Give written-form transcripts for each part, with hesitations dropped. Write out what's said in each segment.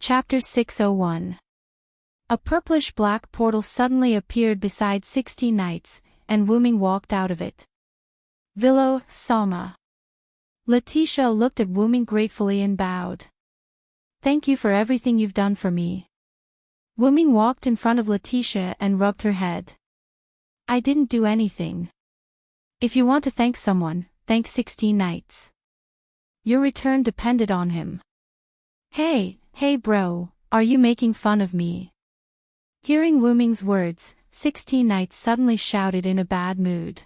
Chapter 601. A purplish-black portal suddenly appeared beside 16 knights, and Wuming walked out of it. Vilo, Sama. Letitia looked at Wuming gratefully and bowed. Thank you for everything you've done for me. Wuming walked in front of Letitia and rubbed her head. I didn't do anything. If you want to thank someone, thank 16 knights. Your return depended on him. Hey bro, are you making fun of me? Hearing Wuming's words, 16 knights suddenly shouted in a bad mood.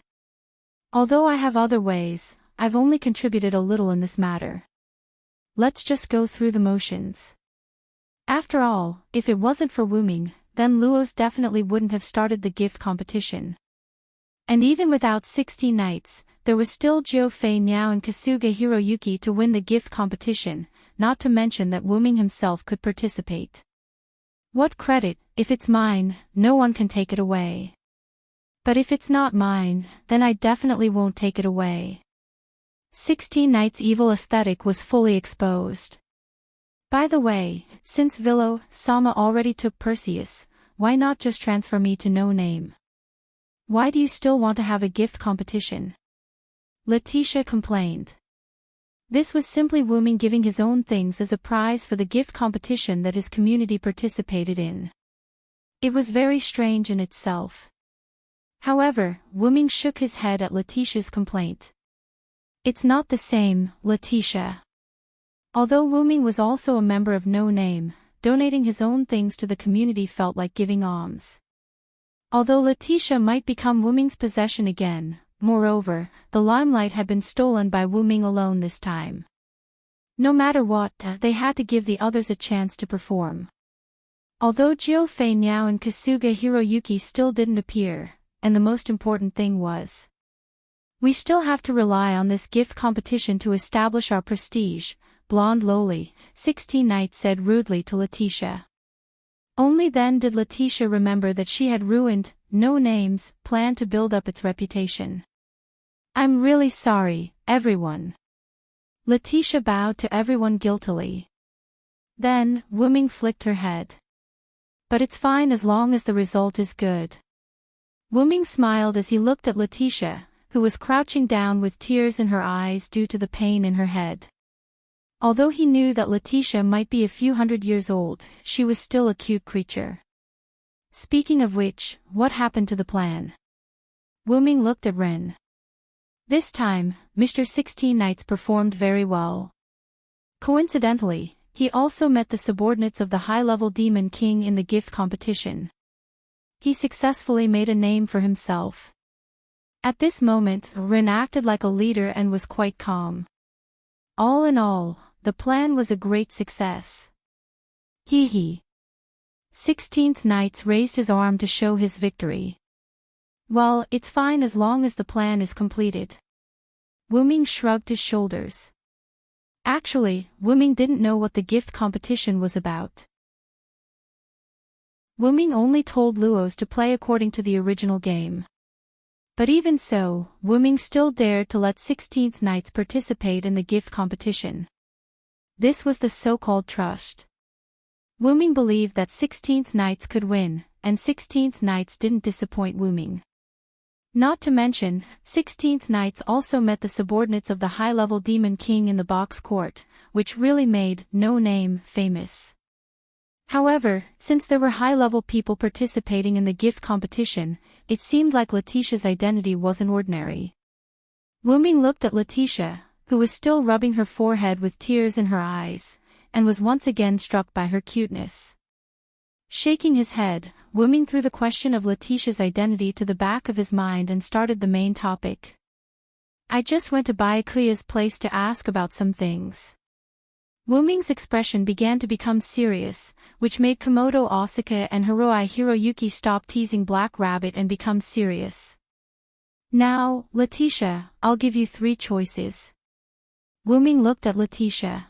Although I have other ways, I've only contributed a little in this matter. Let's just go through the motions. After all, if it wasn't for Wuming, then Luos definitely wouldn't have started the gift competition. And even without 16 knights, there was still Jiufei Niao and Kasuga Hiroyuki to win the gift competition, not to mention that Wuming himself could participate. What credit, if it's mine, no one can take it away. But if it's not mine, then I definitely won't take it away. 16 Knights' evil aesthetic was fully exposed. By the way, since Vilo, Sama already took Perseus, why not just transfer me to No Name? Why do you still want to have a gift competition? Letitia complained. This was simply Wuming giving his own things as a prize for the gift competition that his community participated in. It was very strange in itself. However, Wuming shook his head at Letitia's complaint. It's not the same, Letitia. Although Wuming was also a member of No Name, donating his own things to the community felt like giving alms. Although Letitia might become Wuming's possession again, moreover, the limelight had been stolen by Wuming alone this time. No matter what, they had to give the others a chance to perform. Although Jiufei Niao and Kasuga Hiroyuki still didn't appear, and the most important thing was, we still have to rely on this gift competition to establish our prestige, blonde lowly, 16 Knights said rudely to Letitia. Only then did Letitia remember that she had ruined No Name's plan to build up its reputation. I'm really sorry, everyone. Letitia bowed to everyone guiltily. Then, Wuming flicked her head. But it's fine as long as the result is good. Wuming smiled as he looked at Letitia, who was crouching down with tears in her eyes due to the pain in her head. Although he knew that Letitia might be a few hundred years old, she was still a cute creature. Speaking of which, what happened to the plan? Wuming looked at Ren. This time, Mr. 16 Knights performed very well. Coincidentally, he also met the subordinates of the high-level Demon King in the gift competition. He successfully made a name for himself. At this moment, Ren acted like a leader and was quite calm. All in all, the plan was a great success. Hee hee. 16th Knights raised his arm to show his victory. Well, it's fine as long as the plan is completed. Wuming shrugged his shoulders. Actually, Wuming didn't know what the gift competition was about. Wuming only told Luos to play according to the original game. But even so, Wuming still dared to let 16th Knights participate in the gift competition. This was the so-called trust. Wuming believed that 16th Knights could win, and 16th Knights didn't disappoint Wuming. Not to mention, 16th Knights also met the subordinates of the high-level Demon King in the box court, which really made No Name famous. However, since there were high-level people participating in the gift competition, it seemed like Letitia's identity wasn't ordinary. Wuming looked at Letitia, who was still rubbing her forehead with tears in her eyes, and was once again struck by her cuteness. Shaking his head, Wuming threw the question of Letitia's identity to the back of his mind and started the main topic. I just went to Byakuya's place to ask about some things. Wuming's expression began to become serious, which made Komodo Asuka and Hiroi Hiroyuki stop teasing Black Rabbit and become serious. Now, Letitia, I'll give you 3 choices. Wuming looked at Letitia.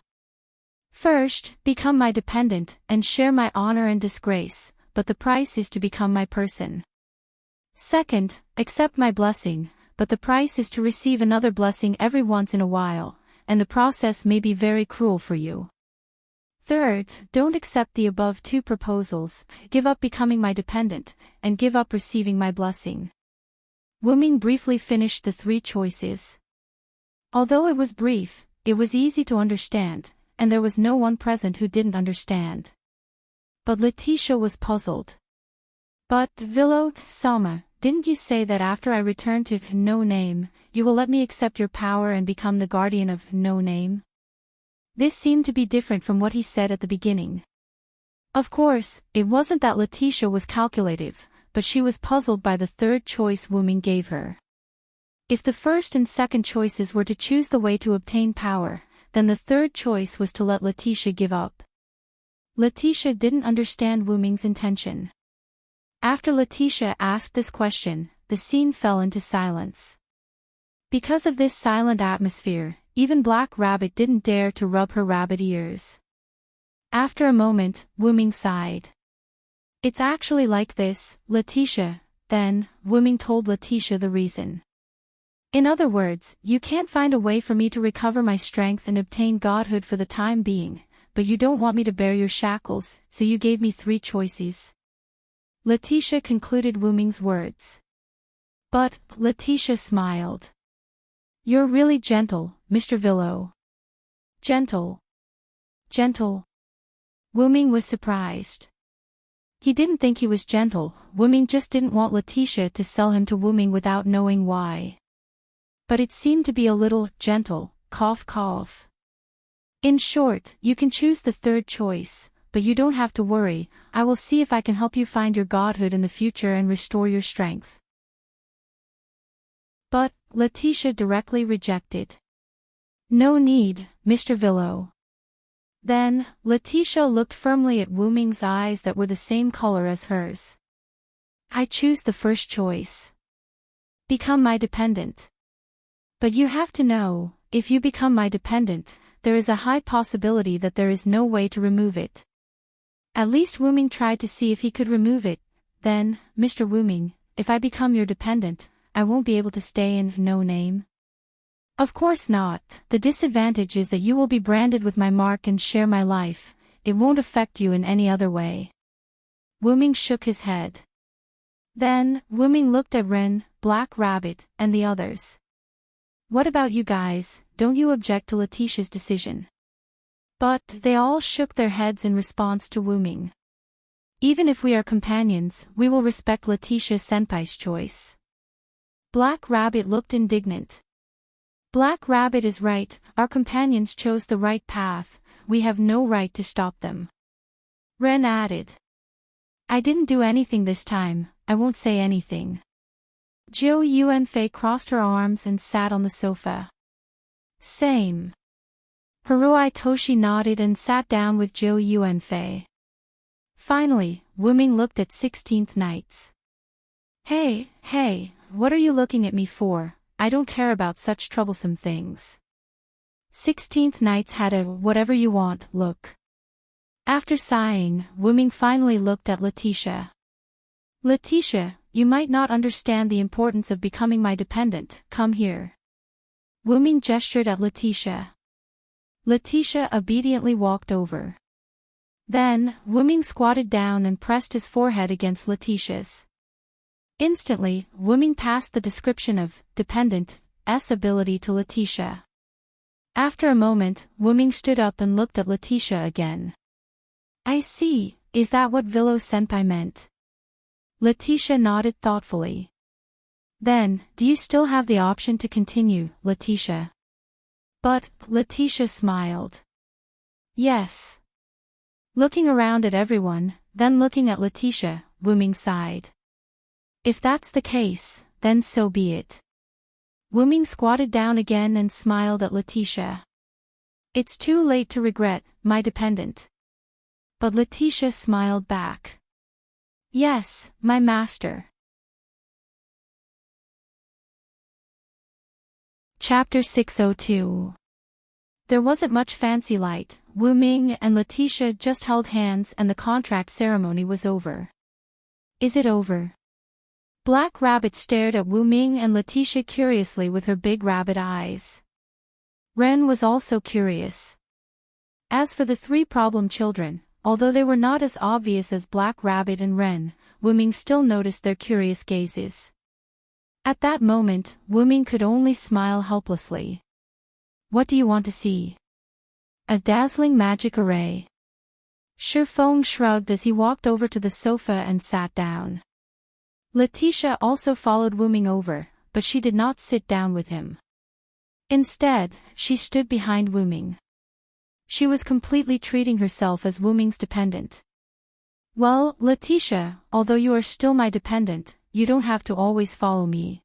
First, become my dependent and share my honor and disgrace, but the price is to become my person. Second, accept my blessing, but the price is to receive another blessing every once in a while, and the process may be very cruel for you. Third, don't accept the above two proposals, give up becoming my dependent, and give up receiving my blessing. Wu Ming briefly finished the three choices. Although it was brief, it was easy to understand, and there was no one present who didn't understand. But Letitia was puzzled. But, Vilo, Sama, didn't you say that after I return to No Name, you will let me accept your power and become the guardian of No Name? This seemed to be different from what he said at the beginning. Of course, it wasn't that Letitia was calculative, but she was puzzled by the third choice Wu Ming gave her. If the first and second choices were to choose the way to obtain power, then the third choice was to let Letitia give up. Letitia didn't understand Wu Ming's intention. After Letitia asked this question, the scene fell into silence. Because of this silent atmosphere, even Black Rabbit didn't dare to rub her rabbit ears. After a moment, Wu Ming sighed. It's actually like this, Letitia. Then, Wu Ming told Letitia the reason. In other words, you can't find a way for me to recover my strength and obtain godhood for the time being, but you don't want me to bear your shackles, so you gave me three choices. Letitia concluded Wu Ming's words. But, Letitia smiled. You're really gentle, Mr. Vilo. Gentle. Gentle. Wu Ming was surprised. He didn't think he was gentle, Wu Ming just didn't want Letitia to sell him to Wu Ming without knowing why. But it seemed to be a little gentle, cough cough. In short, you can choose the third choice, but you don't have to worry, I will see if I can help you find your godhood in the future and restore your strength. But, Letitia directly rejected. No need, Mr. Vilo. Then, Letitia looked firmly at Wu Ming's eyes that were the same color as hers. I choose the first choice. Become my dependent. But you have to know, if you become my dependent, there is a high possibility that there is no way to remove it. At least Wu Ming tried to see if he could remove it. Then, Mr. Wu Ming, if I become your dependent, I won't be able to stay in No Name. Of course not, the disadvantage is that you will be branded with my mark and share my life, it won't affect you in any other way. Wu Ming shook his head. Then, Wu Ming looked at Ren, Black Rabbit, and the others. What about you guys, don't you object to Letitia's decision? But, they all shook their heads in response to Wu Ming. Even if we are companions, we will respect Letitia Senpai's choice. Black Rabbit looked indignant. Black Rabbit is right, our companions chose the right path, we have no right to stop them. Ren added. I didn't do anything this time, I won't say anything. Zhou Yuanfei crossed her arms and sat on the sofa. Same. Haruai Toshi nodded and sat down with Zhou Yuanfei. Finally, Wu Ming looked at 16th Knights. Hey, what are you looking at me for? I don't care about such troublesome things. 16th Knights had a whatever you want look. After sighing, Wu Ming finally looked at Letitia. Letitia, you might not understand the importance of becoming my dependent, come here. Wu Ming gestured at Letitia. Letitia obediently walked over. Then, Wu Ming squatted down and pressed his forehead against Letitia's. Instantly, Wu Ming passed the description of dependent's ability to Letitia. After a moment, Wu Ming stood up and looked at Letitia again. I see, is that what Vilo Senpai meant? Letitia nodded thoughtfully. Then, do you still have the option to continue, Letitia? But, Letitia smiled. Yes. Looking around at everyone, then looking at Letitia, Wu Ming sighed. If that's the case, then so be it. Wu Ming squatted down again and smiled at Letitia. It's too late to regret, my dependent. But Letitia smiled back. Yes, my master. Chapter 602. There wasn't much fancy light, Wu Ming and Letitia just held hands and the contract ceremony was over. Is it over? Black Rabbit stared at Wu Ming and Letitia curiously with her big rabbit eyes. Ren was also curious. As for the three problem children, although they were not as obvious as Black Rabbit and Wren, Wu-Ming still noticed their curious gazes. At that moment, Wu-Ming could only smile helplessly. What do you want to see? A dazzling magic array. Shi Feng shrugged as he walked over to the sofa and sat down. Letitia also followed Wu-Ming over, but she did not sit down with him. Instead, she stood behind Wu-Ming. She was completely treating herself as Wu-Ming's dependent. Well, Letitia, although you are still my dependent, you don't have to always follow me.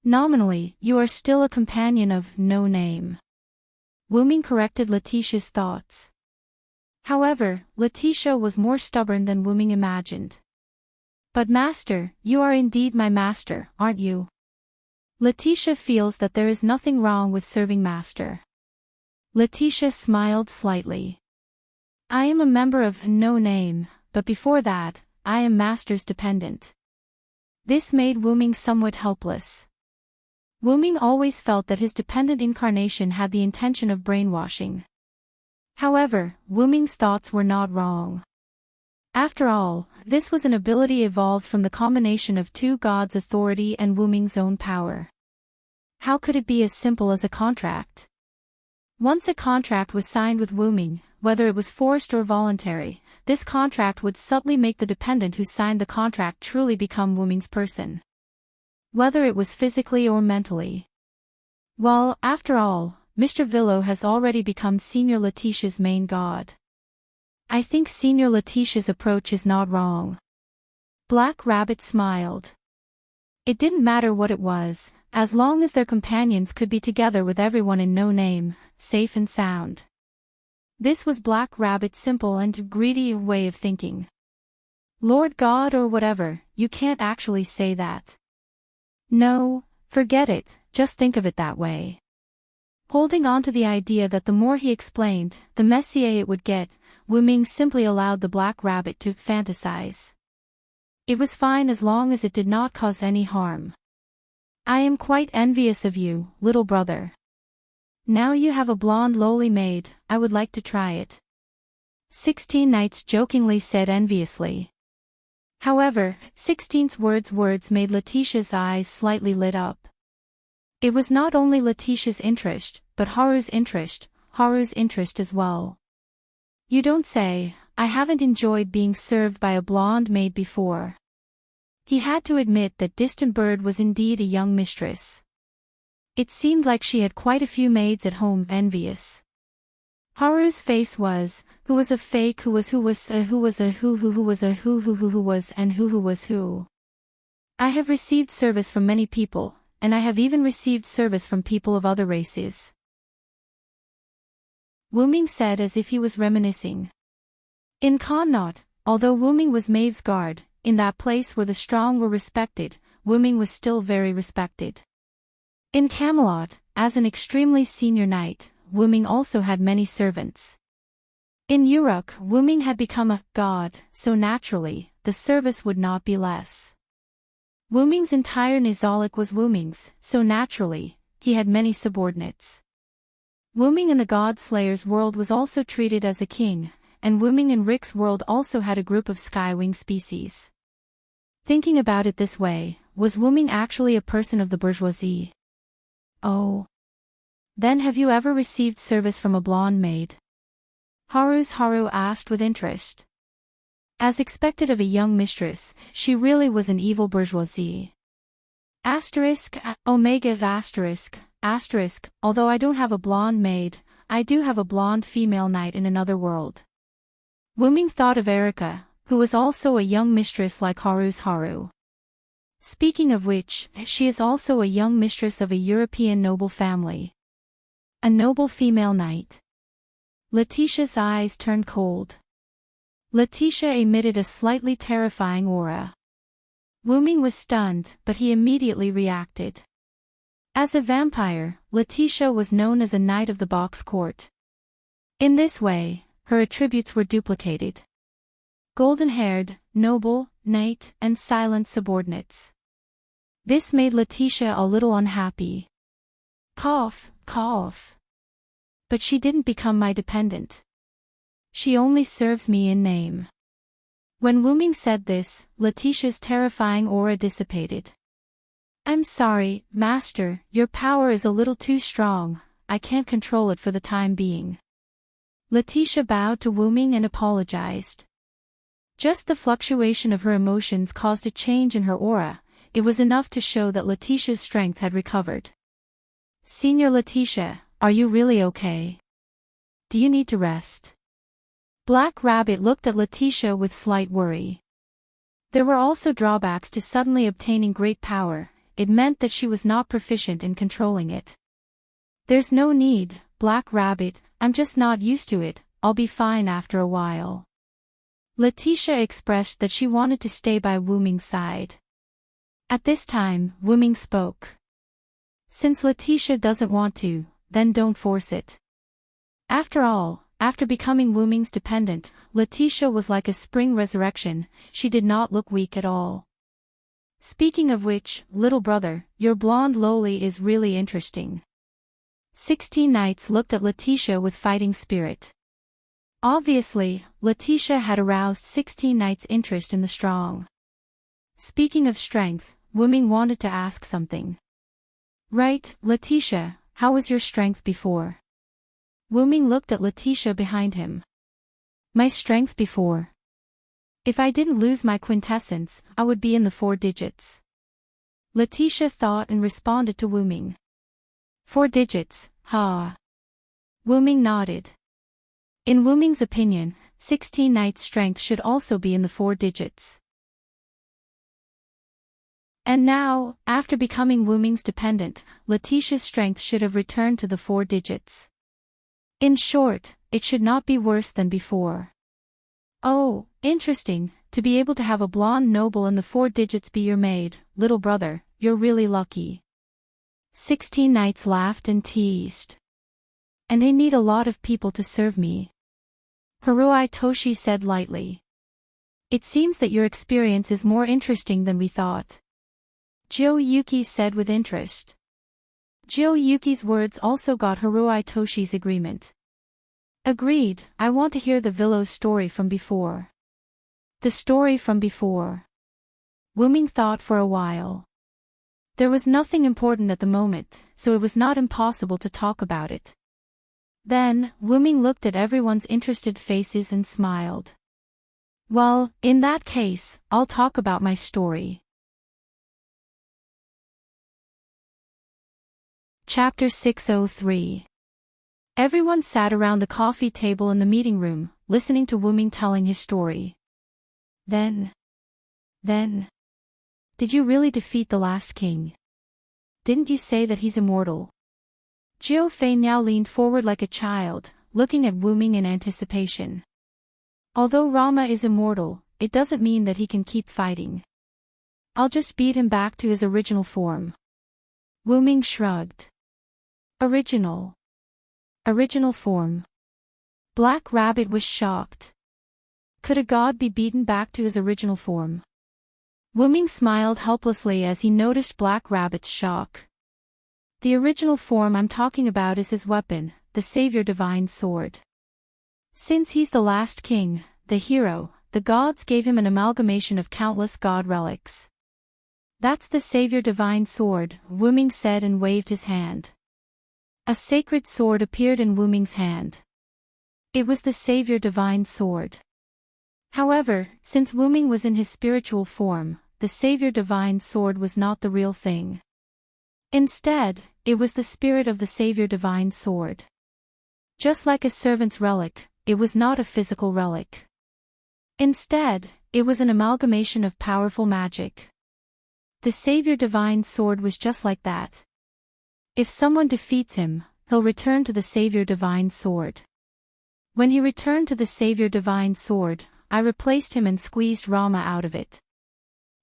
Nominally, you are still a companion of no name. Wu-Ming corrected Letitia's thoughts. However, Letitia was more stubborn than Wu-Ming imagined. But master, you are indeed my master, aren't you? Letitia feels that there is nothing wrong with serving master. Letitia smiled slightly. I am a member of no name, but before that, I am master's dependent. This made Wu-Ming somewhat helpless. Wu-Ming always felt that his dependent incarnation had the intention of brainwashing. However, Wu-Ming's thoughts were not wrong. After all, this was an ability evolved from the combination of two gods' authority and Wu-Ming's own power. How could it be as simple as a contract? Once a contract was signed with Wu-Ming, whether it was forced or voluntary, this contract would subtly make the dependent who signed the contract truly become Wu-Ming's person. Whether it was physically or mentally. Well, after all, Mr. Villo has already become Senior Letitia's main god. I think Senior Letitia's approach is not wrong. Black Rabbit smiled. It didn't matter what it was, as long as their companions could be together with everyone in no name, safe and sound. This was Black Rabbit's simple and greedy way of thinking. Lord God or whatever, you can't actually say that. No, forget it, just think of it that way. Holding on to the idea that the more he explained, the messier it would get, Wu-Ming simply allowed the Black Rabbit to fantasize. It was fine as long as it did not cause any harm. I am quite envious of you, little brother. Now you have a blonde lowly maid, I would like to try it. 16 Knights jokingly said enviously. However, 16's words made Letitia's eyes slightly lit up. It was not only Letitia's interest, but Haru's interest as well. You don't say, I haven't enjoyed being served by a blonde maid before. He had to admit that Distant Bird was indeed a young mistress. It seemed like she had quite a few maids at home envious. Haru's face was, who was a fake who was a who was a who was a who was and who was who. I have received service from many people, and I have even received service from people of other races. Wu-Ming said as if he was reminiscing. In Connaught, although Wu-Ming was Maeve's guard, in that place where the strong were respected, Wu-Ming was still very respected. In Camelot, as an extremely senior knight, Wu-Ming also had many servants. In Uruk, Wu-Ming had become a god, so naturally, the service would not be less. Wu-Ming's entire Nizhalic was Wu-Ming's, so naturally, he had many subordinates. Wu-Ming in the God Slayer's world was also treated as a king, and Wu-Ming in Rick's world also had a group of skywing species. Thinking about it this way, was Wu-Ming actually a person of the bourgeoisie? Oh. Then have you ever received service from a blonde maid? Haru asked with interest. As expected of a young mistress, she really was an evil bourgeoisie. Asterisk, although I don't have a blonde maid, I do have a blonde female knight in another world. Wu-Ming thought of Erica, who was also a young mistress like Haru. Speaking of which, she is also a young mistress of a European noble family. A noble female knight. Letitia's eyes turned cold. Letitia emitted a slightly terrifying aura. Wu-Ming was stunned, but he immediately reacted. As a vampire, Letitia was known as a knight of the box court. In this way, her attributes were duplicated. Golden-haired, noble, knight, and silent subordinates. This made Letitia a little unhappy. Cough. But she didn't become my dependent. She only serves me in name. When Wu Ming said this, Letitia's terrifying aura dissipated. I'm sorry, Master, your power is a little too strong, I can't control it for the time being. Letitia bowed to Wu Ming and apologized. Just the fluctuation of her emotions caused a change in her aura. It was enough to show that Letitia's strength had recovered. Senior Letitia, are you really okay? Do you need to rest? Black Rabbit looked at Letitia with slight worry. There were also drawbacks to suddenly obtaining great power. It meant that she was not proficient in controlling it. There's no need, Black Rabbit, I'm just not used to it, I'll be fine after a while. Letitia expressed that she wanted to stay by Wu Ming's side. At this time, Wu Ming spoke. Since Letitia doesn't want to, then don't force it. After all, after becoming Wu Ming's dependent, Letitia was like a spring resurrection, she did not look weak at all. Speaking of which, little brother, your blonde loli is really interesting. 16 Knights looked at Letitia with fighting spirit. Obviously, Letitia had aroused 16 Knights' interest in the strong. Speaking of strength, Wu Ming wanted to ask something. Right, Letitia, how was your strength before? Wu Ming looked at Letitia behind him. My strength before? If I didn't lose my quintessence, I would be in the 4 digits. Letitia thought and responded to Wu Ming. 4 digits, ha. Wu Ming nodded. In Wu Ming's opinion, 16 Knights' strength should also be in the 4 digits. And now, after becoming Wu Ming's dependent, Letitia's strength should have returned to the 4 digits. In short, it should not be worse than before. Oh, interesting, to be able to have a blonde noble in the 4 digits be your maid, little brother, you're really lucky. 16 Knights laughed and teased. And I need a lot of people to serve me. Haruai Toshi said lightly. It seems that your experience is more interesting than we thought. Jio Yuki said with interest. Jio Yuki's words also got Haruai Toshi's agreement. Agreed, I want to hear the Villo's story from before. The story from before. Wu Ming thought for a while. There was nothing important at the moment, so it was not impossible to talk about it. Then, Wu Ming looked at everyone's interested faces and smiled. Well, in that case, I'll talk about my story. Chapter 603. Everyone sat around the coffee table in the meeting room, listening to Wu Ming telling his story. Then, did you really defeat the last king? Didn't you say that he's immortal? Jiu Fei now leaned forward like a child, looking at Wu Ming in anticipation. Although Rama is immortal, it doesn't mean that he can keep fighting. I'll just beat him back to his original form. Wu Ming shrugged. Original form. Black Rabbit was shocked. Could a god be beaten back to his original form? Wu Ming smiled helplessly as he noticed Black Rabbit's shock. The original form I'm talking about is his weapon, the Savior Divine Sword. Since he's the last king, the hero, the gods gave him an amalgamation of countless god relics. That's the Savior Divine Sword, Wu Ming said and waved his hand. A sacred sword appeared in Wu Ming's hand. It was the Savior Divine Sword. However, since Wu Ming was in his spiritual form, the Savior Divine Sword was not the real thing. Instead, it was the spirit of the Savior Divine Sword. Just like a servant's relic, it was not a physical relic. Instead, it was an amalgamation of powerful magic. The Savior Divine Sword was just like that. If someone defeats him, he'll return to the Savior Divine Sword. When he returned to the Savior Divine Sword, I replaced him and squeezed Rama out of it.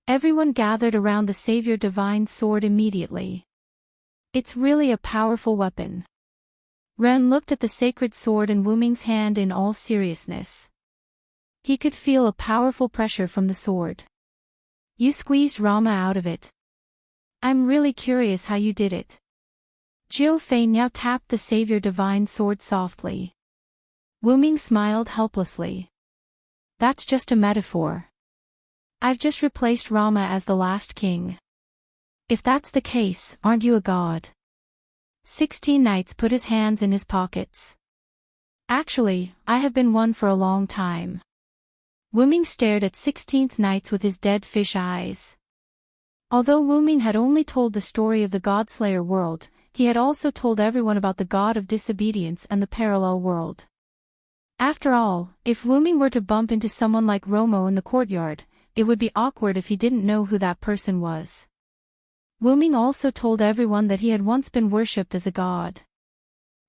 Everyone gathered around the Savior Divine Sword immediately. It's really a powerful weapon. Ren looked at the sacred sword in Wu Ming's hand in all seriousness. He could feel a powerful pressure from the sword. You squeezed Rama out of it. I'm really curious how you did it. Jiu Fei now tapped the Savior Divine Sword softly. Wu-Ming smiled helplessly. That's just a metaphor. I've just replaced Rama as the last king. If that's the case, aren't you a god? 16 Knights put his hands in his pockets. Actually, I have been one for a long time. Wu-Ming stared at 16th Knights with his dead fish eyes. Although Wu-Ming had only told the story of the Godslayer world, he had also told everyone about the god of disobedience and the parallel world. After all, if Wu-Ming were to bump into someone like Romo in the courtyard, it would be awkward if he didn't know who that person was. Wu-Ming also told everyone that he had once been worshipped as a god.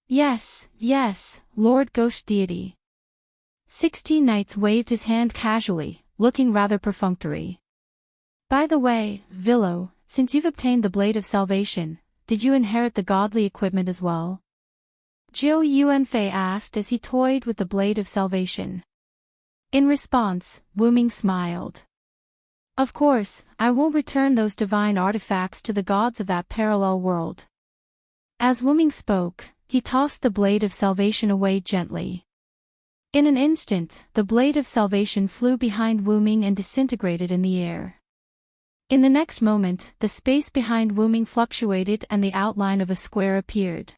Yes, Lord Ghost Deity. 16 Knights waved his hand casually, looking rather perfunctory. By the way, Villo, since you've obtained the Blade of Salvation, did you inherit the godly equipment as well? Jiu Yuanfei asked as he toyed with the Blade of Salvation. In response, Wu-Ming smiled. Of course, I won't return those divine artifacts to the gods of that parallel world. As Wu-Ming spoke, he tossed the Blade of Salvation away gently. In an instant, the Blade of Salvation flew behind Wu-Ming and disintegrated in the air. In the next moment, the space behind Wu-Ming fluctuated and the outline of a square appeared.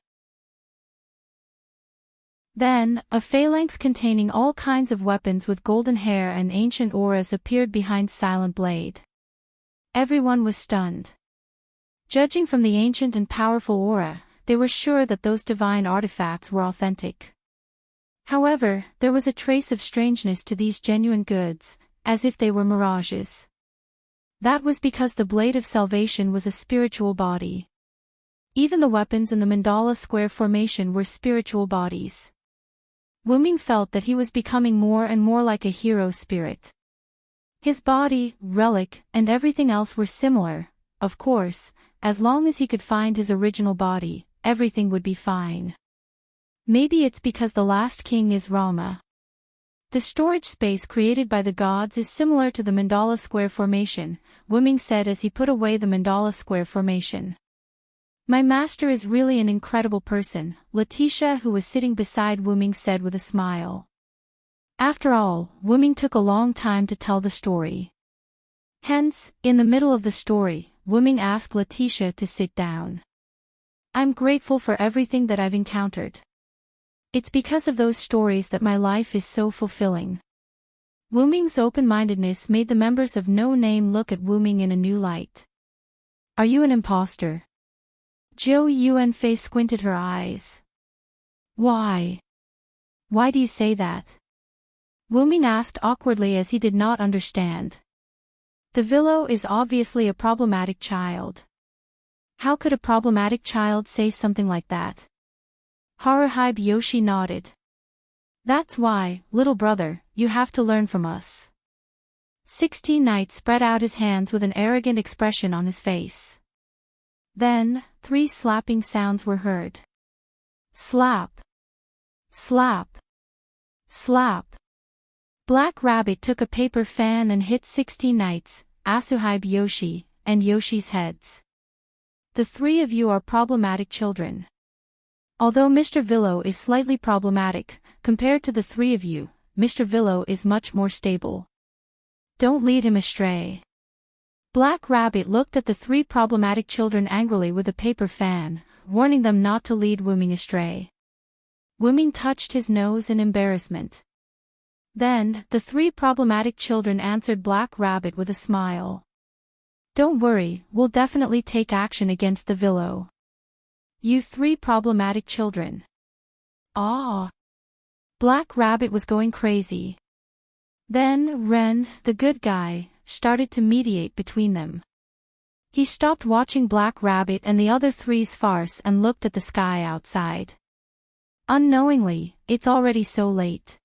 Then, a phalanx containing all kinds of weapons with golden hair and ancient auras appeared behind Silent Blade. Everyone was stunned. Judging from the ancient and powerful aura, they were sure that those divine artifacts were authentic. However, there was a trace of strangeness to these genuine goods, as if they were mirages. That was because the Blade of Salvation was a spiritual body. Even the weapons in the mandala square formation were spiritual bodies. Wu-Ming felt that he was becoming more and more like a hero spirit. His body, relic, and everything else were similar. Of course, as long as he could find his original body, everything would be fine. Maybe it's because the last king is Rama. The storage space created by the gods is similar to the mandala square formation, Wu-Ming said as he put away the mandala square formation. My master is really an incredible person, Letitia, who was sitting beside Wu-Ming, said with a smile. After all, Wu-Ming took a long time to tell the story. Hence, in the middle of the story, Wu-Ming asked Letitia to sit down. I'm grateful for everything that I've encountered. It's because of those stories that my life is so fulfilling. Wu-Ming's open-mindedness made the members of No Name look at Wu-Ming in a new light. Are you an imposter? Jiu Yuanfei squinted her eyes. Why? Why do you say that? Wu-Ming asked awkwardly as he did not understand. The Villo is obviously a problematic child. How could a problematic child say something like that? Haruhibe Yoshi nodded. That's why, little brother, you have to learn from us. 16 Knight spread out his hands with an arrogant expression on his face. Then, 3 slapping sounds were heard. Slap. Slap. Slap. Black Rabbit took a paper fan and hit 16 Knights, Asuhibe Yoshi, and Yoshi's heads. The 3 of you are problematic children. Although Mr. Villo is slightly problematic, compared to the 3 of you, Mr. Villo is much more stable. Don't lead him astray. Black Rabbit looked at the 3 problematic children angrily with a paper fan, warning them not to lead Wu-Ming astray. Wu-Ming touched his nose in embarrassment. Then, the 3 problematic children answered Black Rabbit with a smile. Don't worry, we'll definitely take action against the Villo. You 3 problematic children. Ah! Black Rabbit was going crazy. Then, Ren, the good guy, started to mediate between them. He stopped watching Black Rabbit and the other 3's farce and looked at the sky outside. Unknowingly, it's already so late.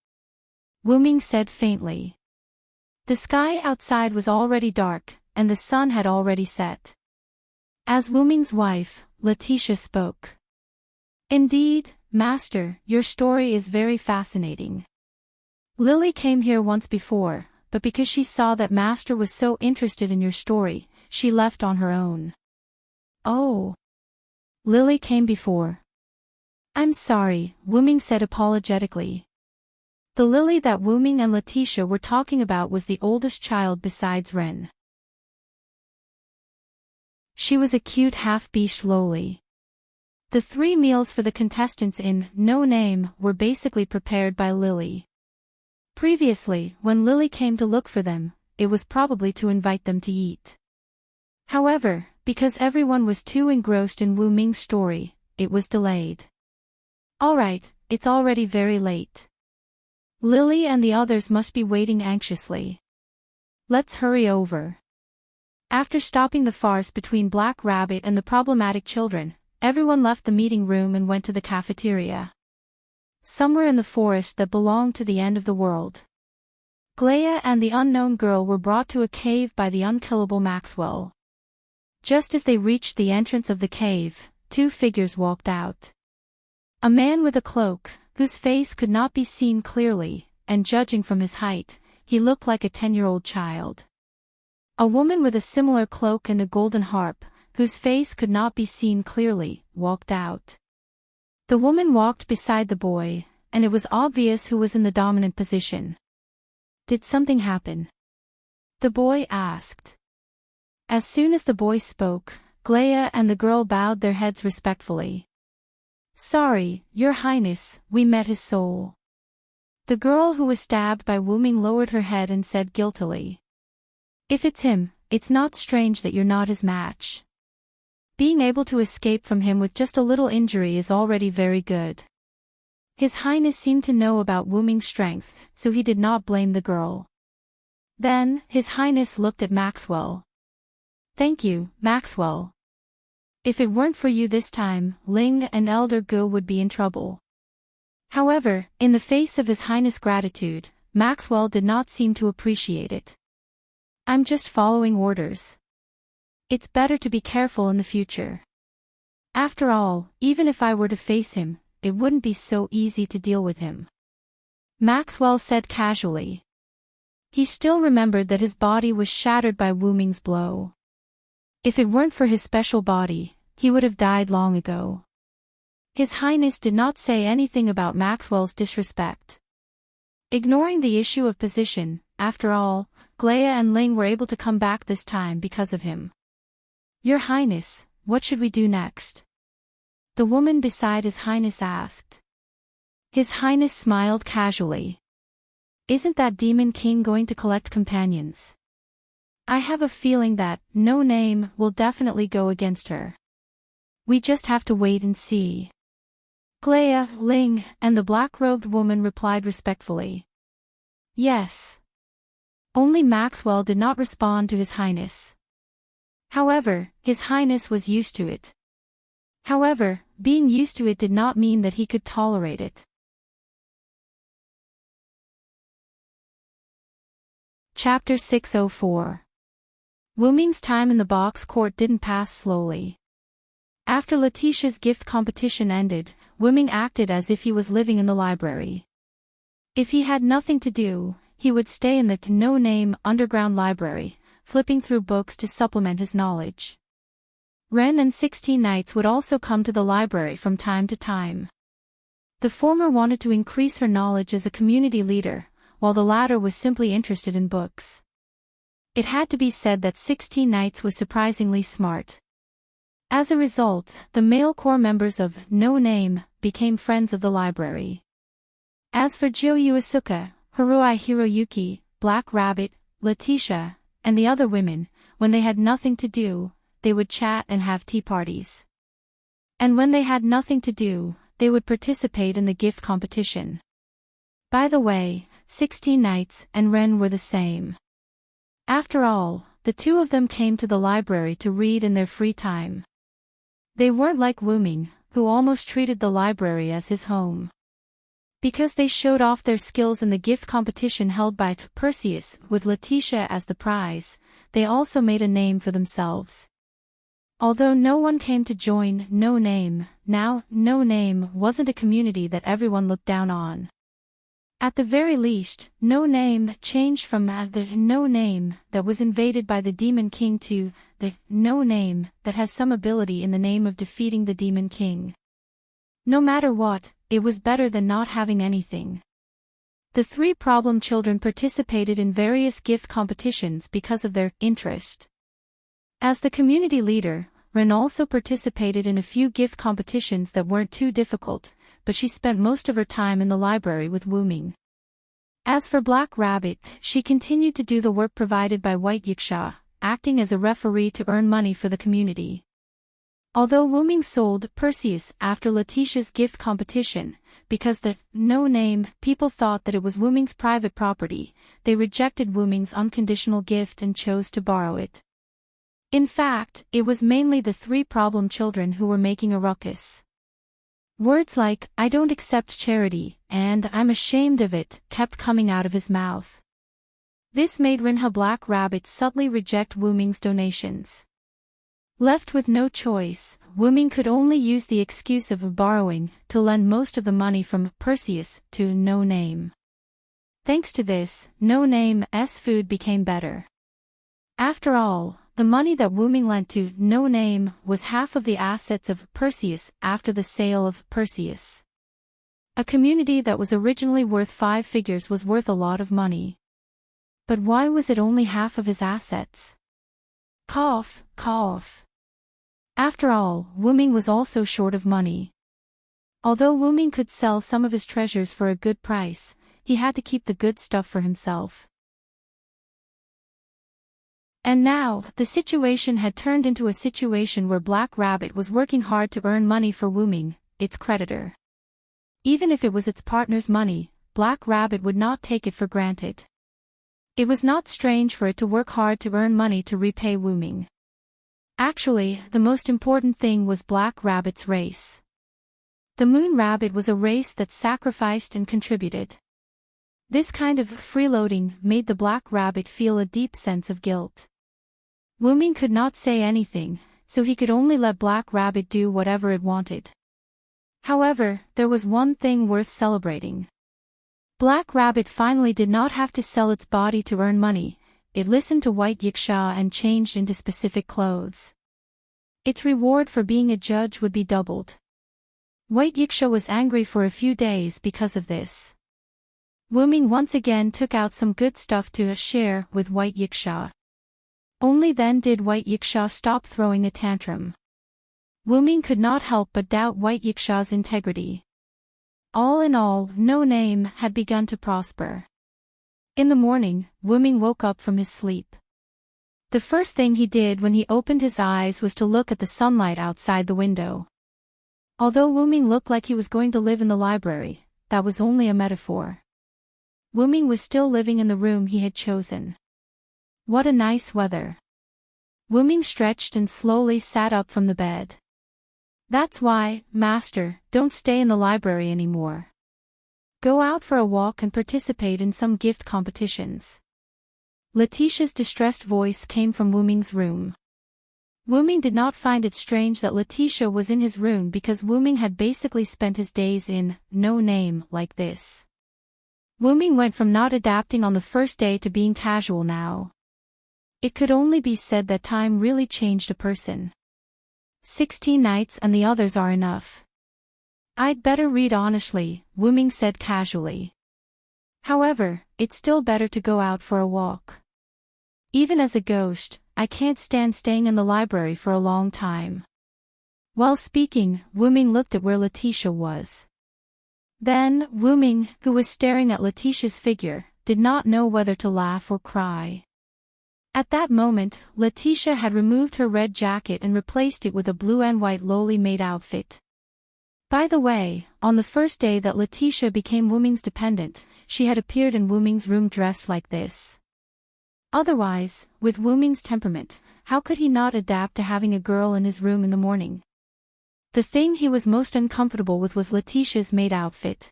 Wu-Ming said faintly. The sky outside was already dark, and the sun had already set. As Wu-Ming's wife, Letitia spoke. Indeed, Master, your story is very fascinating. Lily came here once before, but because she saw that Master was so interested in your story, she left on her own. Oh. Lily came before. I'm sorry, Wu-Ming said apologetically. The Lily that Wuming and Letitia were talking about was the oldest child besides Ren. She was a cute half-beast loli. The 3 meals for the contestants in No Name were basically prepared by Lily. Previously, when Lily came to look for them, it was probably to invite them to eat. However, because everyone was too engrossed in Wu Ming's story, it was delayed. Alright, it's already very late. Lily and the others must be waiting anxiously. Let's hurry over. After stopping the farce between Black Rabbit and the problematic children, everyone left the meeting room and went to the cafeteria. Somewhere in the forest that belonged to the end of the world, Glea and the unknown girl were brought to a cave by the unkillable Maxwell. Just as they reached the entrance of the cave, 2 figures walked out. A man with a cloak, whose face could not be seen clearly, and judging from his height, he looked like a 10-year-old child. A woman with a similar cloak and a golden harp, whose face could not be seen clearly, walked out. The woman walked beside the boy, and it was obvious who was in the dominant position. Did something happen? The boy asked. As soon as the boy spoke, Glea and the girl bowed their heads respectfully. Sorry, Your Highness, we met his soul. The girl who was stabbed by Wuming lowered her head and said guiltily. If it's him, it's not strange that you're not his match. Being able to escape from him with just a little injury is already very good. His Highness seemed to know about Wuming's strength, so he did not blame the girl. Then, His Highness looked at Maxwell. Thank you, Maxwell. If it weren't for you this time, Ling and Elder Gu would be in trouble. However, in the face of His Highness' gratitude, Maxwell did not seem to appreciate it. I'm just following orders. It's better to be careful in the future. After all, even if I were to face him, it wouldn't be so easy to deal with him. Maxwell said casually. He still remembered that his body was shattered by Wuming's blow. If it weren't for his special body, he would have died long ago. His Highness did not say anything about Maxwell's disrespect. Ignoring the issue of position, after all, Glea and Ling were able to come back this time because of him. Your Highness, what should we do next? The woman beside His Highness asked. His Highness smiled casually. Isn't that Demon King going to collect companions? I have a feeling that No Name will definitely go against her. We just have to wait and see. Glea, Ling, and the black-robed woman replied respectfully. Yes. Only Maxwell did not respond to His Highness. However, His Highness was used to it. However, being used to it did not mean that he could tolerate it. Chapter 604. Wuming's time in the box court didn't pass slowly. After Letitia's gift competition ended, Wuming acted as if he was living in the library. If he had nothing to do, he would stay in the no-name underground library, flipping through books to supplement his knowledge. Ren and 16 Knights would also come to the library from time to time. The former wanted to increase her knowledge as a community leader, while the latter was simply interested in books. It had to be said that 16 Knights was surprisingly smart. As a result, the male core members of No Name became friends of the library. As for Jo Yuasuka, Haruai Hiroyuki, Black Rabbit, Letitia, and the other women, when they had nothing to do, they would chat and have tea parties. And when they had nothing to do, they would participate in the gift competition. By the way, 16 Knights and Ren were the same. After all, the two of them came to the library to read in their free time. They weren't like Wuming, who almost treated the library as his home. Because they showed off their skills in the gift competition held by Perseus with Letitia as the prize, they also made a name for themselves. Although no one came to join No Name, now, No Name wasn't a community that everyone looked down on. At the very least, No Name changed from the No Name that was invaded by the Demon King to the No Name that has some ability in the name of defeating the Demon King. No matter what, it was better than not having anything. The three problem children participated in various gift competitions because of their interest. As the community leader, Ren also participated in a few gift competitions that weren't too difficult, but she spent most of her time in the library with Wuming. As for Black Rabbit, she continued to do the work provided by White Yiksha, acting as a referee to earn money for the community. Although Wuming sold Perseus after Letitia's gift competition, because the no-name people thought that it was Wuming's private property, they rejected Wuming's unconditional gift and chose to borrow it. In fact, it was mainly the three problem children who were making a ruckus. Words like, "I don't accept charity," and "I'm ashamed of it," kept coming out of his mouth. This made Rinha Black Rabbit subtly reject Wuming's donations. Left with no choice, Wuming could only use the excuse of borrowing to lend most of the money from Perseus to No Name. Thanks to this, No Name's food became better. After all, the money that Wuming lent to No Name was half of the assets of Perseus after the sale of Perseus. A community that was originally worth 5 figures was worth a lot of money. But why was it only half of his assets? Cough, cough. After all, Wuming was also short of money. Although Wuming could sell some of his treasures for a good price, he had to keep the good stuff for himself. And now, the situation had turned into a situation where Black Rabbit was working hard to earn money for Wuming, its creditor. Even if it was its partner's money, Black Rabbit would not take it for granted. It was not strange for it to work hard to earn money to repay Wuming. Actually, the most important thing was Black Rabbit's race. The Moon Rabbit was a race that sacrificed and contributed. This kind of freeloading made the Black Rabbit feel a deep sense of guilt. Wuming could not say anything, so he could only let Black Rabbit do whatever it wanted. However, there was one thing worth celebrating. Black Rabbit finally did not have to sell its body to earn money. It listened to White Yiksha and changed into specific clothes. Its reward for being a judge would be doubled. White Yiksha was angry for a few days because of this. Wuming once again took out some good stuff to share with White Yiksha. Only then did White Yiksha stop throwing a tantrum. Wuming could not help but doubt White Yiksha's integrity. All in all, No Name had begun to prosper. In the morning, Wuming woke up from his sleep. The first thing he did when he opened his eyes was to look at the sunlight outside the window. Although Wuming looked like he was going to live in the library, that was only a metaphor. Wuming was still living in the room he had chosen. What a nice weather. Wuming stretched and slowly sat up from the bed. That's why, Master, don't stay in the library anymore. Go out for a walk and participate in some gift competitions. Letitia's distressed voice came from Wuming's room. Wuming did not find it strange that Letitia was in his room because Wuming had basically spent his days in No Name like this. Wuming went from not adapting on the first day to being casual now. It could only be said that time really changed a person. 16 nights and the others are enough. I'd better read honestly, Wuming said casually. However, it's still better to go out for a walk. Even as a ghost, I can't stand staying in the library for a long time. While speaking, Wuming looked at where Letitia was. Then, Wuming, who was staring at Letitia's figure, did not know whether to laugh or cry. At that moment, Letitia had removed her red jacket and replaced it with a blue and white lowly maid outfit. By the way, on the first day that Letitia became Wuming's dependent, she had appeared in Wuming's room dressed like this. Otherwise, with Wuming's temperament, how could he not adapt to having a girl in his room in the morning? The thing he was most uncomfortable with was Letitia's maid outfit.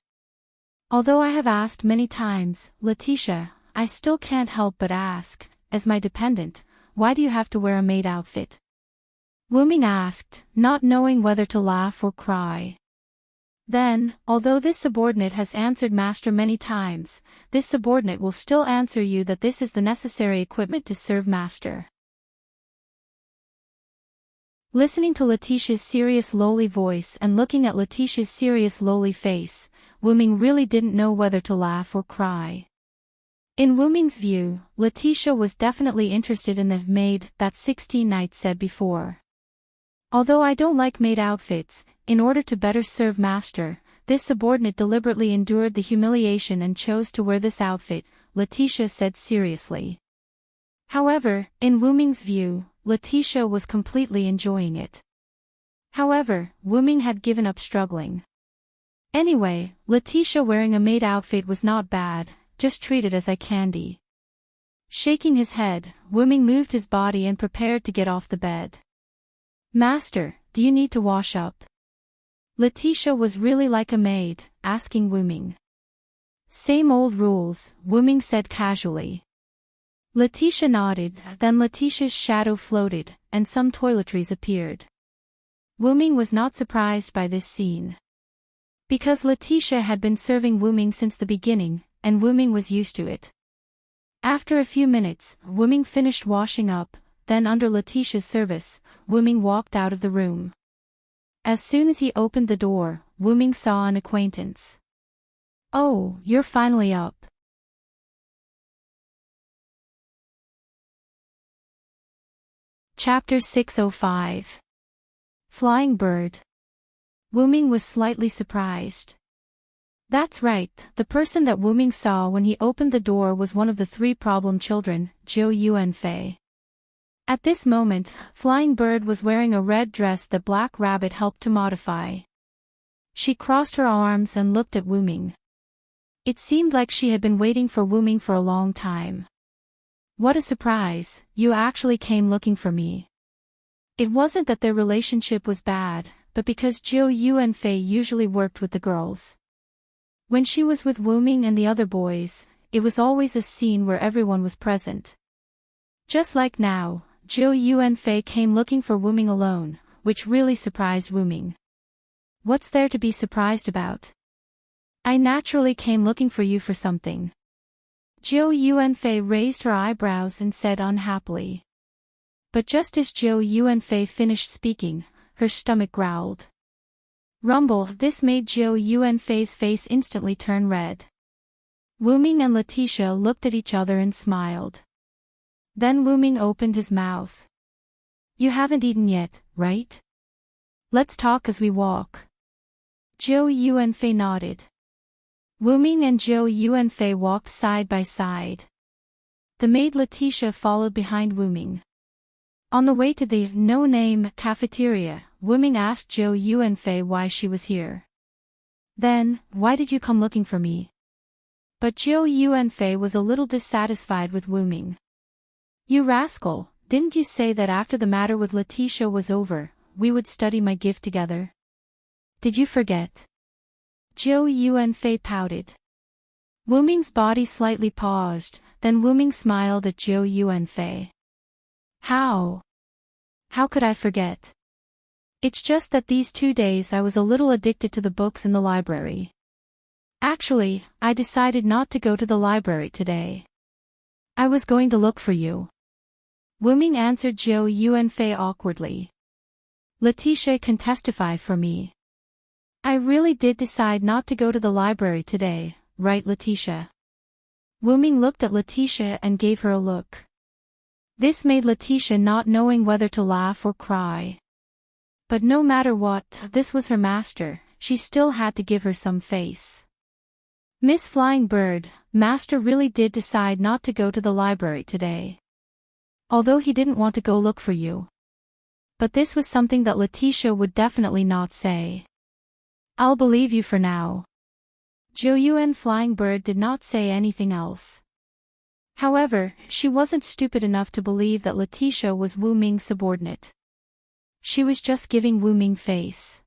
Although I have asked many times, Letitia, I still can't help but ask, as my dependent, why do you have to wear a maid outfit? Wuming asked, not knowing whether to laugh or cry. Then, although this subordinate has answered Master many times, this subordinate will still answer you that this is the necessary equipment to serve Master. Listening to Letitia's serious lowly voice and looking at Letitia's serious lowly face, Wu-Ming really didn't know whether to laugh or cry. In Wu-Ming's view, Letitia was definitely interested in the maid that 16 Nights said before. Although I don't like maid outfits, in order to better serve master, this subordinate deliberately endured the humiliation and chose to wear this outfit, Letitia said seriously. However, in Wu-Ming's view, Letitia was completely enjoying it. However, Wu-Ming had given up struggling. Anyway, Letitia wearing a maid outfit was not bad, just treat it as eye candy. Shaking his head, Wu-Ming moved his body and prepared to get off the bed. Master, do you need to wash up? Letitia was really like a maid, asking Wu-Ming. Same old rules, Wu-Ming said casually. Letitia nodded, then Letitia's shadow floated, and some toiletries appeared. Wu-Ming was not surprised by this scene. Because Letitia had been serving Wu-Ming since the beginning, and Wu-Ming was used to it. After a few minutes, Wu-Ming finished washing up, then under Letitia's service, Wu-Ming walked out of the room. As soon as he opened the door, Wu-Ming saw an acquaintance. Oh, you're finally up. Chapter 605. Flying Bird. Wu-Ming was slightly surprised. That's right, the person that Wu-Ming saw when he opened the door was one of the 3 problem children, Zhou Yuanfei. At this moment, Flying Bird was wearing a red dress that Black Rabbit helped to modify. She crossed her arms and looked at Wu-Ming. It seemed like she had been waiting for Wu-Ming for a long time. What a surprise, you actually came looking for me. It wasn't that their relationship was bad, but because Zhou Yuanfei usually worked with the girls. When she was with Wu-Ming and the other boys, it was always a scene where everyone was present. Just like now, Zhou Yuanfei came looking for Wu-Ming alone, which really surprised Wu-Ming. What's there to be surprised about? I naturally came looking for you for something. Zhou Yuanfei raised her eyebrows and said unhappily. But just as Zhou Yuanfei finished speaking, her stomach growled. Rumble, this made Zhou Yuanfei's face instantly turn red. Wu-Ming and Letitia looked at each other and smiled. Then Wu-Ming opened his mouth. You haven't eaten yet, right? Let's talk as we walk. Zhou Yuanfei nodded. Wu-Ming and Zhou Yuanfei walked side by side. The maid Letitia followed behind Wu-Ming. On the way to the no-name cafeteria, Wu-Ming asked Zhou Yuanfei why she was here. Then, why did you come looking for me? But Zhou Yuanfei was a little dissatisfied with Wu-Ming. You rascal, didn't you say that after the matter with Letitia was over, we would study my gift together? Did you forget? Zhou Yuanfei pouted. Wu-Ming's body slightly paused, then Wu-Ming smiled at Zhou Yuanfei. How? How could I forget? It's just that these 2 days I was a little addicted to the books in the library. Actually, I decided not to go to the library today. I was going to look for you. Wu-Ming answered Zhou Yuanfei awkwardly. Letitia can testify for me. I really did decide not to go to the library today, right Letitia? Wu-Ming looked at Letitia and gave her a look. This made Letitia not knowing whether to laugh or cry. But no matter what, this was her master, she still had to give her some face. Miss Flying Bird, master really did decide not to go to the library today. Although he didn't want to go look for you. But this was something that Letitia would definitely not say. I'll believe you for now. Zhou Yuan Flying Bird did not say anything else. However, she wasn't stupid enough to believe that Letitia was Wu-Ming's subordinate. She was just giving Wu-Ming face.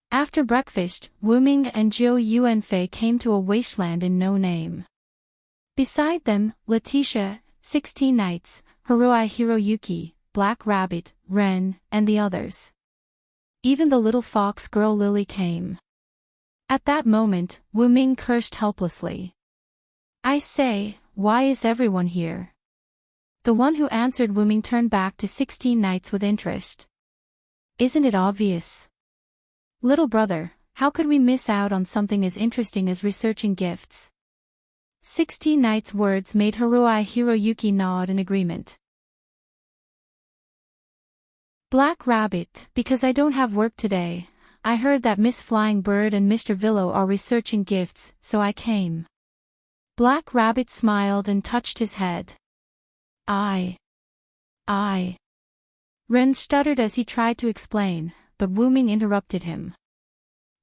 After breakfast, Wu-Ming and Zhou Yuanfei came to a wasteland in no name. Beside them, Letitia, 16 Nights, Haruai Hiroyuki, Black Rabbit, Ren, and the others. Even the little fox girl Lily came. At that moment, Wu-Ming cursed helplessly. I say, why is everyone here? The one who answered Wu-Ming turned back to 16 Nights with interest. Isn't it obvious? Little brother, how could we miss out on something as interesting as researching gifts? 16 Knight's words made Haruhi Hiroyuki nod in agreement. Black Rabbit, because I don't have work today. I heard that Miss Flying Bird and Mr. Villo are researching gifts, so I came. Black Rabbit smiled and touched his head. I. Ren stuttered as he tried to explain, but Wu Ming interrupted him.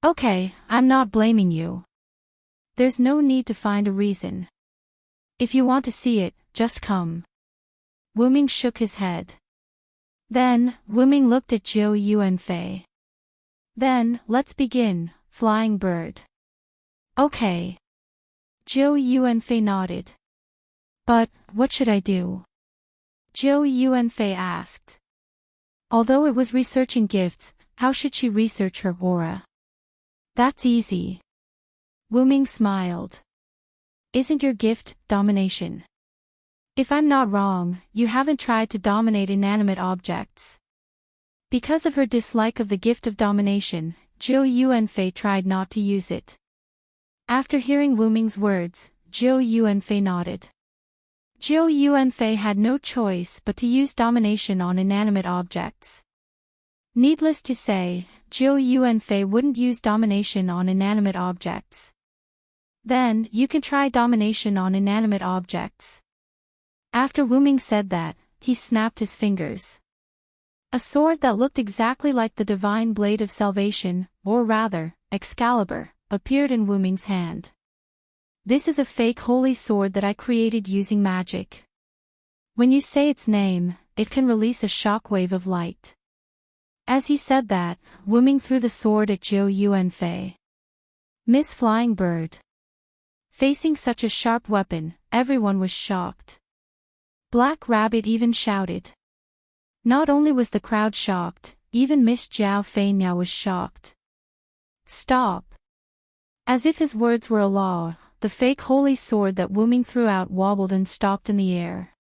Okay, I'm not blaming you. There's no need to find a reason. If you want to see it, just come. Wu Ming shook his head. Then, Wu Ming looked at Zhou Yuanfei. Then, let's begin, Flying Bird. Okay. Zhou Yuanfei nodded. But, what should I do? Zhou Yuanfei asked. Although it was researching gifts, how should she research her aura? That's easy. Wu Ming smiled. Isn't your gift domination? If I'm not wrong, you haven't tried to dominate inanimate objects. Because of her dislike of the gift of domination, Zhou Yuanfei tried not to use it. After hearing Wu Ming's words, Zhou Yuanfei nodded. Zhou Yuanfei had no choice but to use domination on inanimate objects. Needless to say, Zhou Yuanfei wouldn't use domination on inanimate objects. Then, you can try domination on inanimate objects. After Wu Ming said that, he snapped his fingers. A sword that looked exactly like the divine blade of salvation, or rather, Excalibur, appeared in Wu Ming's hand. This is a fake holy sword that I created using magic. When you say its name, it can release a shockwave of light. As he said that, Wu Ming threw the sword at Zhou Yuanfei. Miss Flying Bird. Facing such a sharp weapon, everyone was shocked. Black Rabbit even shouted. Not only was the crowd shocked, even Miss Zhao Feinya was shocked. Stop! As if his words were a law, the fake holy sword that Wu Ming threw out wobbled and stopped in the air.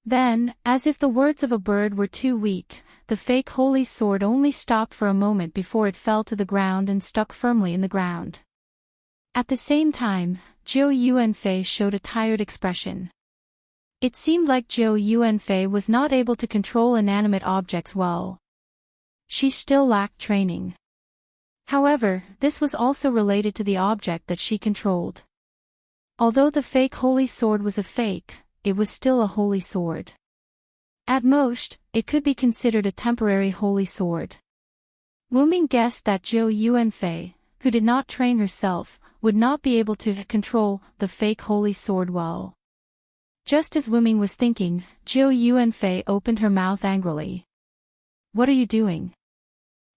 Then, as if the words of a bird were too weak, the fake holy sword only stopped for a moment before it fell to the ground and stuck firmly in the ground. At the same time, Zhou Yuanfei showed a tired expression. It seemed like Zhou Yuanfei was not able to control inanimate objects well. She still lacked training. However, this was also related to the object that she controlled. Although the fake holy sword was a fake, it was still a holy sword. At most, it could be considered a temporary holy sword. Wu Ming guessed that Zhou Yuanfei, who did not train herself, would not be able to control the fake holy sword well. Just as Wu Ming was thinking, Zhou Yuanfei opened her mouth angrily. What are you doing?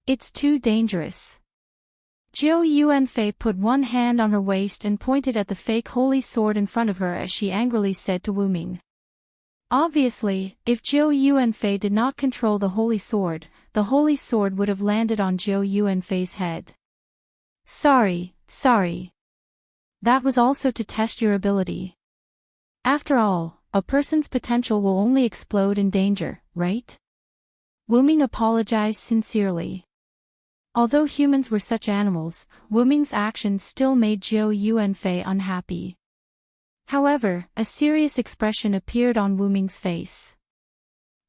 It's too dangerous. Zhou Yuanfei put one hand on her waist and pointed at the fake holy sword in front of her as she angrily said to Wu Ming. Obviously, if Zhou Yuanfei did not control the holy sword would have landed on Zhou Yuanfei's head. Sorry. That was also to test your ability. After all, a person's potential will only explode in danger, right? Wu Ming apologized sincerely. Although humans were such animals, Wu Ming's actions still made Zhou Yuanfei unhappy. However, a serious expression appeared on Wu Ming's face.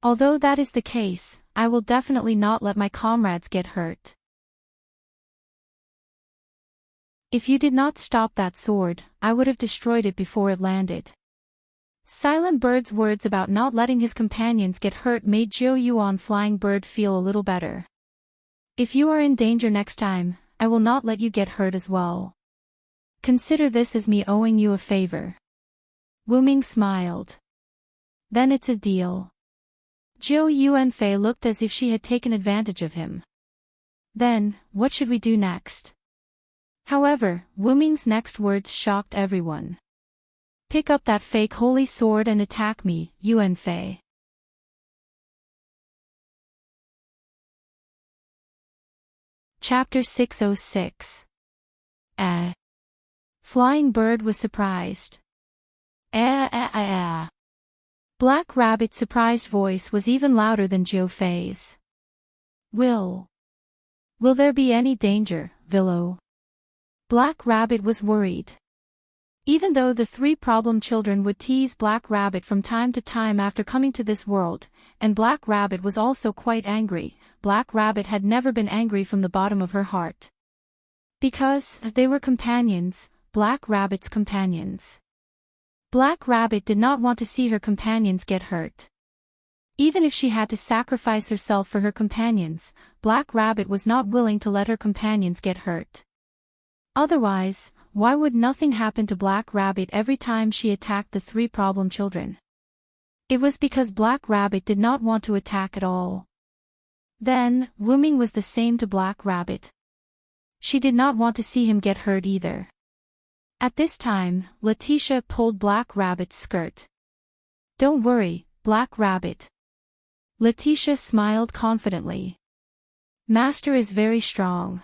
Although that is the case, I will definitely not let my comrades get hurt. If you did not stop that sword, I would have destroyed it before it landed. Silent Bird's words about not letting his companions get hurt made Zhou Yuan Flying Bird feel a little better. If you are in danger next time, I will not let you get hurt as well. Consider this as me owing you a favor. Wu Ming smiled. Then it's a deal. Zhou Yuanfei looked as if she had taken advantage of him. Then, what should we do next? However, Wu Ming's next words shocked everyone. Pick up that fake holy sword and attack me, Yuanfei. Chapter 606. Flying Bird was surprised. Black Rabbit's surprised voice was even louder than Zhou Fei's. Will there be any danger, Willow? Black Rabbit was worried. Even though the three problem children would tease Black Rabbit from time to time after coming to this world, and Black Rabbit was also quite angry, Black Rabbit had never been angry from the bottom of her heart. Because they were companions, Black Rabbit's companions. Black Rabbit did not want to see her companions get hurt. Even if she had to sacrifice herself for her companions, Black Rabbit was not willing to let her companions get hurt. Otherwise, why would nothing happen to Black Rabbit every time she attacked the three problem children? It was because Black Rabbit did not want to attack at all. Then, Wooming was the same to Black Rabbit. She did not want to see him get hurt either. At this time, Letitia pulled Black Rabbit's skirt. "Don't worry, Black Rabbit." Letitia smiled confidently. "Master is very strong.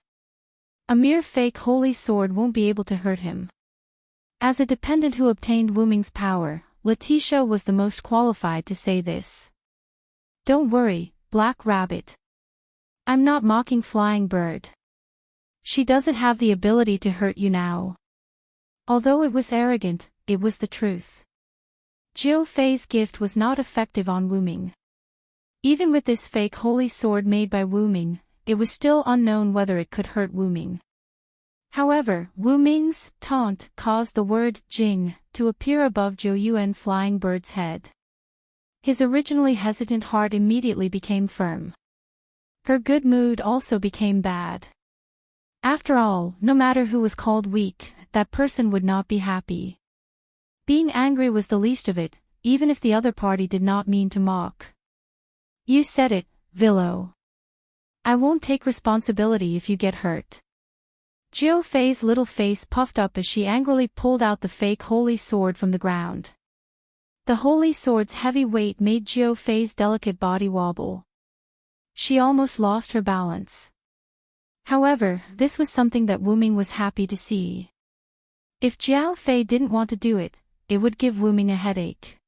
A mere fake holy sword won't be able to hurt him." As a dependent who obtained Wooming's power, Letitia was the most qualified to say this. "Don't worry, Black Rabbit. I'm not mocking Flying Bird. She doesn't have the ability to hurt you now." Although it was arrogant, it was the truth. Jiu Fei's gift was not effective on Wooming. Even with this fake holy sword made by Wooming, it was still unknown whether it could hurt Wooming. However, Wooming's taunt caused the word Jing to appear above Jiu Yuan Flying Bird's head. His originally hesitant heart immediately became firm. Her good mood also became bad. After all, no matter who was called weak, that person would not be happy. Being angry was the least of it, even if the other party did not mean to mock. "You said it, Willow. I won't take responsibility if you get hurt." Jiu Fei's little face puffed up as she angrily pulled out the fake holy sword from the ground. The holy sword's heavy weight made Jiu Fei's delicate body wobble. She almost lost her balance. However, this was something that Wooming was happy to see. If Jiu Fei didn't want to do it, it would give Wooming a headache.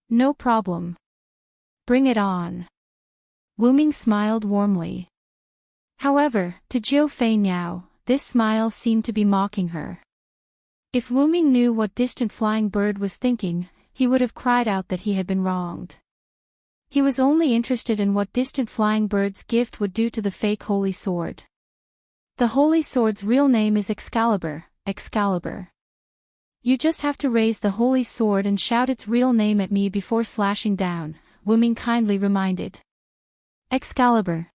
"No problem. Bring it on." Wooming smiled warmly. However, to Jiu Fei now, this smile seemed to be mocking her. If Wooming knew what Distant Flying Bird was thinking, he would have cried out that he had been wronged. He was only interested in what Distant Flying Bird's gift would do to the fake holy sword. The holy sword's real name is Excalibur, Excalibur. You just have to raise the holy sword and shout its real name at me before slashing down, Wooming kindly reminded. Excalibur.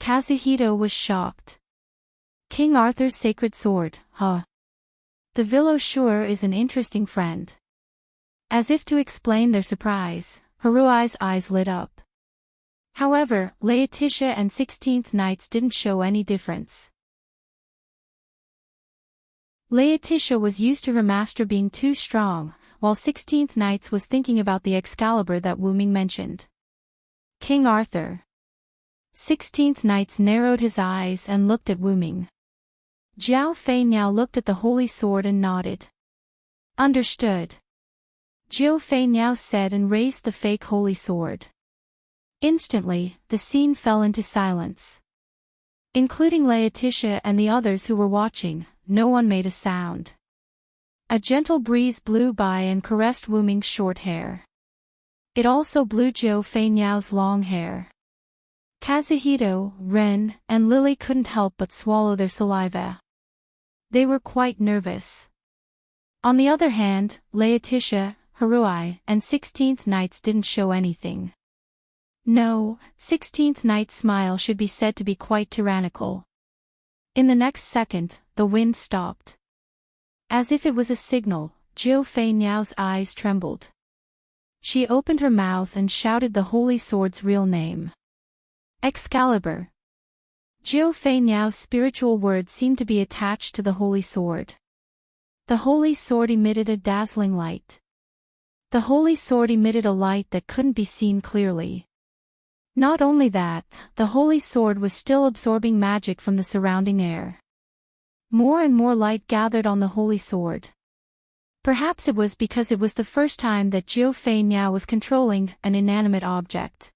Kazuhito was shocked. King Arthur's sacred sword, huh? The Willow sure is an interesting friend. As if to explain their surprise, Haruai's eyes lit up. However, Laetitia and 16th Knights didn't show any difference. Laetitia was used to her master being too strong, while 16th Knights was thinking about the Excalibur that Wooming mentioned. King Arthur. 16th Knights narrowed his eyes and looked at Wooming. Jiu Fei now looked at the holy sword and nodded. Understood. Jiu Fei now said and raised the fake holy sword. Instantly, the scene fell into silence. Including Laetitia and the others who were watching, no one made a sound. A gentle breeze blew by and caressed Wooming's short hair. It also blew Jiu Fei Niao's long hair. Kazuhito, Ren, and Lily couldn't help but swallow their saliva. They were quite nervous. On the other hand, Laetitia, Haruai, and 16th Knights didn't show anything. No, 16th Knight's smile should be said to be quite tyrannical. In the next second, the wind stopped. As if it was a signal, Jiu Fei Niao's eyes trembled. She opened her mouth and shouted the holy sword's real name. Excalibur. Jiu Fei Niao's spiritual words seemed to be attached to the holy sword. The holy sword emitted a dazzling light. The holy sword emitted a light that couldn't be seen clearly. Not only that, the holy sword was still absorbing magic from the surrounding air. More and more light gathered on the holy sword. Perhaps it was because it was the first time that Jiu Fei Niao was controlling an inanimate object.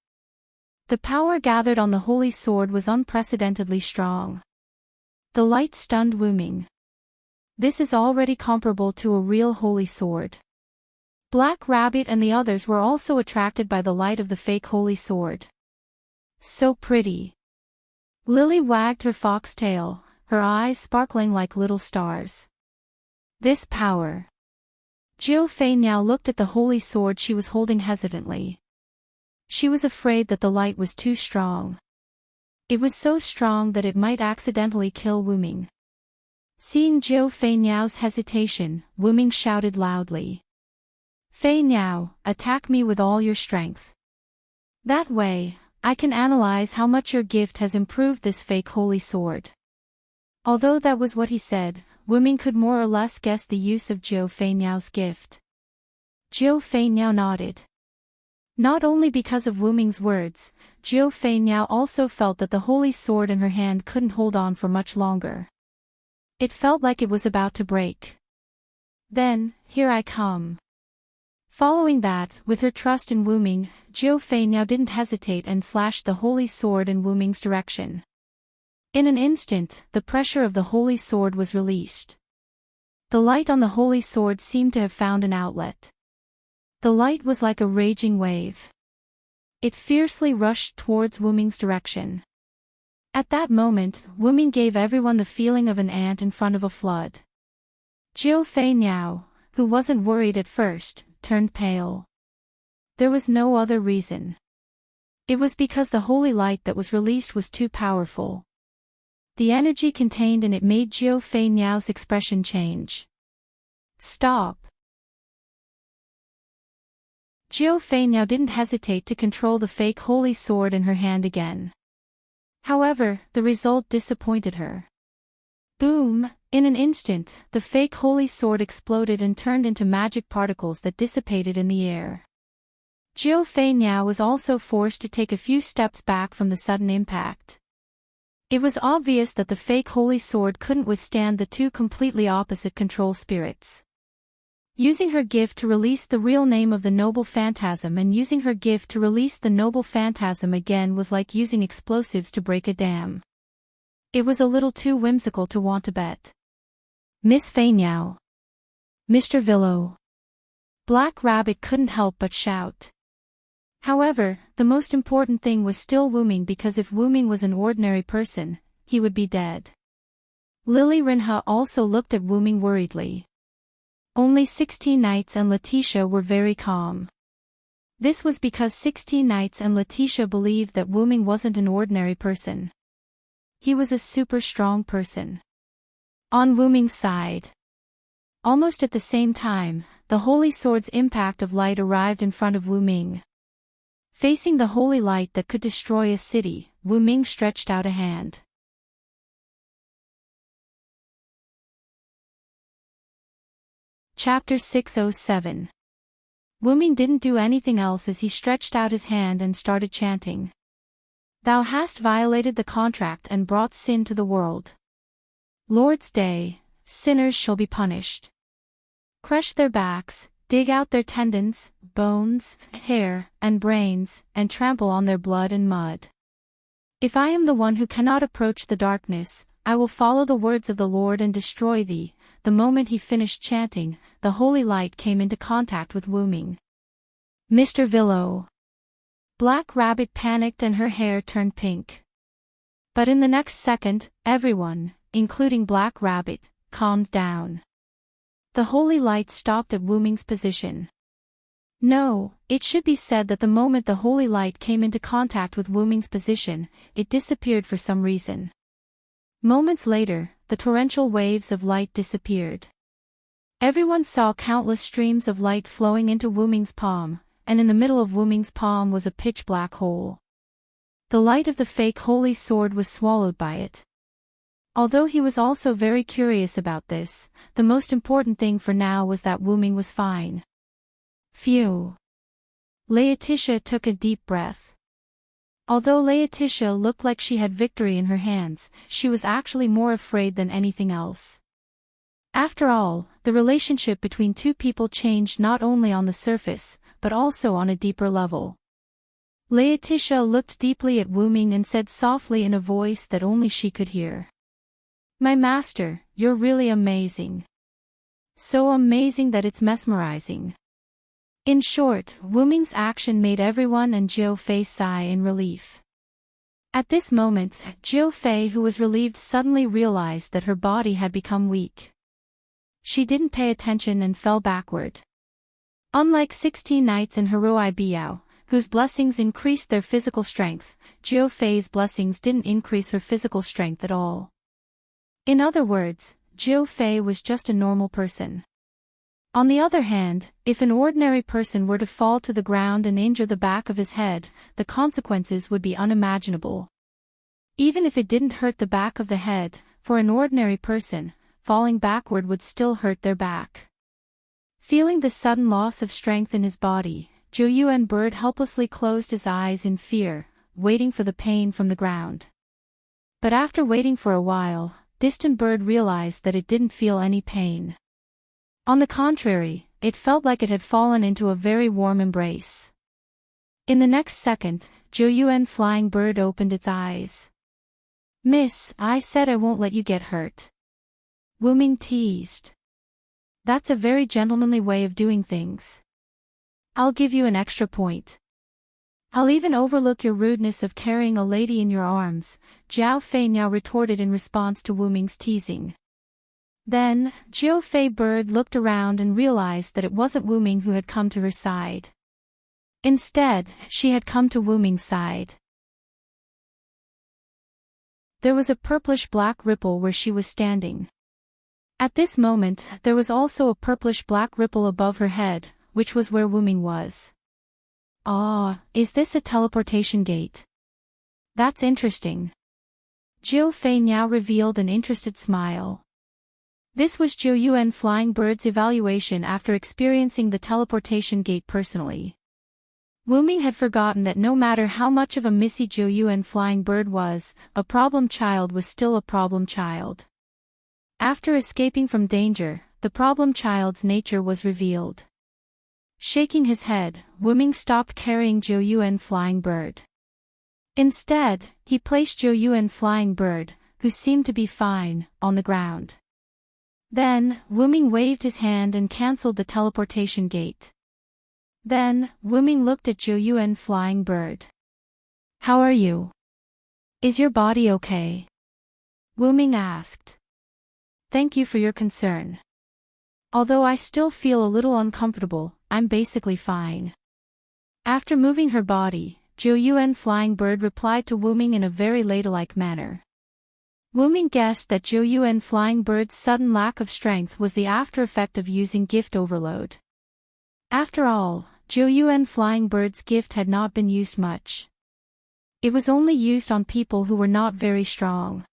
The power gathered on the holy sword was unprecedentedly strong. The light stunned Wu Ming. This is already comparable to a real holy sword. Black Rabbit and the others were also attracted by the light of the fake holy sword. So pretty. Lily wagged her fox tail, her eyes sparkling like little stars. This power. Jiu Fei now looked at the holy sword she was holding hesitantly. She was afraid that the light was too strong. It was so strong that it might accidentally kill Wu Ming. Seeing Jiu Fei Niao's hesitation, Wu Ming shouted loudly. Fei Niao, attack me with all your strength. That way, I can analyze how much your gift has improved this fake holy sword. Although that was what he said, Wu Ming could more or less guess the use of Jiu Fei Niao's gift. Jiu Fei Niao nodded. Not only because of Wu Ming's words, Jiu Fei Niao also felt that the holy sword in her hand couldn't hold on for much longer. It felt like it was about to break. Then, here I come. Following that, with her trust in Wu Ming, Jiu Fei Niao didn't hesitate and slashed the holy sword in Wu Ming's direction. In an instant, the pressure of the holy sword was released. The light on the holy sword seemed to have found an outlet. The light was like a raging wave. It fiercely rushed towards Wu Ming's direction. At that moment, Wu Ming gave everyone the feeling of an ant in front of a flood. Jiu Fei Niao, who wasn't worried at first, turned pale. There was no other reason. It was because the holy light that was released was too powerful. The energy contained in it made Jiu Fei Niao's expression change. Stop! Jiu Fei Niao didn't hesitate to control the fake holy sword in her hand again. However, the result disappointed her. Boom! In an instant, the fake holy sword exploded and turned into magic particles that dissipated in the air. Jiu Fei Niao was also forced to take a few steps back from the sudden impact. It was obvious that the fake holy sword couldn't withstand the two completely opposite control spirits. Using her gift to release the real name of the noble phantasm and using her gift to release the noble phantasm again was like using explosives to break a dam. It was a little too whimsical to want to bet. Miss Fei Niao. Mr. Villo. Black Rabbit couldn't help but shout. However, the most important thing was still Wu Ming, because if Wu Ming was an ordinary person, he would be dead. Lily Rinha also looked at Wu Ming worriedly. Only 16 Knights and Letitia were very calm. This was because 16 Knights and Letitia believed that Wu Ming wasn't an ordinary person. He was a super strong person. On Wu Ming's side. Almost at the same time, the holy sword's impact of light arrived in front of Wu Ming. Facing the holy light that could destroy a city, Wu Ming stretched out a hand. Chapter 607. Wu Ming didn't do anything else as he stretched out his hand and started chanting. Thou hast violated the contract and brought sin to the world. Lord's Day, sinners shall be punished. Crush their backs, dig out their tendons, bones, hair, and brains, and trample on their blood and mud. If I am the one who cannot approach the darkness, I will follow the words of the Lord and destroy thee. The moment he finished chanting, the holy light came into contact with Wu Ming. Mr. Villo. Black Rabbit panicked and her hair turned pink. But in the next second, everyone, including Black Rabbit, calmed down. The holy light stopped at Wu Ming's position. No, it should be said that the moment the holy light came into contact with Wu Ming's position, it disappeared for some reason. Moments later, the torrential waves of light disappeared. Everyone saw countless streams of light flowing into Wu Ming's palm, and in the middle of Wu Ming's palm was a pitch-black hole. The light of the fake holy sword was swallowed by it. Although he was also very curious about this, the most important thing for now was that Wu Ming was fine. Phew. Laetitia took a deep breath. Although Laetitia looked like she had victory in her hands, she was actually more afraid than anything else. After all, the relationship between two people changed not only on the surface, but also on a deeper level. Laetitia looked deeply at Wu Ming and said softly in a voice that only she could hear. My master, you're really amazing. So amazing that it's mesmerizing. In short, Wu Ming's action made everyone and Jiu Fei sigh in relief. At this moment, Jiu Fei, who was relieved, suddenly realized that her body had become weak. She didn't pay attention and fell backward. Unlike 16 knights in Heroi Biao, whose blessings increased their physical strength, Jiu Fei's blessings didn't increase her physical strength at all. In other words, Jiu Fei was just a normal person. On the other hand, if an ordinary person were to fall to the ground and injure the back of his head, the consequences would be unimaginable. Even if it didn't hurt the back of the head, for an ordinary person, falling backward would still hurt their back. Feeling the sudden loss of strength in his body, Zhou Yuan Bird helplessly closed his eyes in fear, waiting for the pain from the ground. But after waiting for a while, Distant Bird realized that it didn't feel any pain. On the contrary, it felt like it had fallen into a very warm embrace. In the next second, Zhou Yuan Flying Bird opened its eyes. Miss, I said I won't let you get hurt. Wu Ming teased. That's a very gentlemanly way of doing things. I'll give you an extra point. I'll even overlook your rudeness of carrying a lady in your arms, Jiao Fei now retorted in response to Wu Ming's teasing. Then, Jiu Fei Bird looked around and realized that it wasn't Wu Ming who had come to her side. Instead, she had come to Wu Ming's side. There was a purplish-black ripple where she was standing. At this moment, there was also a purplish-black ripple above her head, which was where Wu Ming was. Ah, is this a teleportation gate? That's interesting. Jiu Fei now revealed an interested smile. This was Zhou Yuan Flying Bird's evaluation after experiencing the teleportation gate personally. Wu Ming had forgotten that no matter how much of a missy Zhou Yuan Flying Bird was, a problem child was still a problem child. After escaping from danger, the problem child's nature was revealed. Shaking his head, Wu Ming stopped carrying Zhou Yuan Flying Bird. Instead, he placed Zhou Yuan Flying Bird, who seemed to be fine, on the ground. Then, Wu Ming waved his hand and cancelled the teleportation gate. Then, Wu Ming looked at Zhou Yuan Flying Bird. How are you? Is your body okay? Wu Ming asked. Thank you for your concern. Although I still feel a little uncomfortable, I'm basically fine. After moving her body, Zhou Yuan Flying Bird replied to Wu Ming in a very ladylike manner. Wu Ming guessed that Zhou Yuan Flying Bird's sudden lack of strength was the after effect of using gift overload. After all, Zhou Yuan Flying Bird's gift had not been used much. It was only used on people who were not very strong.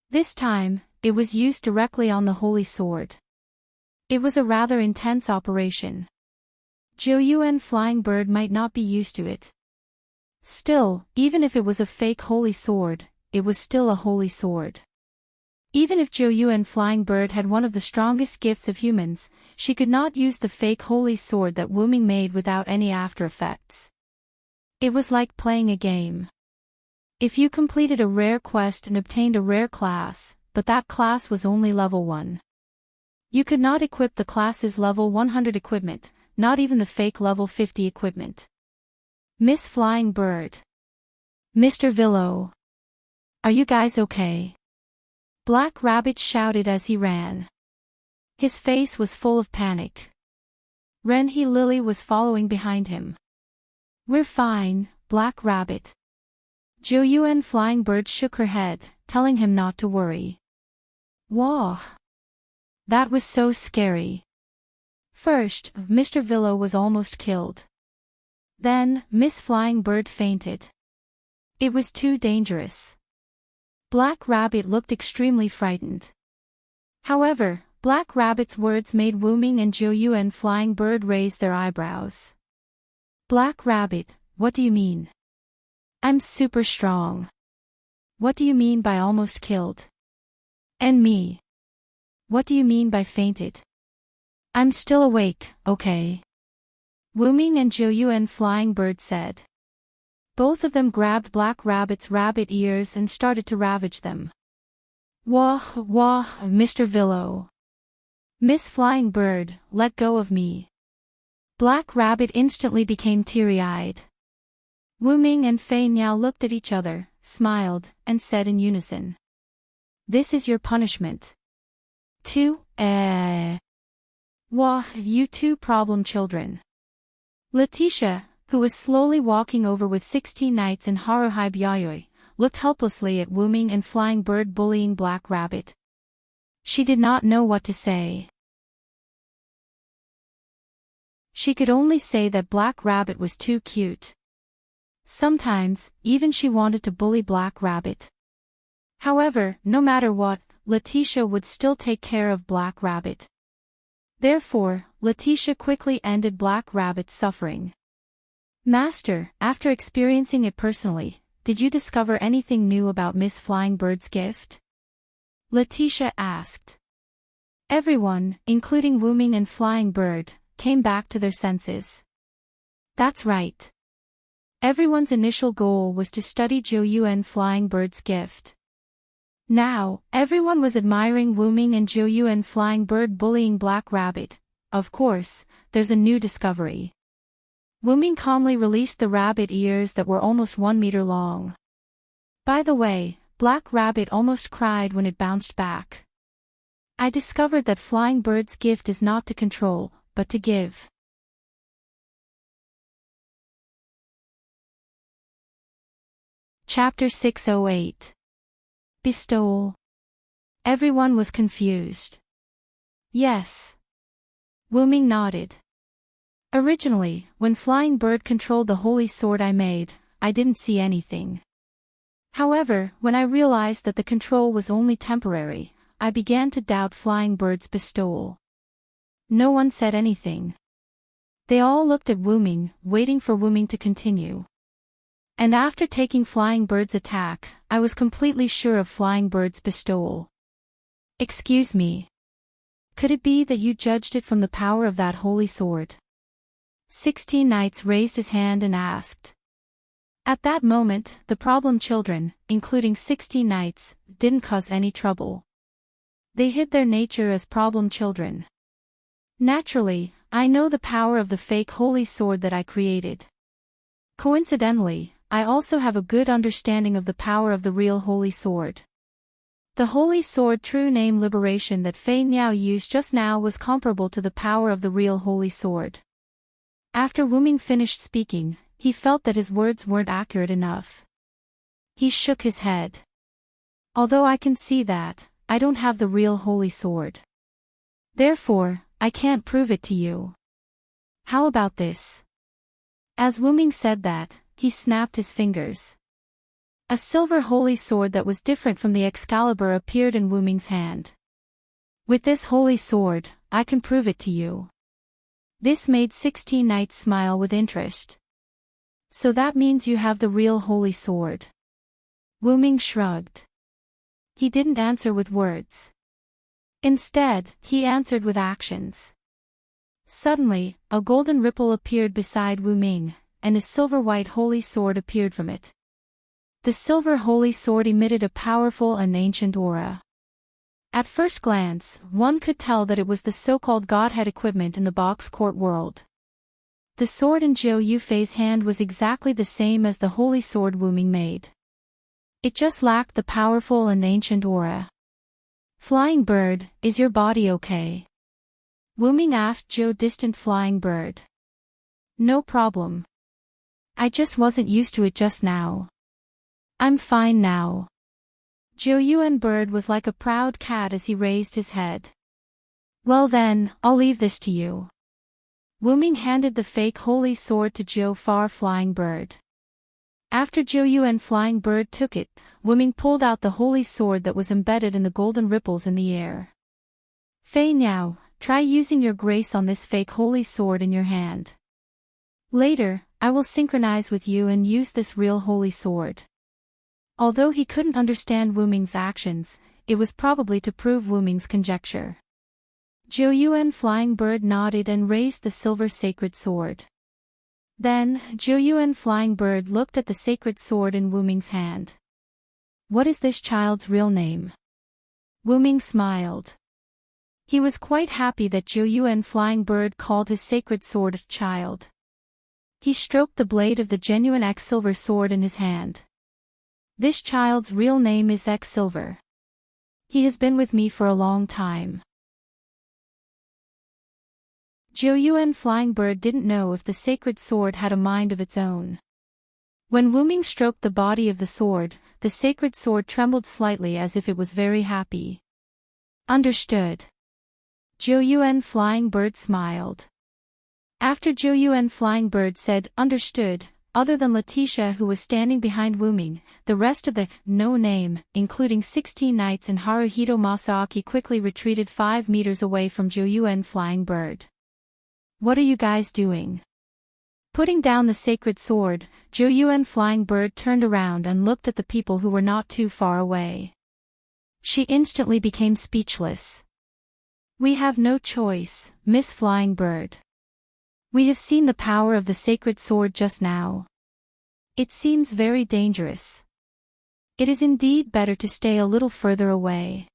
This time, it was used directly on the Holy Sword. It was a rather intense operation. Zhou Yuan Flying Bird might not be used to it. Still, even if it was a fake Holy Sword, it was still a Holy Sword. Even if Zhou Yuan Flying Bird had one of the strongest gifts of humans, she could not use the fake Holy Sword that Wu Ming made without any after effects. It was like playing a game. If you completed a rare quest and obtained a rare class, but that class was only level 1. You could not equip the class's level 100 equipment, not even the fake level 50 equipment. Miss Flying Bird. Mr. Villo. Are you guys okay? Black Rabbit shouted as he ran. His face was full of panic. Ren He Lily was following behind him. We're fine, Black Rabbit. Zhou Yuan Flying Bird shook her head, telling him not to worry. Whoa! That was so scary. First, Mr. Villo was almost killed. Then, Miss Flying Bird fainted. It was too dangerous. Black Rabbit looked extremely frightened. However, Black Rabbit's words made Wu Ming and Zhou Yuan Flying Bird raise their eyebrows. Black Rabbit, what do you mean? I'm super strong. What do you mean by almost killed? And me? What do you mean by fainted? I'm still awake, okay? Wu Ming and Zhou Yuan Flying Bird said. Both of them grabbed Black Rabbit's rabbit ears and started to ravage them. Wah, wah, Mr. Villo. Miss Flying Bird, let go of me. Black Rabbit instantly became teary-eyed. Wu Ming and Fei Niao looked at each other, smiled, and said in unison. This is your punishment. Wah, you two problem children. Letitia, who was slowly walking over with 16 knights in Haruhai Byayoi, looked helplessly at Wu Ming and Flying Bird bullying Black Rabbit. She did not know what to say. She could only say that Black Rabbit was too cute. Sometimes, even she wanted to bully Black Rabbit. However, no matter what, Letitia would still take care of Black Rabbit. Therefore, Letitia quickly ended Black Rabbit's suffering. Master, after experiencing it personally, did you discover anything new about Miss Flying Bird's gift? Letitia asked. Everyone, including Wu Ming and Flying Bird, came back to their senses. That's right. Everyone's initial goal was to study Zhou Yuan Flying Bird's gift. Now, everyone was admiring Wu Ming and Zhou Yuan Flying Bird bullying Black Rabbit. Of course, there's a new discovery. Wu Ming calmly released the rabbit ears that were almost 1 meter long. By the way, Black Rabbit almost cried when it bounced back. I discovered that Flying Bird's gift is not to control, but to give. Chapter 608. Bestowal. Everyone was confused. Yes. Wu Ming nodded. Originally, when Flying Bird controlled the holy sword I made, I didn't see anything. However, when I realized that the control was only temporary, I began to doubt Flying Bird's bestowal. No one said anything. They all looked at Wu Ming, waiting for Wu Ming to continue. And after taking Flying Bird's attack, I was completely sure of Flying Bird's bestowal. Excuse me. Could it be that you judged it from the power of that holy sword? 16 Knights raised his hand and asked. At that moment, the problem children, including 16 Knights, didn't cause any trouble. They hid their nature as problem children. Naturally, I know the power of the fake holy sword that I created. Coincidentally, I also have a good understanding of the power of the real holy sword. The holy sword true name liberation that Fei Niao used just now was comparable to the power of the real holy sword. After Wu Ming finished speaking, he felt that his words weren't accurate enough. He shook his head. Although I can see that, I don't have the real holy sword. Therefore, I can't prove it to you. How about this? As Wu Ming said that, he snapped his fingers. A silver holy sword that was different from the Excalibur appeared in Wu Ming's hand. With this holy sword, I can prove it to you. This made 16 Knights smile with interest. So that means you have the real holy sword. Wu Ming shrugged. He didn't answer with words. Instead, he answered with actions. Suddenly, a golden ripple appeared beside Wu Ming, and a silver-white holy sword appeared from it. The silver holy sword emitted a powerful and ancient aura. At first glance, one could tell that it was the so-called Godhead equipment in the box court world. The sword in Zhou Yufei's hand was exactly the same as the holy sword Wu Ming made. It just lacked the powerful and ancient aura. Flying Bird, is your body okay? Wu Ming asked Zhou distant Flying Bird. No problem. I just wasn't used to it just now. I'm fine now. Zhou Yuan Bird was like a proud cat as he raised his head. Well then, I'll leave this to you. Wu Ming handed the fake holy sword to Zhou Far Flying Bird. After Zhou Yuan Flying Bird took it, Wu Ming pulled out the holy sword that was embedded in the golden ripples in the air. Fei Niao, try using your grace on this fake holy sword in your hand. Later, I will synchronize with you and use this real holy sword. Although he couldn't understand Wu Ming's actions, it was probably to prove Wu Ming's conjecture. Zhou Yuan Flying Bird nodded and raised the silver sacred sword. Then, Zhou Flying Bird looked at the sacred sword in Wu Ming's hand. What is this child's real name? Wu Ming smiled. He was quite happy that Zhou Flying Bird called his sacred sword a child. He stroked the blade of the genuine X-Silver sword in his hand. This child's real name is X-Silver. He has been with me for a long time. Zhou Flying Bird didn't know if the sacred sword had a mind of its own. When Wu Ming stroked the body of the sword, the sacred sword trembled slightly as if it was very happy. Understood. Zhou Flying Bird smiled. After Zhou Flying Bird said, understood, other than Letitia who was standing behind Wu Ming, the rest of the no name, including 16 knights and Haruhito Masaaki quickly retreated 5 meters away from Zhou Flying Bird. What are you guys doing? Putting down the sacred sword, Zhou Flying Bird turned around and looked at the people who were not too far away. She instantly became speechless. We have no choice, Miss Flying Bird. We have seen the power of the sacred sword just now. It seems very dangerous. It is indeed better to stay a little further away.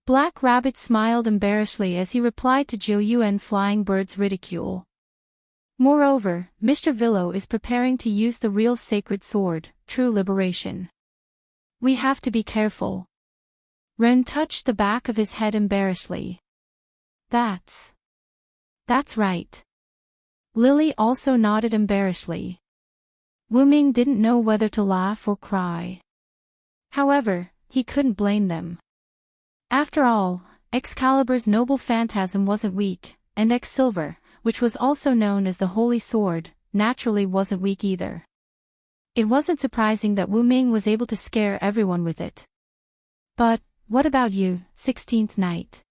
Black Rabbit smiled embarrassedly as he replied to Zhou Flying Bird's ridicule. Moreover, Mr. Villo is preparing to use the real sacred sword, True Liberation. We have to be careful. Ren touched the back of his head embarrassedly. That's right. Lily also nodded embarrassedly. Wu Ming didn't know whether to laugh or cry. However, he couldn't blame them. After all, Excalibur's noble phantasm wasn't weak, and X-Silver, which was also known as the Holy Sword, naturally wasn't weak either. It wasn't surprising that Wu Ming was able to scare everyone with it. But, what about you, 16th Knight?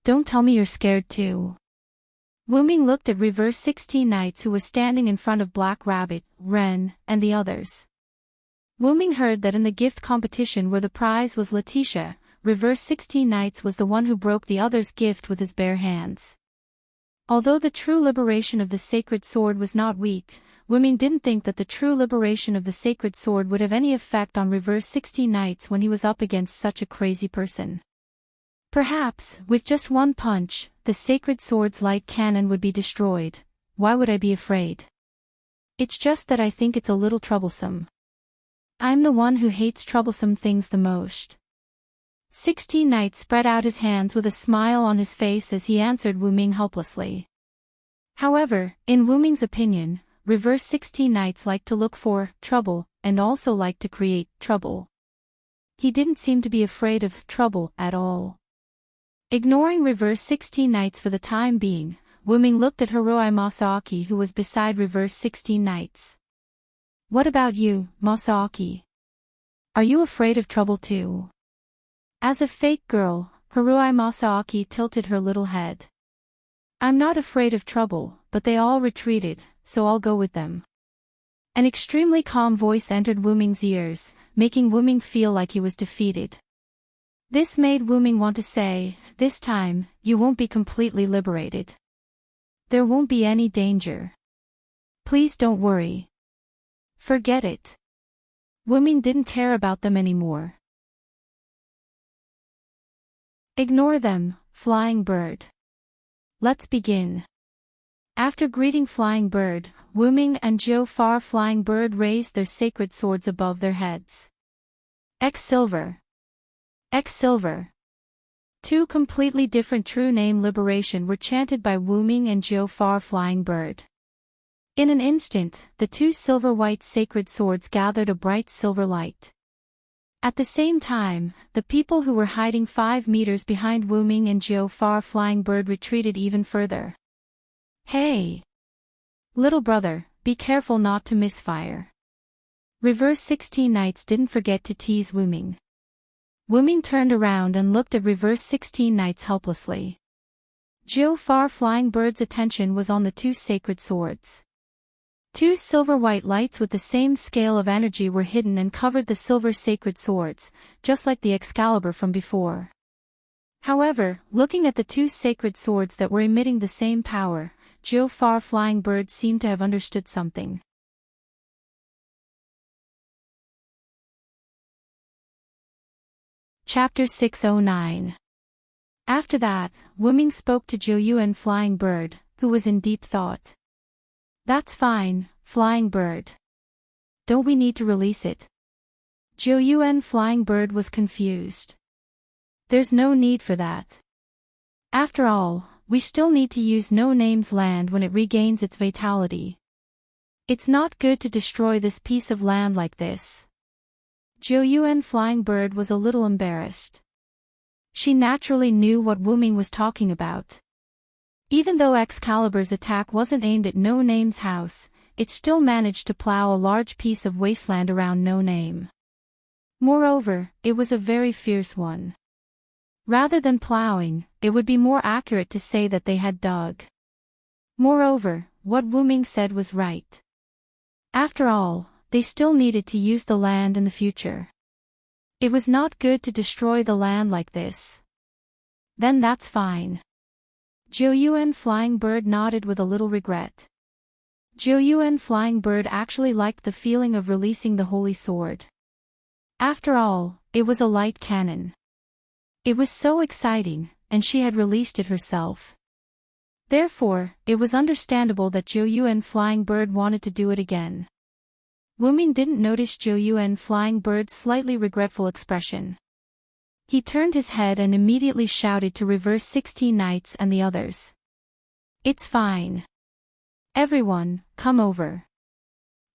Don't tell me you're scared too. Wu Ming looked at Reverse 16 Knights who was standing in front of Black Rabbit, Ren, and the others. Wu Ming heard that in the gift competition where the prize was Letitia, Reverse 16 Knights was the one who broke the other's gift with his bare hands. Although the true liberation of the sacred sword was not weak, Wu Ming didn't think that the true liberation of the sacred sword would have any effect on Reverse 16 Knights when he was up against such a crazy person. Perhaps, with just one punch, the sacred sword's light cannon would be destroyed. Why would I be afraid? It's just that I think it's a little troublesome. I'm the one who hates troublesome things the most. 16 Knight spread out his hands with a smile on his face as he answered Wu Ming helplessly. However, in Wu Ming's opinion, Reverse 16 Knights like to look for trouble, and also like to create trouble. He didn't seem to be afraid of trouble at all. Ignoring Reverse 16 Knights for the time being, Wu Ming looked at Hiroi Masaaki who was beside Reverse 16 Knights. What about you, Masaaki? Are you afraid of trouble too? As a fake girl, Hiroi Masaaki tilted her little head. I'm not afraid of trouble, but they all retreated, so I'll go with them. An extremely calm voice entered Wu Ming's ears, making Wu Ming feel like he was defeated. This made Wu Ming want to say, this time, you won't be completely liberated. There won't be any danger. Please don't worry. Forget it. Wu Ming didn't care about them anymore. Ignore them, Flying Bird. Let's begin. After greeting Flying Bird, Wu Ming and Zhou Flying Bird raised their sacred swords above their heads. X-Silver. X-Silver. Two completely different true name liberation were chanted by Wu Ming and Zhou Flying Bird. In an instant, the two silver-white sacred swords gathered a bright silver light. At the same time, the people who were hiding 5 meters behind Wu Ming and Zhou Flying Bird retreated even further. Hey! Little brother, be careful not to misfire. Reverse 16 Knights didn't forget to tease Wu Ming. Wu Ming turned around and looked at Reverse 16 Knights helplessly. Zhou Flying Bird's attention was on the two sacred swords. Two silver-white lights with the same scale of energy were hidden and covered the silver sacred swords, just like the Excalibur from before. However, looking at the two sacred swords that were emitting the same power, Joe Far Flying Bird seemed to have understood something. Chapter 609. After that, Wu Ming spoke to Zhou Yuan Flying Bird, who was in deep thought. That's fine, Flying Bird. Don't we need to release it? Zhou Yuan Flying Bird was confused. There's no need for that. After all, we still need to use No Name's land when it regains its vitality. It's not good to destroy this piece of land like this. Zhou Yuan Flying Bird was a little embarrassed. She naturally knew what Wu Ming was talking about. Even though Excalibur's attack wasn't aimed at No Name's house, it still managed to plow a large piece of wasteland around No Name. Moreover, it was a very fierce one. Rather than plowing, it would be more accurate to say that they had dug. Moreover, what Wu Ming said was right. After all, they still needed to use the land in the future. It was not good to destroy the land like this. Then that's fine. Zhou Yuan Flying Bird nodded with a little regret. Zhou Yuan Flying Bird actually liked the feeling of releasing the holy sword. After all, it was a light cannon. It was so exciting, and she had released it herself. Therefore, it was understandable that Zhou Yuan Flying Bird wanted to do it again. Wu Ming didn't notice Zhou Yuan Flying Bird's slightly regretful expression. He turned his head and immediately shouted to reverse 16 knights and the others. It's fine. Everyone, come over.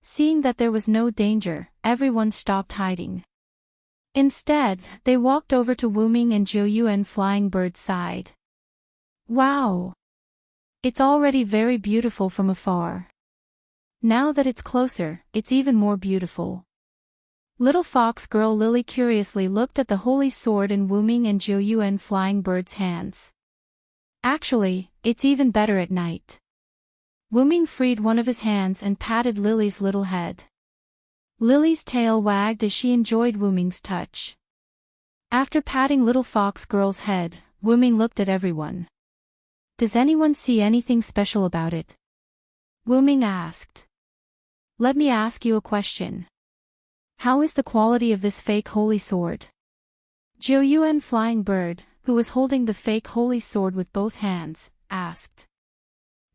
Seeing that there was no danger, everyone stopped hiding. Instead, they walked over to Wu Ming and Zhou Yuan Flying Bird's side. Wow! It's already very beautiful from afar. Now that it's closer, it's even more beautiful. Little fox girl Lily curiously looked at the holy sword in Wu Ming and Zhou Yuan Flying Bird's hands. Actually, it's even better at night. Wu Ming freed one of his hands and patted Lily's little head. Lily's tail wagged as she enjoyed Wu Ming's touch. After patting little fox girl's head, Wu Ming looked at everyone. Does anyone see anything special about it? Wu Ming asked. Let me ask you a question. How is the quality of this fake holy sword? Zhou Yuan Flying Bird, who was holding the fake holy sword with both hands, asked.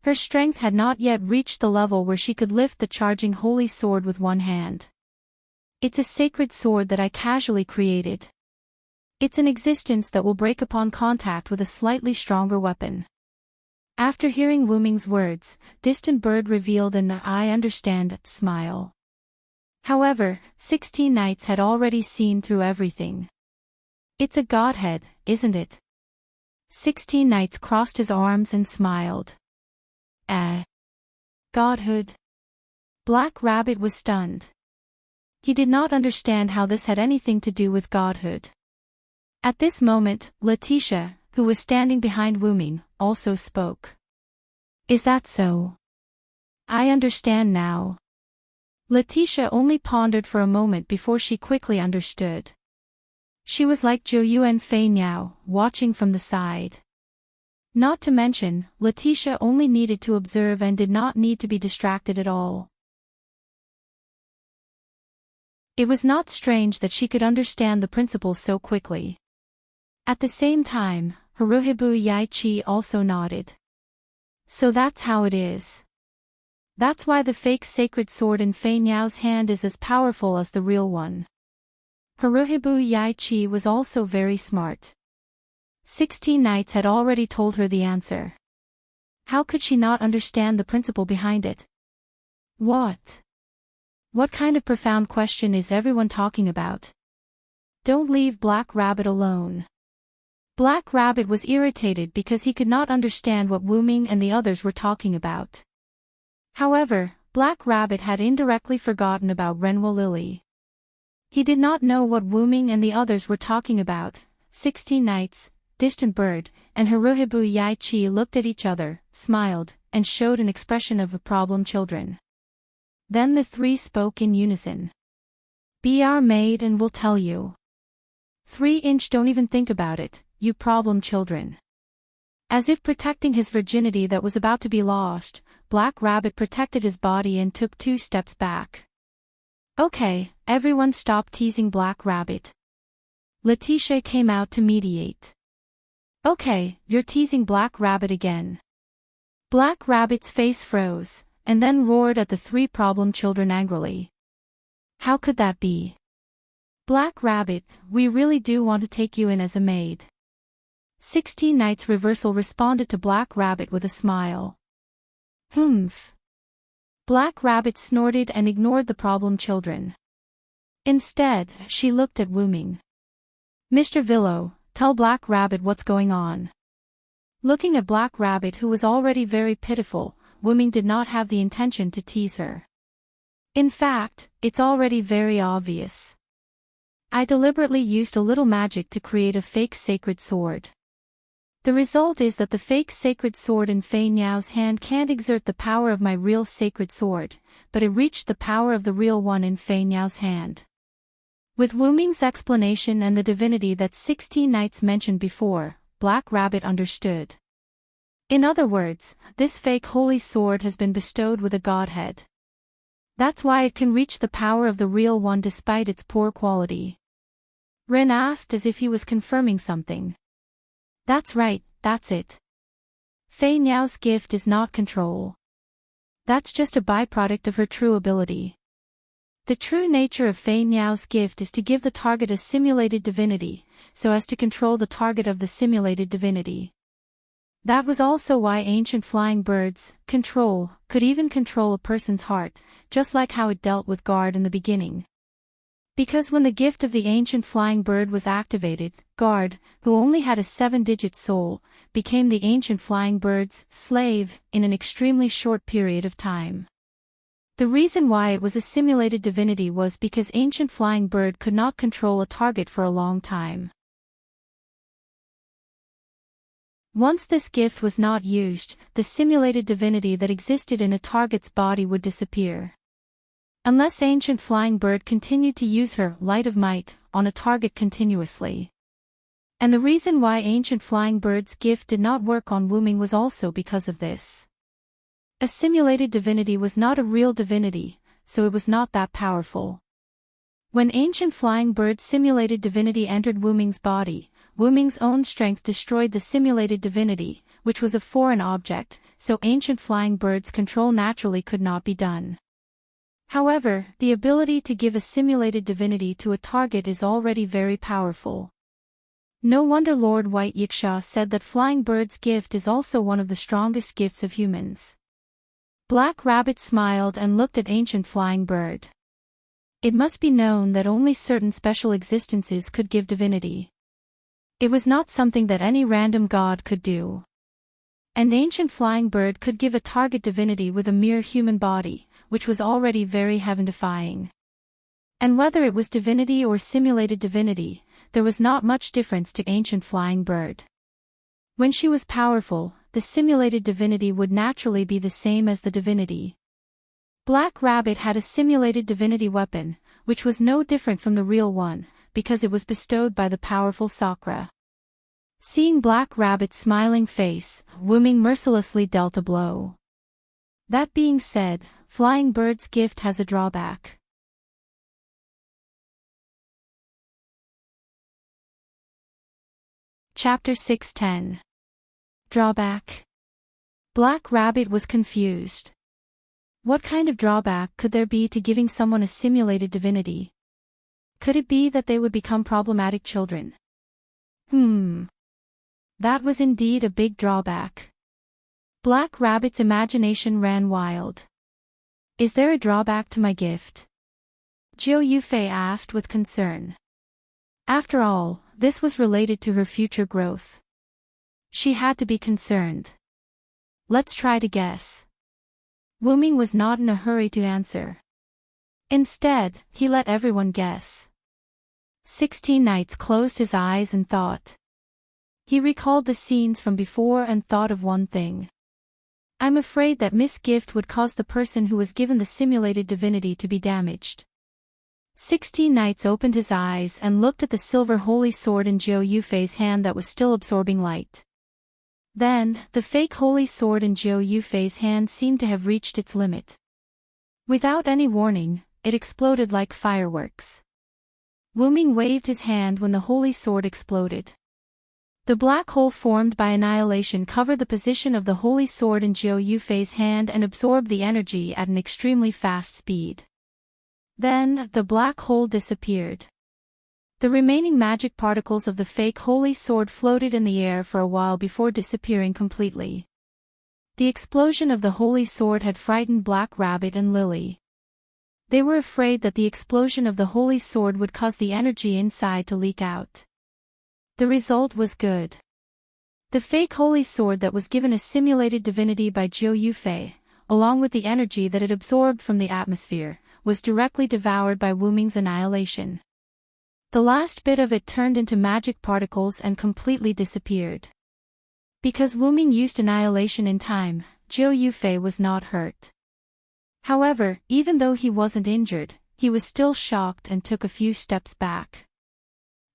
Her strength had not yet reached the level where she could lift the charging holy sword with one hand. It's a sacred sword that I casually created. It's an existence that will break upon contact with a slightly stronger weapon. After hearing Wu Ming's words, Distant Bird revealed an "I understand" smile. However, 16 knights had already seen through everything. It's a godhead, isn't it? 16 knights crossed his arms and smiled. Godhood? Black Rabbit was stunned. He did not understand how this had anything to do with godhood. At this moment, Letitia, who was standing behind Wu Ming, also spoke. Is that so? I understand now. Letitia only pondered for a moment before she quickly understood. She was like Zhou Yuan Fei Niao, watching from the side. Not to mention, Letitia only needed to observe and did not need to be distracted at all. It was not strange that she could understand the principles so quickly. At the same time, Haruhibu Yaichi also nodded. So that's how it is. That's why the fake sacred sword in Fei Niao's hand is as powerful as the real one. Haruhibu Yaichi was also very smart. 16 knights had already told her the answer. How could she not understand the principle behind it? What? What kind of profound question is everyone talking about? Don't leave Black Rabbit alone. Black Rabbit was irritated because he could not understand what Wu Ming and the others were talking about. However, Black Rabbit had indirectly forgotten about Renwa Lily. He did not know what Wu Ming and the others were talking about. 16 knights, Distant Bird, and Haruhibu Yaichi looked at each other, smiled, and showed an expression of a problem children. Then the three spoke in unison. Be our maid and we'll tell you. 3-inch don't even think about it, you problem children. As if protecting his virginity that was about to be lost, Black Rabbit protected his body and took 2 steps back. Okay, everyone stop teasing Black Rabbit. Letitia came out to mediate. Okay, you're teasing Black Rabbit again. Black Rabbit's face froze, and then roared at the 3 problem children angrily. How could that be? Black Rabbit, we really do want to take you in as a maid. 16 Nights Reversal responded to Black Rabbit with a smile. Humph. Black Rabbit snorted and ignored the problem children. Instead, she looked at Wooming. Mr. Villo, tell Black Rabbit what's going on. Looking at Black Rabbit, who was already very pitiful, Wooming did not have the intention to tease her. In fact, it's already very obvious. I deliberately used a little magic to create a fake sacred sword. The result is that the fake sacred sword in Fei Niao's hand can't exert the power of my real sacred sword, but it reached the power of the real one in Fei Niao's hand. With Wooming's explanation and the divinity that 16 Nights mentioned before, Black Rabbit understood. In other words, this fake holy sword has been bestowed with a godhead. That's why it can reach the power of the real one despite its poor quality. Ren asked as if he was confirming something. That's right, that's it. Fei Niao's gift is not control. That's just a byproduct of her true ability. The true nature of Fei Niao's gift is to give the target a simulated divinity, so as to control the target of the simulated divinity. That was also why ancient flying birds, control, could even control a person's heart, just like how it dealt with Guard in the beginning. Because when the gift of the ancient flying bird was activated, Guard, who only had a 7-digit soul, became the ancient flying bird's slave in an extremely short period of time. The reason why it was a simulated divinity was because ancient flying bird could not control a target for a long time. Once this gift was not used, the simulated divinity that existed in a target's body would disappear. Unless ancient flying bird continued to use her light of might on a target continuously. And the reason why ancient flying bird's gift did not work on Wooming was also because of this. A simulated divinity was not a real divinity, so it was not that powerful. When ancient flying bird's simulated divinity entered Wooming's body, Wooming's own strength destroyed the simulated divinity, which was a foreign object, so ancient flying bird's control naturally could not be done. However, the ability to give a simulated divinity to a target is already very powerful. No wonder Lord White Yiksha said that flying bird's gift is also one of the strongest gifts of humans. Black Rabbit smiled and looked at ancient flying bird. It must be known that only certain special existences could give divinity. It was not something that any random god could do. And ancient flying bird could give a target divinity with a mere human body, which was already very heaven-defying. And whether it was divinity or simulated divinity, there was not much difference to ancient flying bird. When she was powerful, the simulated divinity would naturally be the same as the divinity. Black Rabbit had a simulated divinity weapon, which was no different from the real one, because it was bestowed by the powerful Sakra. Seeing Black Rabbit's smiling face, Wooming mercilessly dealt a blow. That being said, flying bird's gift has a drawback. Chapter 610. Drawback. Black Rabbit was confused. What kind of drawback could there be to giving someone a simulated divinity? Could it be that they would become problematic children? That was indeed a big drawback. Black Rabbit's imagination ran wild. Is there a drawback to my gift? Jiu Yufei asked with concern. After all, this was related to her future growth. She had to be concerned. Let's try to guess. Wooming was not in a hurry to answer. Instead, he let everyone guess. 16 Nights closed his eyes and thought. He recalled the scenes from before and thought of one thing. I'm afraid that Miss Gift would cause the person who was given the simulated divinity to be damaged. 16 Nights opened his eyes and looked at the silver holy sword in Jiu Yufei's hand that was still absorbing light. Then, the fake holy sword in Zhou Yufei's hand seemed to have reached its limit. Without any warning, it exploded like fireworks. Wu Ming waved his hand when the holy sword exploded. The black hole formed by annihilation covered the position of the holy sword in Zhou Yufei's hand and absorbed the energy at an extremely fast speed. Then, the black hole disappeared. The remaining magic particles of the fake holy sword floated in the air for a while before disappearing completely. The explosion of the holy sword had frightened Black Rabbit and Lily. They were afraid that the explosion of the holy sword would cause the energy inside to leak out. The result was good. The fake holy sword that was given a simulated divinity by Zhou Yufei, along with the energy that it absorbed from the atmosphere, was directly devoured by Wu Ming's annihilation. The last bit of it turned into magic particles and completely disappeared. Because Wu Ming used annihilation in time, Zhou Yufei was not hurt. However, even though he wasn't injured, he was still shocked and took a few steps back.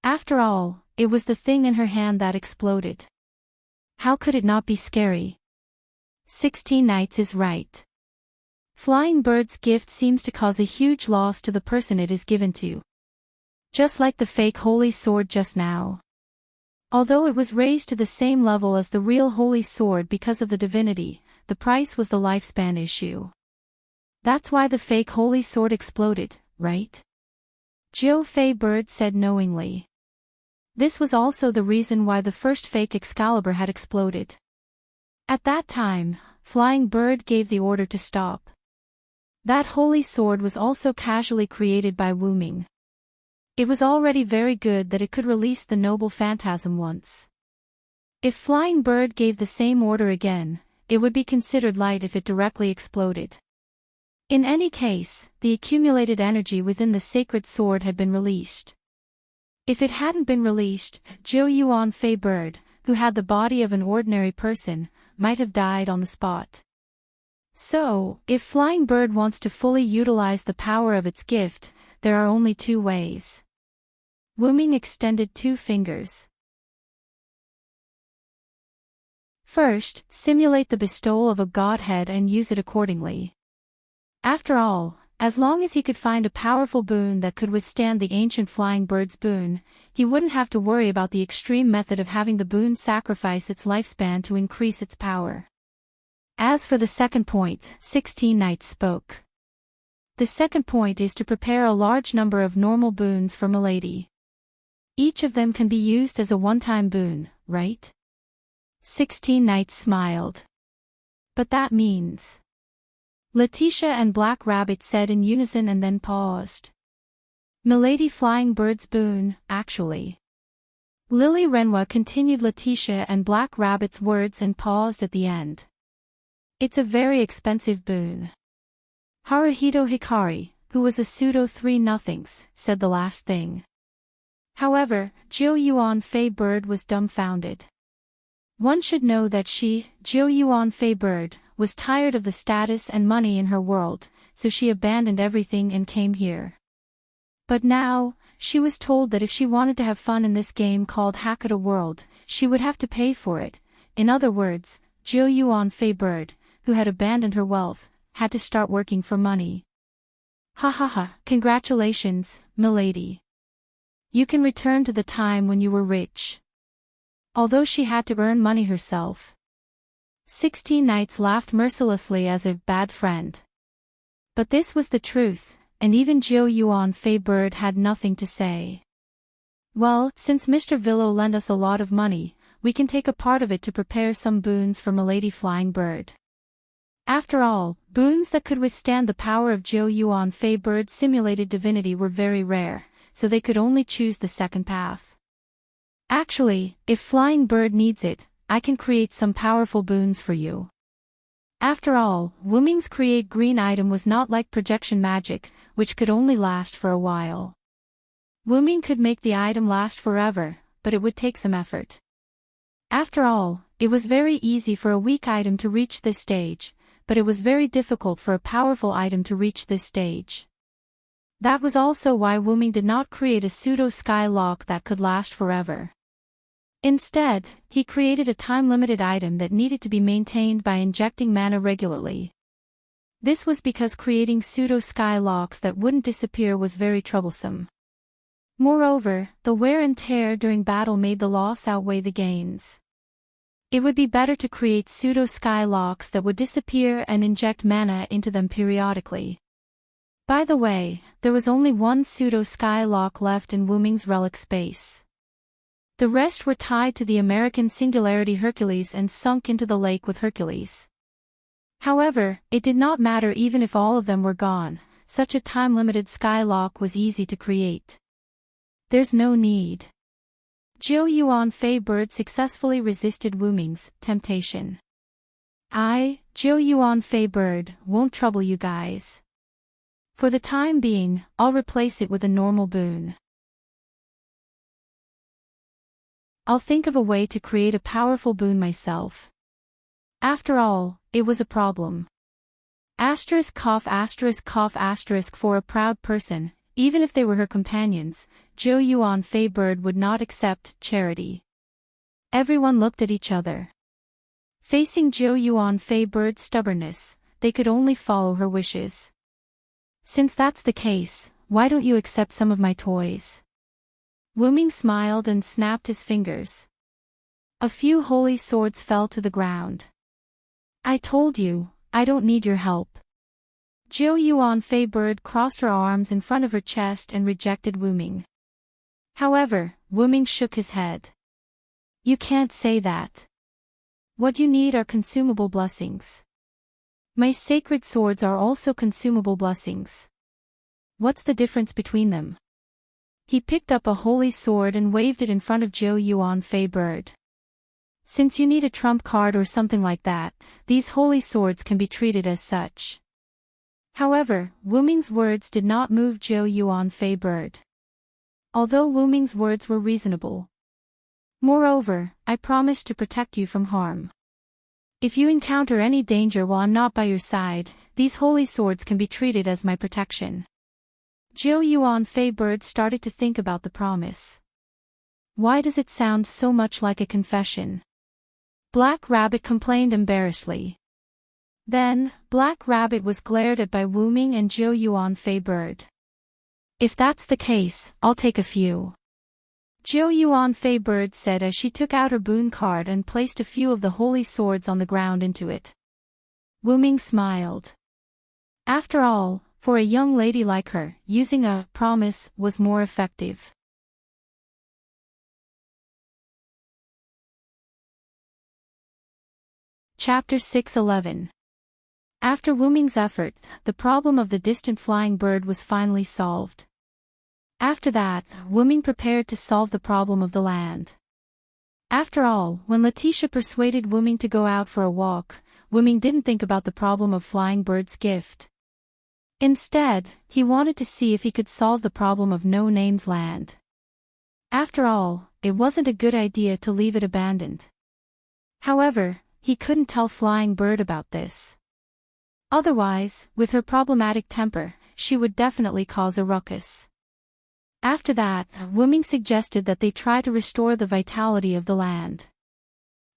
After all, it was the thing in her hand that exploded. How could it not be scary? 16 Nights is right. Flying Bird's gift seems to cause a huge loss to the person it is given to. Just like the fake holy sword just now. Although it was raised to the same level as the real holy sword because of the divinity, the price was the lifespan issue. That's why the fake holy sword exploded, right? Zhou Fei Bird said knowingly. This was also the reason why the first fake Excalibur had exploded. At that time, Flying Bird gave the order to stop. That holy sword was also casually created by Wu Ming. It was already very good that it could release the noble phantasm once. If Flying Bird gave the same order again, it would be considered light if it directly exploded. In any case, the accumulated energy within the sacred sword had been released. If it hadn't been released, Zhou Yuan Fei Bird, who had the body of an ordinary person, might have died on the spot. So, if Flying Bird wants to fully utilize the power of its gift, there are only two ways. Wu Ming extended 2 fingers. First, simulate the bestowal of a godhead and use it accordingly. After all, as long as he could find a powerful boon that could withstand the ancient Flying Bird's boon, he wouldn't have to worry about the extreme method of having the boon sacrifice its lifespan to increase its power. As for the second point, 16 Nights spoke. The second point is to prepare a large number of normal boons for Milady. Each of them can be used as a one-time boon, right? 16 Nights smiled. But that means... Letitia and Black Rabbit said in unison and then paused. Milady Flying Bird's boon, actually. Lily Renwa continued Letitia and Black Rabbit's words and paused at the end. It's a very expensive boon. Haruhito Hikari, who was a pseudo 3-nothings, said the last thing. However, Zhou Yuan Fei Bird was dumbfounded. One should know that she, Zhou Yuan Fei Bird, was tired of the status and money in her world, so she abandoned everything and came here. But now, she was told that if she wanted to have fun in this game called Hakata World, she would have to pay for it. In other words, Zhou Yuan Fei Bird, who had abandoned her wealth, had to start working for money. Ha ha ha, congratulations, milady. You can return to the time when you were rich. Although she had to earn money herself. 16 Nights laughed mercilessly as a bad friend. But this was the truth, and even Zhou Yuan Fei Bird had nothing to say. Well, since Mr. Villo lent us a lot of money, we can take a part of it to prepare some boons for Milady Flying Bird. After all, boons that could withstand the power of Zhou Yuan Fei Bird's simulated divinity were very rare, so they could only choose the second path. Actually, if Flying Bird needs it, I can create some powerful boons for you. After all, Wu Ming's create green item was not like projection magic, which could only last for a while. Wu Ming could make the item last forever, but it would take some effort. After all, it was very easy for a weak item to reach this stage, but it was very difficult for a powerful item to reach this stage. That was also why Wu Ming did not create a pseudo-sky lock that could last forever. Instead, he created a time-limited item that needed to be maintained by injecting mana regularly. This was because creating pseudo-sky locks that wouldn't disappear was very troublesome. Moreover, the wear and tear during battle made the loss outweigh the gains. It would be better to create pseudo-sky locks that would disappear and inject mana into them periodically. By the way, there was only one pseudo-sky lock left in Wuming's relic space. The rest were tied to the American Singularity Hercules and sunk into the lake with Hercules. However, it did not matter even if all of them were gone, such a time-limited sky lock was easy to create. There's no need. Zhou Yuan Fei Bird successfully resisted Wuming's temptation. Zhou Yuan Fei Bird, won't trouble you guys. For the time being, I'll replace it with a normal boon. I'll think of a way to create a powerful boon myself. After all, it was a problem. Cough for a proud person, even if they were her companions, Zhou Yuan Fei Bird would not accept charity. Everyone looked at each other. Facing Zhou Yuan Fei Bird's stubbornness, they could only follow her wishes. Since that's the case, why don't you accept some of my toys? Wuming smiled and snapped his fingers. A few holy swords fell to the ground. I told you, I don't need your help. Zhou Yuan Fei Bird crossed her arms in front of her chest and rejected Wuming. However, Wuming shook his head. You can't say that. What you need are consumable blessings. My sacred swords are also consumable blessings. What's the difference between them? He picked up a holy sword and waved it in front of Zhou Yuan Fei Bird. Since you need a trump card or something like that, these holy swords can be treated as such. However, Wuming's words did not move Zhou Yuan Fei Bird. Although Wuming's words were reasonable. Moreover, I promise to protect you from harm. If you encounter any danger while I'm not by your side, these holy swords can be treated as my protection. Zhou Yuan Fei Bird started to think about the promise. Why does it sound so much like a confession? Black Rabbit complained embarrassedly. Then, Black Rabbit was glared at by Wuming and Zhou Yuan Fei Bird. If that's the case, I'll take a few. Zhou Yuan Fei Bird said as she took out her boon card and placed a few of the holy swords on the ground into it. Wuming smiled. After all, for a young lady like her, using a promise was more effective. Chapter 6:11. After Wuming's effort, the problem of the distant flying bird was finally solved. After that, Wuming prepared to solve the problem of the land. After all, when Letitia persuaded Wuming to go out for a walk, Wuming didn't think about the problem of flying bird's gift. Instead, he wanted to see if he could solve the problem of No Name's land. After all, it wasn't a good idea to leave it abandoned. However, he couldn't tell Flying Bird about this. Otherwise, with her problematic temper, she would definitely cause a ruckus. After that, Wuming suggested that they try to restore the vitality of the land.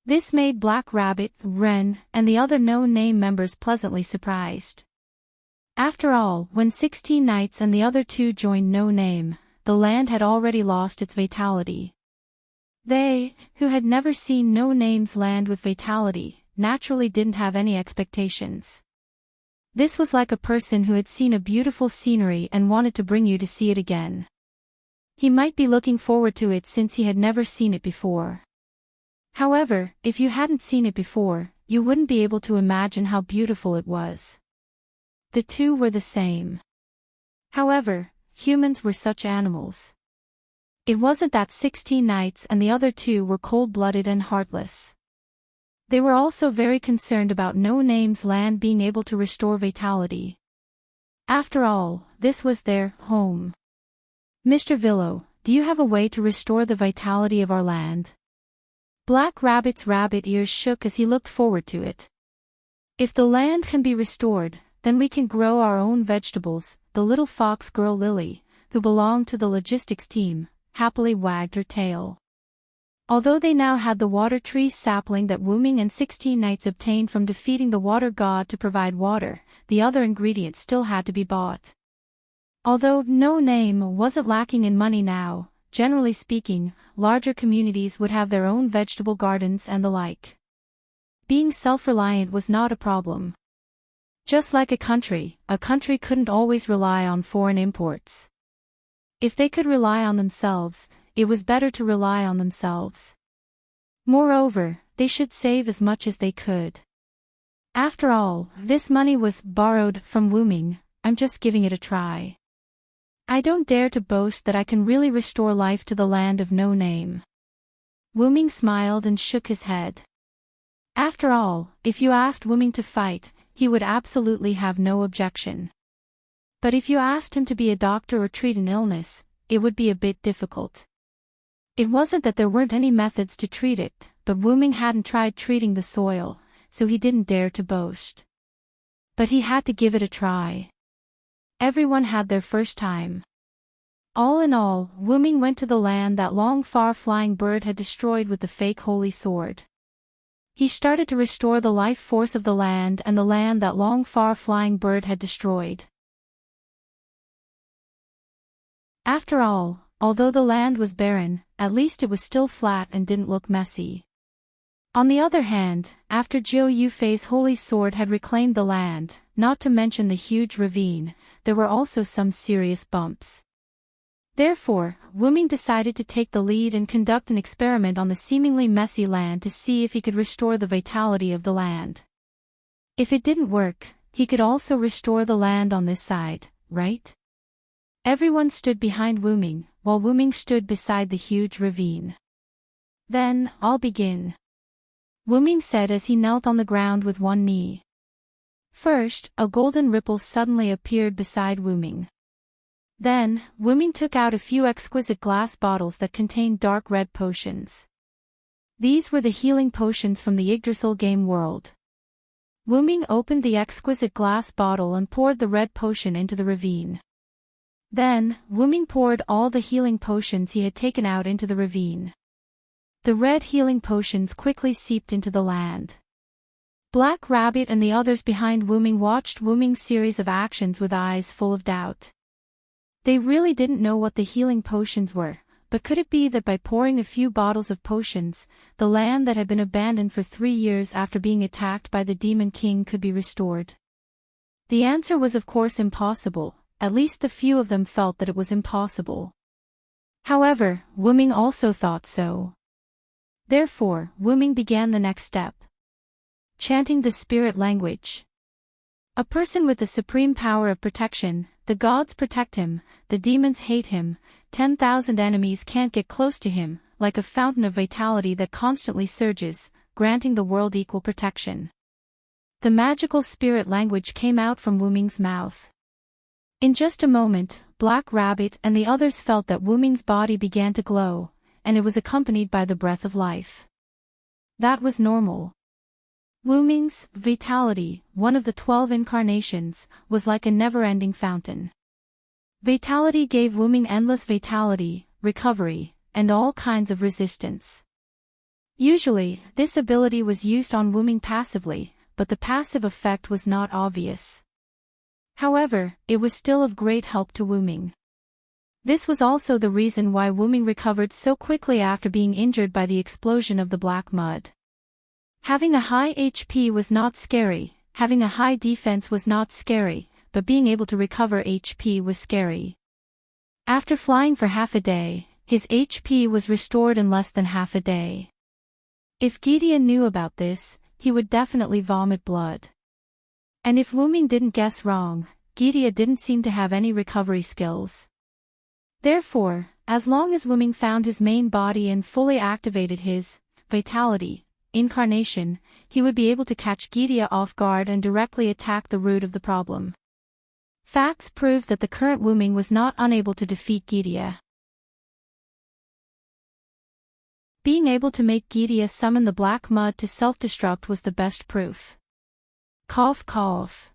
This made Black Rabbit, Wren, and the other No Name members pleasantly surprised. After all, when 16 Knights and the other two joined No Name, the land had already lost its vitality. They, who had never seen No Name's land with vitality, naturally didn't have any expectations. This was like a person who had seen a beautiful scenery and wanted to bring you to see it again. He might be looking forward to it since he had never seen it before. However, if you hadn't seen it before, you wouldn't be able to imagine how beautiful it was. The two were the same. However, humans were such animals. It wasn't that 16 Knights and the other two were cold-blooded and heartless. They were also very concerned about No Name's land being able to restore vitality. After all, this was their home. Mr. Villo, do you have a way to restore the vitality of our land? Black Rabbit's rabbit ears shook as he looked forward to it. If the land can be restored, then we can grow our own vegetables. The little fox girl Lily, who belonged to the logistics team, happily wagged her tail. Although they now had the water tree sapling that Wuming and 16 knights obtained from defeating the water god to provide water, the other ingredients still had to be bought. Although No Name wasn't lacking in money now, generally speaking, larger communities would have their own vegetable gardens and the like. Being self-reliant was not a problem. Just like a country couldn't always rely on foreign imports. If they could rely on themselves, it was better to rely on themselves. Moreover, they should save as much as they could. After all, this money was borrowed from Wuming. I'm just giving it a try. I don't dare to boast that I can really restore life to the land of No Name. Wuming smiled and shook his head. After all, if you asked Wuming to fight, he would absolutely have no objection. But if you asked him to be a doctor or treat an illness, it would be a bit difficult. It wasn't that there weren't any methods to treat it, but Wuming hadn't tried treating the soil, so he didn't dare to boast. But he had to give it a try. Everyone had their first time. All in all, Wuming went to the land that long far-flying bird had destroyed with the fake holy sword. He started to restore the life force of the land and the land that long far-flying bird had destroyed. After all, although the land was barren, at least it was still flat and didn't look messy. On the other hand, after Jiu Yufei's holy sword had reclaimed the land, not to mention the huge ravine, there were also some serious bumps. Therefore, Wuming decided to take the lead and conduct an experiment on the seemingly messy land to see if he could restore the vitality of the land. If it didn't work, he could also restore the land on this side, right? Everyone stood behind Wuming, while Wuming stood beside the huge ravine. Then, I'll begin. Wuming said as he knelt on the ground with one knee. First, a golden ripple suddenly appeared beside Wuming. Then, Wuming took out a few exquisite glass bottles that contained dark red potions. These were the healing potions from the Yggdrasil game world. Wuming opened the exquisite glass bottle and poured the red potion into the ravine. Then, Wuming poured all the healing potions he had taken out into the ravine. The red healing potions quickly seeped into the land. Black Rabbit and the others behind Wuming watched Wuming's series of actions with eyes full of doubt. They really didn't know what the healing potions were, but could it be that by pouring a few bottles of potions, the land that had been abandoned for 3 years after being attacked by the Demon King could be restored? The answer was of course impossible, at least the few of them felt that it was impossible. However, Wuming also thought so. Therefore, Wuming began the next step. Chanting the spirit language. A person with the supreme power of protection, the gods protect him, the demons hate him, 10,000 enemies can't get close to him, like a fountain of vitality that constantly surges, granting the world equal protection. The magical spirit language came out from Wuming's mouth. In just a moment, Black Rabbit and the others felt that Wuming's body began to glow, and it was accompanied by the breath of life. That was normal. Wuming's vitality, one of the 12 incarnations, was like a never-ending fountain. Vitality gave Wuming endless vitality, recovery, and all kinds of resistance. Usually, this ability was used on Wuming passively, but the passive effect was not obvious. However, it was still of great help to Wuming. This was also the reason why Wuming recovered so quickly after being injured by the explosion of the black mud. Having a high HP was not scary, having a high defense was not scary, but being able to recover HP was scary. After flying for half a day, his HP was restored in less than half a day. If Gideon knew about this, he would definitely vomit blood. And if Wuming didn't guess wrong, Gideon didn't seem to have any recovery skills. Therefore, as long as Wuming found his main body and fully activated his vitality, incarnation, he would be able to catch Gideon off guard and directly attack the root of the problem. Facts prove that the current Wuming was not unable to defeat Gideon. Being able to make Gideon summon the black mud to self-destruct was the best proof. Cough cough.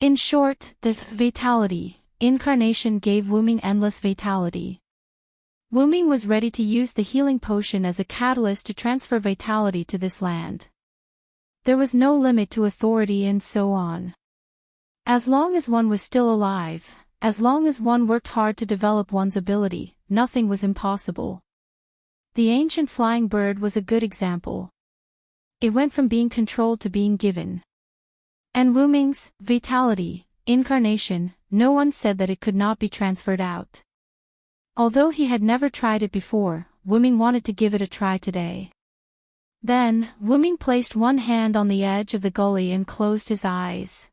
In short, the vitality incarnation gave Wuming endless vitality. Wu-Ming was ready to use the healing potion as a catalyst to transfer vitality to this land. There was no limit to authority and so on. As long as one was still alive, as long as one worked hard to develop one's ability, nothing was impossible. The ancient flying bird was a good example. It went from being controlled to being given. And Wu-Ming's vitality, incarnation, no one said that it could not be transferred out. Although he had never tried it before, Wu-Ming wanted to give it a try today. Then, Wu-Ming placed one hand on the edge of the gully and closed his eyes.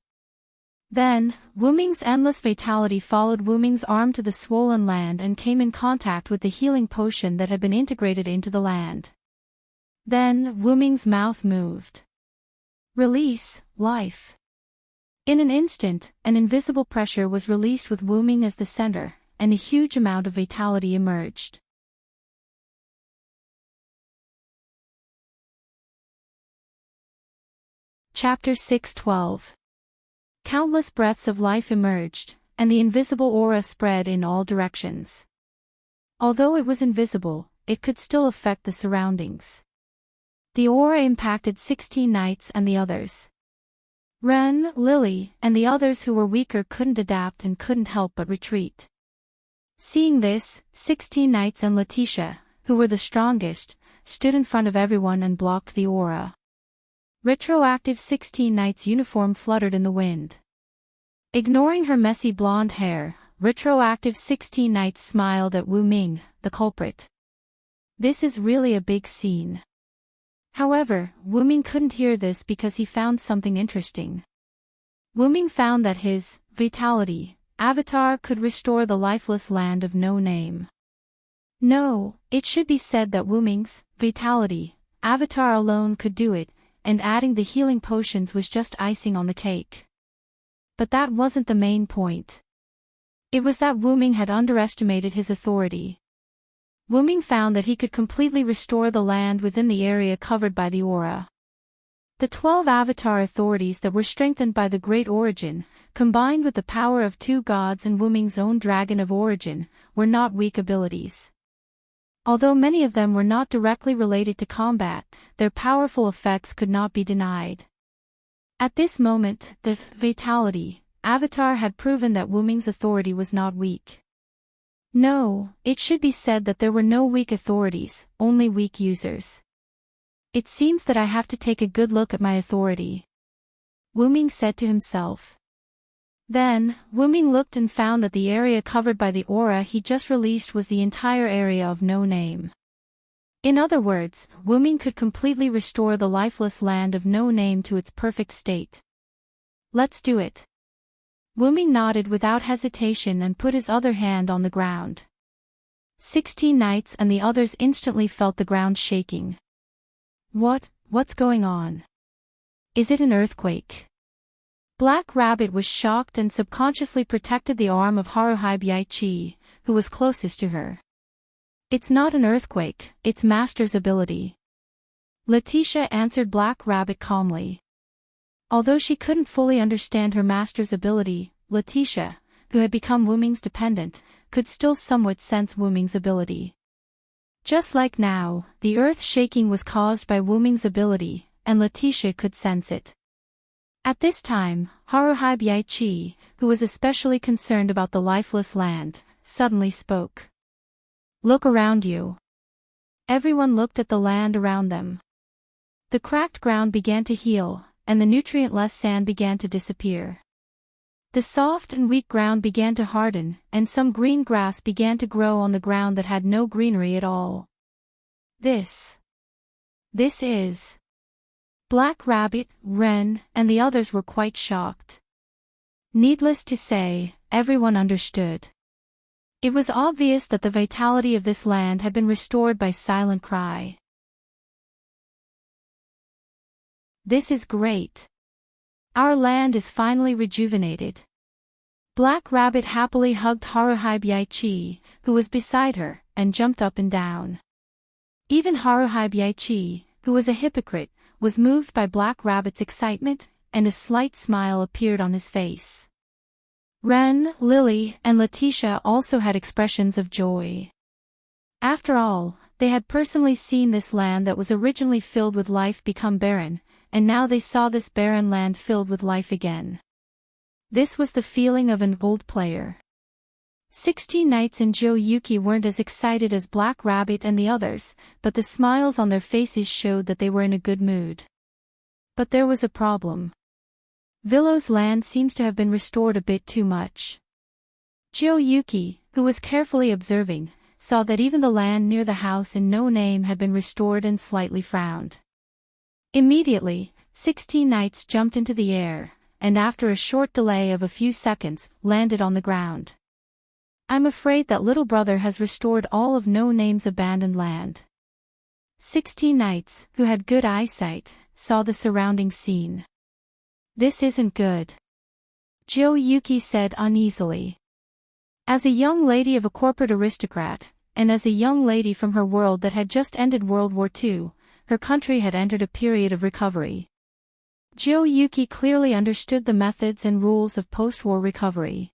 Then, Wu-Ming's endless vitality followed Wu-Ming's arm to the swollen land and came in contact with the healing potion that had been integrated into the land. Then, Wu-Ming's mouth moved. Release, life. In an instant, an invisible pressure was released with Wu-Ming as the center, and a huge amount of vitality emerged. Chapter 6:12. Countless breaths of life emerged, and the invisible aura spread in all directions. Although it was invisible, it could still affect the surroundings. The aura impacted 16 knights and the others. Ren, Lily, and the others who were weaker couldn't adapt and couldn't help but retreat. Seeing this, 16 knights and Letitia, who were the strongest, stood in front of everyone and blocked the aura. Retroactive 16 knights' uniform fluttered in the wind. Ignoring her messy blonde hair, retroactive 16 knights smiled at Wu-Ming, the culprit. This is really a big scene. However, Wu-Ming couldn't hear this because he found something interesting. Wu-Ming found that his vitality avatar could restore the lifeless land of no name. No, it should be said that Wu-Ming's vitality avatar alone could do it, and adding the healing potions was just icing on the cake. But that wasn't the main point. It was that Wu-Ming had underestimated his authority. Wu-Ming found that he could completely restore the land within the area covered by the aura. The 12 avatar authorities that were strengthened by the Great Origin, combined with the power of 2 gods and Wu-Ming's own Dragon of Origin, were not weak abilities. Although many of them were not directly related to combat, their powerful effects could not be denied. At this moment, the vitality avatar had proven that Wu-Ming's authority was not weak. No, it should be said that there were no weak authorities, only weak users. It seems that I have to take a good look at my authority, Wu-Ming said to himself. Then, Wu-Ming looked and found that the area covered by the aura he just released was the entire area of no name. In other words, Wu-Ming could completely restore the lifeless land of no name to its perfect state. Let's do it. Wu-Ming nodded without hesitation and put his other hand on the ground. 16 knights and the others instantly felt the ground shaking. What's going on? Is it an earthquake? Black Rabbit was shocked and subconsciously protected the arm of Haruhi Baichi, who was closest to her. It's not an earthquake, it's Master's ability. Letitia answered Black Rabbit calmly. Although she couldn't fully understand her master's ability, Letitia, who had become Wu-Ming's dependent, could still somewhat sense Wu-Ming's ability. Just like now, the earth shaking was caused by Wu-Ming's ability, and Letitia could sense it. At this time, Haruhi Baichi, who was especially concerned about the lifeless land, suddenly spoke. Look around you. Everyone looked at the land around them. The cracked ground began to heal, and the nutrient-less sand began to disappear. The soft and weak ground began to harden, and some green grass began to grow on the ground that had no greenery at all. This is... Black Rabbit, Ren, and the others were quite shocked. Needless to say, everyone understood. It was obvious that the vitality of this land had been restored by silent cry. This is great. Our land is finally rejuvenated. Black Rabbit happily hugged Haruhi Baichi, who was beside her, and jumped up and down. Even Haruhi Baichi, who was a hypocrite, was moved by Black Rabbit's excitement, and a slight smile appeared on his face. Ren, Lily, and Letitia also had expressions of joy. After all, they had personally seen this land that was originally filled with life become barren, and now they saw this barren land filled with life again. This was the feeling of an old player. 16 Knights and Yuki weren't as excited as Black Rabbit and the others, but the smiles on their faces showed that they were in a good mood. But there was a problem. Willow's land seems to have been restored a bit too much. Yuki, who was carefully observing, saw that even the land near the house in No Name had been restored and slightly frowned. Immediately, 16 Knights jumped into the air, and after a short delay of a few seconds, landed on the ground. I'm afraid that little brother has restored all of No Name's abandoned land. 16 Knights, who had good eyesight, saw the surrounding scene. This isn't good, Yuki said uneasily. As a young lady of a corporate aristocrat, and as a young lady from her world that had just ended World War II, her country had entered a period of recovery. Yuki clearly understood the methods and rules of post-war recovery.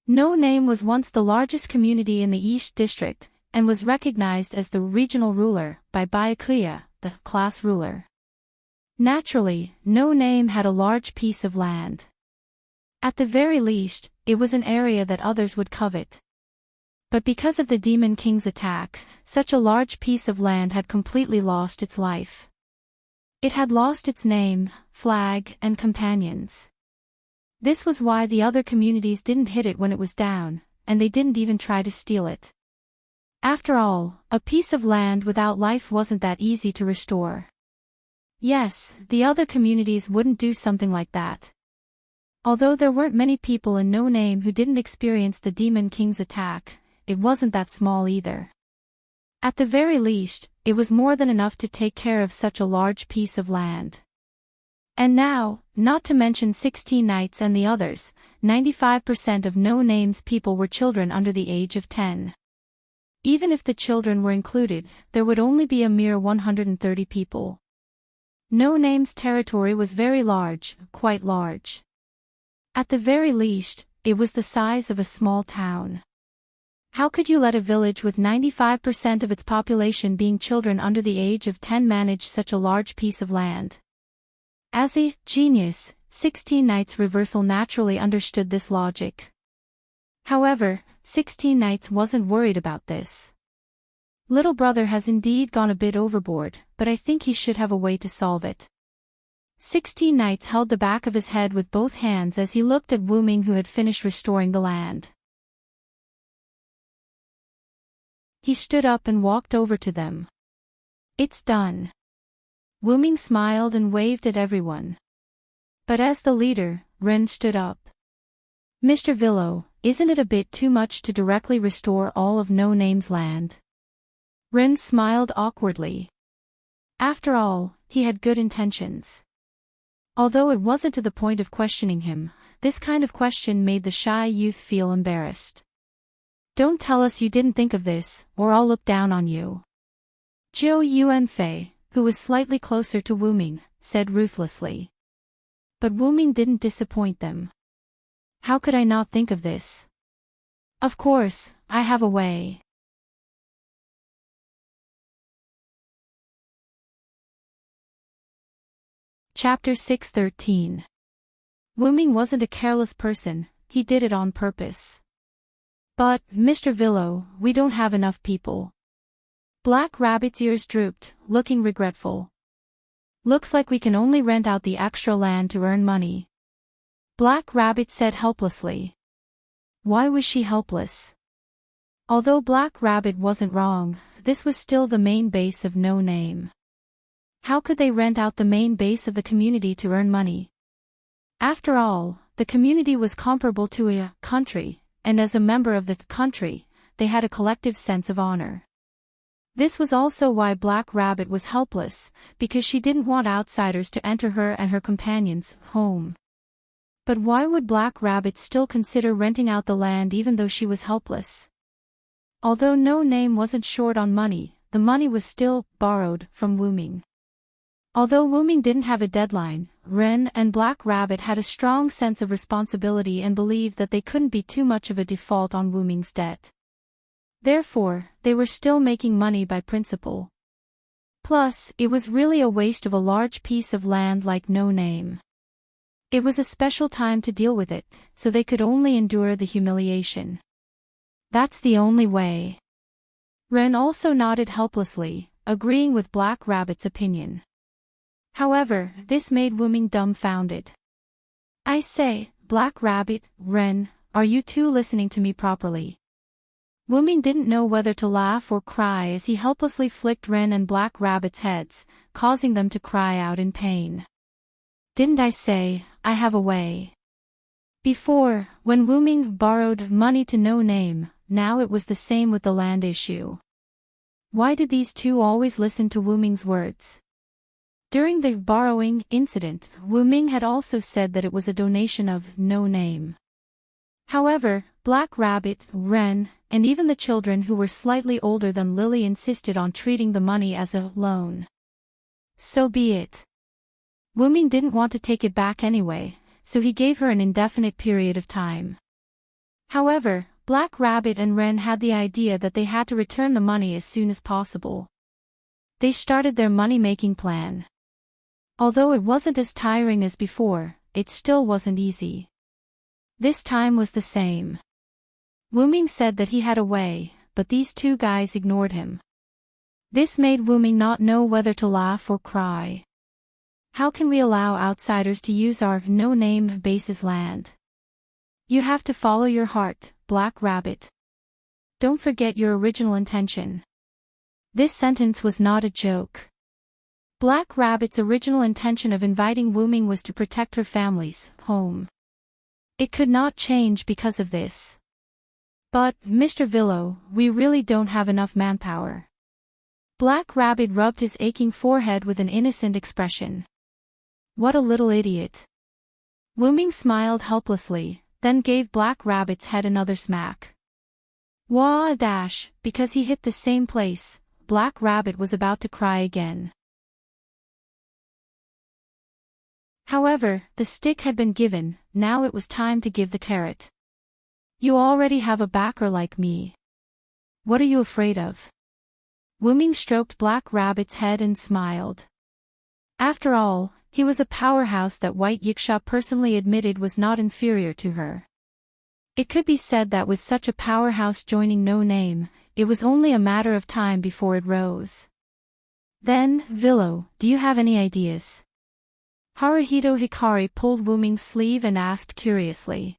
No Name was once the largest community in the East District, and was recognized as the regional ruler by Byakuya, the class ruler. Naturally, No Name had a large piece of land. At the very least, it was an area that others would covet. But because of the Demon King's attack, such a large piece of land had completely lost its life. It had lost its name, flag, and companions. This was why the other communities didn't hit it when it was down, and they didn't even try to steal it. After all, a piece of land without life wasn't that easy to restore. Yes, the other communities wouldn't do something like that. Although there weren't many people in No Name who didn't experience the Demon King's attack, it wasn't that small either. At the very least, it was more than enough to take care of such a large piece of land. And now, not to mention 16 Knights and the others, 95% of No Name's people were children under the age of 10. Even if the children were included, there would only be a mere 130 people. No Name's territory was very large, quite large. At the very least, it was the size of a small town. How could you let a village with 95% of its population being children under the age of 10 manage such a large piece of land? As a genius, 16 Knights Reversal naturally understood this logic. However, 16 Knights wasn't worried about this. Little brother has indeed gone a bit overboard, but I think he should have a way to solve it. 16 Knights held the back of his head with both hands as he looked at Wu Ming, who had finished restoring the land. He stood up and walked over to them. It's done. Wu Ming smiled and waved at everyone. But as the leader, Ren stood up. Mr. Villo, isn't it a bit too much to directly restore all of No Name's land? Ren smiled awkwardly. After all, he had good intentions. Although it wasn't to the point of questioning him, this kind of question made the shy youth feel embarrassed. Don't tell us you didn't think of this, or I'll look down on you. Zhou Yuanfei, who was slightly closer to Wu Ming, said ruthlessly. But Wu Ming didn't disappoint them. How could I not think of this? Of course, I have a way. Chapter 613. Wu Ming wasn't a careless person, he did it on purpose. But, Mr. Villo, we don't have enough people. Black Rabbit's ears drooped, looking regretful. Looks like we can only rent out the extra land to earn money. Black Rabbit said helplessly. Why was she helpless? Although Black Rabbit wasn't wrong, this was still the main base of No Name. How could they rent out the main base of the community to earn money? After all, the community was comparable to a country, and as a member of the country, they had a collective sense of honor. This was also why Black Rabbit was helpless, because she didn't want outsiders to enter her and her companions' home. But why would Black Rabbit still consider renting out the land even though she was helpless? Although No Name wasn't short on money, the money was still borrowed from Wu Ming. Although Wu Ming didn't have a deadline, Ren and Black Rabbit had a strong sense of responsibility and believed that they couldn't be too much of a default on Wu Ming's debt. Therefore, they were still making money by principle. Plus, it was really a waste of a large piece of land like No Name. It was a special time to deal with it, so they could only endure the humiliation. That's the only way. Wren also nodded helplessly, agreeing with Black Rabbit's opinion. However, this made Wuming dumbfounded. I say, Black Rabbit, Wren, are you two listening to me properly? Wuming didn't know whether to laugh or cry as he helplessly flicked Wren and Black Rabbit's heads, causing them to cry out in pain. Didn't I say, I have a way? Before, when Wuming borrowed money to No Name, now it was the same with the land issue. Why did these two always listen to Wuming's words? During the borrowing incident, Wuming had also said that it was a donation of No Name. However, Black Rabbit, Wren, and even the children who were slightly older than Lily insisted on treating the money as a loan. So be it. Wuming didn't want to take it back anyway, so he gave her an indefinite period of time. However, Black Rabbit and Wren had the idea that they had to return the money as soon as possible. They started their money-making plan. Although it wasn't as tiring as before, it still wasn't easy. This time was the same. Wuming said that he had a way, but these two guys ignored him. This made Wuming not know whether to laugh or cry. How can we allow outsiders to use our No Name base's land? You have to follow your heart, Black Rabbit. Don't forget your original intention. This sentence was not a joke. Black Rabbit's original intention of inviting Wuming was to protect her family's home. It could not change because of this. But, Mr. Villo, we really don't have enough manpower. Black Rabbit rubbed his aching forehead with an innocent expression. What a little idiot. Wuming smiled helplessly, then gave Black Rabbit's head another smack. Wah a dash, because he hit the same place, Black Rabbit was about to cry again. However, the stick had been given, now it was time to give the carrot. You already have a backer like me. What are you afraid of? Wuming stroked Black Rabbit's head and smiled. After all, he was a powerhouse that White Yiksha personally admitted was not inferior to her. It could be said that with such a powerhouse joining No Name, it was only a matter of time before it rose. Then, Villo, do you have any ideas? Haruhito Hikari pulled Wuming's sleeve and asked curiously.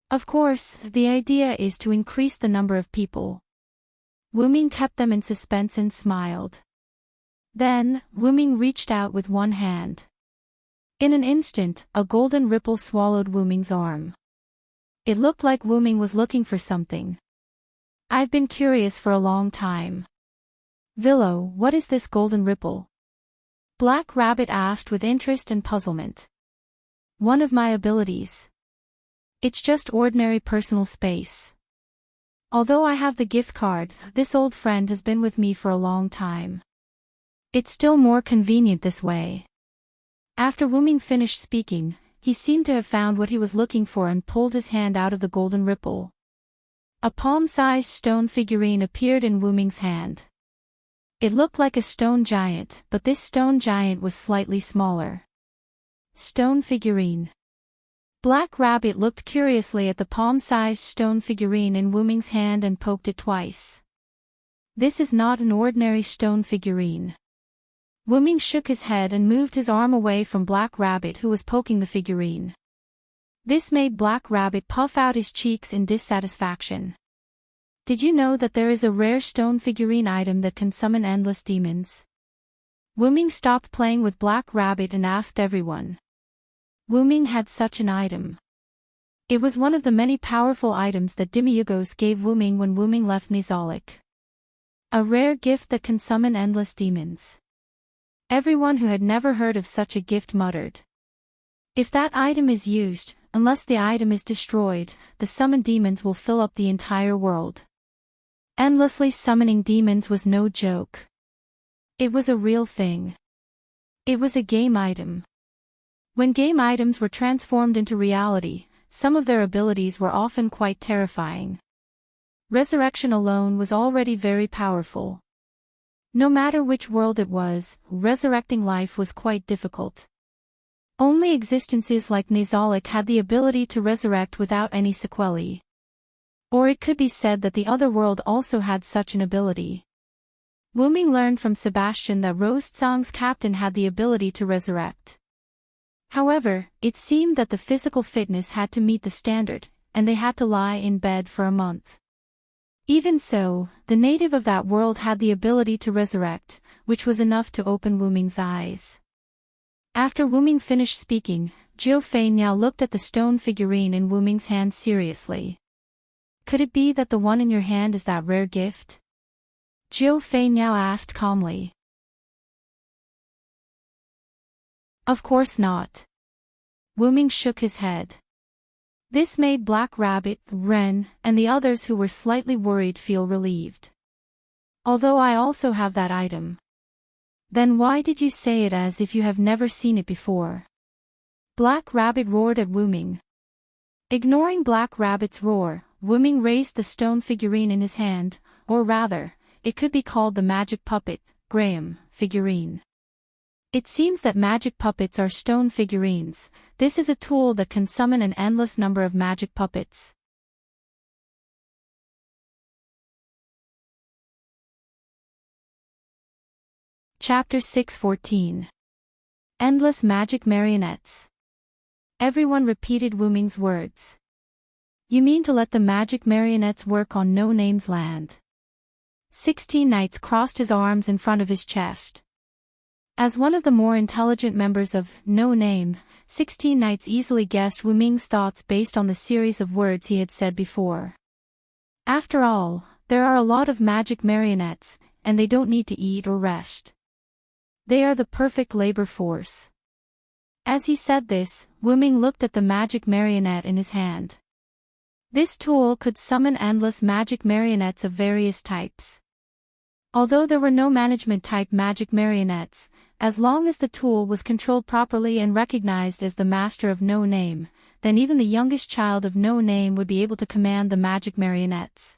Of course, the idea is to increase the number of people. Wuming kept them in suspense and smiled. Then, Wuming reached out with one hand. In an instant, a golden ripple swallowed Wuming's arm. It looked like Wuming was looking for something. I've been curious for a long time. Villo, what is this golden ripple? Black Rabbit asked with interest and puzzlement. One of my abilities. It's just ordinary personal space. Although I have the gift card, this old friend has been with me for a long time. It's still more convenient this way. After Wuming finished speaking, he seemed to have found what he was looking for and pulled his hand out of the golden ripple. A palm-sized stone figurine appeared in Wuming's hand. It looked like a stone giant, but this stone giant was slightly smaller. Stone figurine. Black Rabbit looked curiously at the palm-sized stone figurine in Wuming's hand and poked it twice. This is not an ordinary stone figurine. Wuming shook his head and moved his arm away from Black Rabbit who was poking the figurine. This made Black Rabbit puff out his cheeks in dissatisfaction. Did you know that there is a rare stone figurine item that can summon endless demons? Wuming stopped playing with Black Rabbit and asked everyone. Wuming had such an item. It was one of the many powerful items that Demiyugos gave Wuming when Wuming left Nizalik. A rare gift that can summon endless demons. Everyone who had never heard of such a gift muttered. If that item is used, unless the item is destroyed, the summoned demons will fill up the entire world. Endlessly summoning demons was no joke. It was a real thing. It was a game item. When game items were transformed into reality, some of their abilities were often quite terrifying. Resurrection alone was already very powerful. No matter which world it was, resurrecting life was quite difficult. Only existences like Nazalic had the ability to resurrect without any sequelae. Or it could be said that the other world also had such an ability. Wu Ming learned from Sebastian that Rose Tsang's captain had the ability to resurrect. However, it seemed that the physical fitness had to meet the standard, and they had to lie in bed for a month. Even so, the native of that world had the ability to resurrect, which was enough to open Wu Ming's eyes. After Wu Ming finished speaking, Jiu Fei now looked at the stone figurine in Wu Ming's hand seriously. Could it be that the one in your hand is that rare gift? Jiu Fei now asked calmly. Of course not. Wu Ming shook his head. This made Black Rabbit, Ren, and the others who were slightly worried feel relieved. Although I also have that item. Then why did you say it as if you have never seen it before? Black Rabbit roared at Wu Ming. Ignoring Black Rabbit's roar, Wu Ming raised the stone figurine in his hand, or rather, it could be called the magic puppet, Graham, figurine. It seems that magic puppets are stone figurines. This is a tool that can summon an endless number of magic puppets. Chapter 6:14. Endless Magic Marionettes. Everyone repeated Wu Ming's words. You mean to let the magic marionettes work on No Name's land? 16 Knights crossed his arms in front of his chest. As one of the more intelligent members of No Name, 16 Knights easily guessed Wu Ming's thoughts based on the series of words he had said before. After all, there are a lot of magic marionettes, and they don't need to eat or rest. They are the perfect labor force. As he said this, Wu Ming looked at the magic marionette in his hand. This tool could summon endless magic marionettes of various types. Although there were no management-type magic marionettes, as long as the tool was controlled properly and recognized as the master of No Name, then even the youngest child of No Name would be able to command the magic marionettes.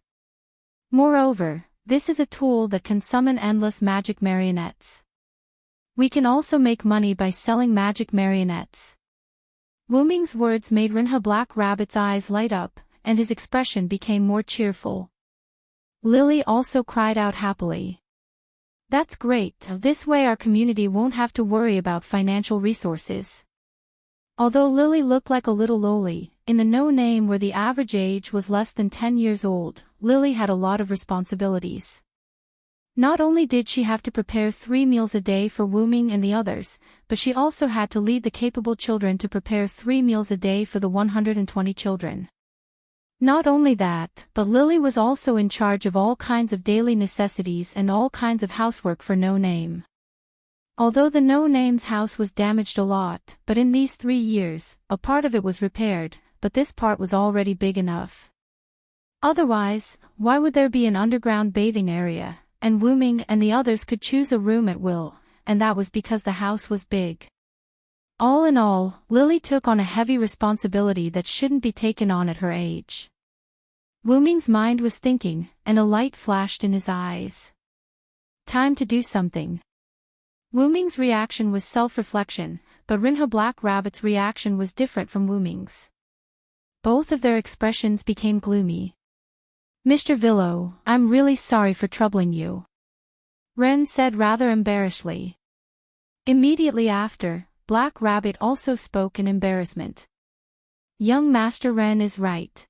Moreover, this is a tool that can summon endless magic marionettes. We can also make money by selling magic marionettes. Wu Ming's words made Rinha Black Rabbit's eyes light up, and his expression became more cheerful. Lily also cried out happily. That's great, this way our community won't have to worry about financial resources. Although Lily looked like a little lowly, in the No Name where the average age was less than 10 years old, Lily had a lot of responsibilities. Not only did she have to prepare 3 meals a day for Wu Ming and the others, but she also had to lead the capable children to prepare 3 meals a day for the 120 children. Not only that, but Lily was also in charge of all kinds of daily necessities and all kinds of housework for No Name. Although the No Name's house was damaged a lot, but in these 3 years, a part of it was repaired, but this part was already big enough. Otherwise, why would there be an underground bathing area, and Wu Ming and the others could choose a room at will, and that was because the house was big. All in all, Lily took on a heavy responsibility that shouldn't be taken on at her age. Wu Ming's mind was thinking, and a light flashed in his eyes. Time to do something. Wu Ming's reaction was self-reflection, but Rinha Black Rabbit's reaction was different from Wu Ming's. Both of their expressions became gloomy. Mr. Villo, I'm really sorry for troubling you. Ren said rather embarrassedly. Immediately after, Black Rabbit also spoke in embarrassment. Young Master Ren is right.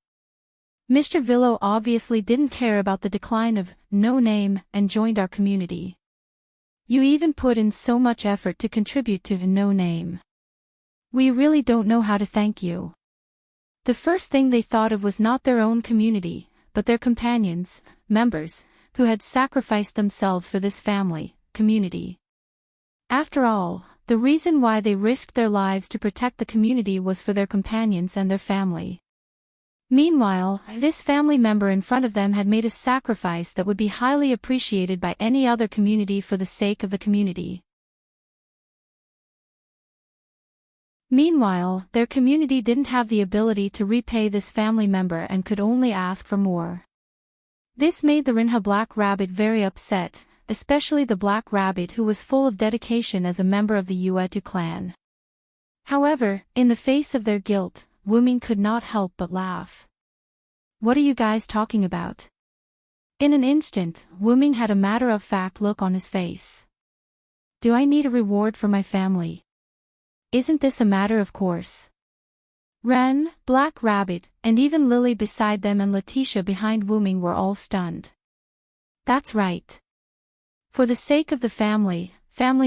Mr. Villo obviously didn't care about the decline of No Name and joined our community. You even put in so much effort to contribute to No Name. We really don't know how to thank you. The first thing they thought of was not their own community, but their companions, members, who had sacrificed themselves for this family, community. After all, the reason why they risked their lives to protect the community was for their companions and their family. Meanwhile, this family member in front of them had made a sacrifice that would be highly appreciated by any other community for the sake of the community. Meanwhile, their community didn't have the ability to repay this family member and could only ask for more. This made the Rinha Black Rabbit very upset, especially the Black Rabbit who was full of dedication as a member of the Yuetu clan. However, in the face of their guilt, Wuming could not help but laugh. "What are you guys talking about?" In an instant, Wuming had a matter-of-fact look on his face. "Do I need a reward for my family? Isn't this a matter of course?" Ren, Black Rabbit, and even Lily beside them and Letitia behind Wuming were all stunned. That's right. For the sake of the family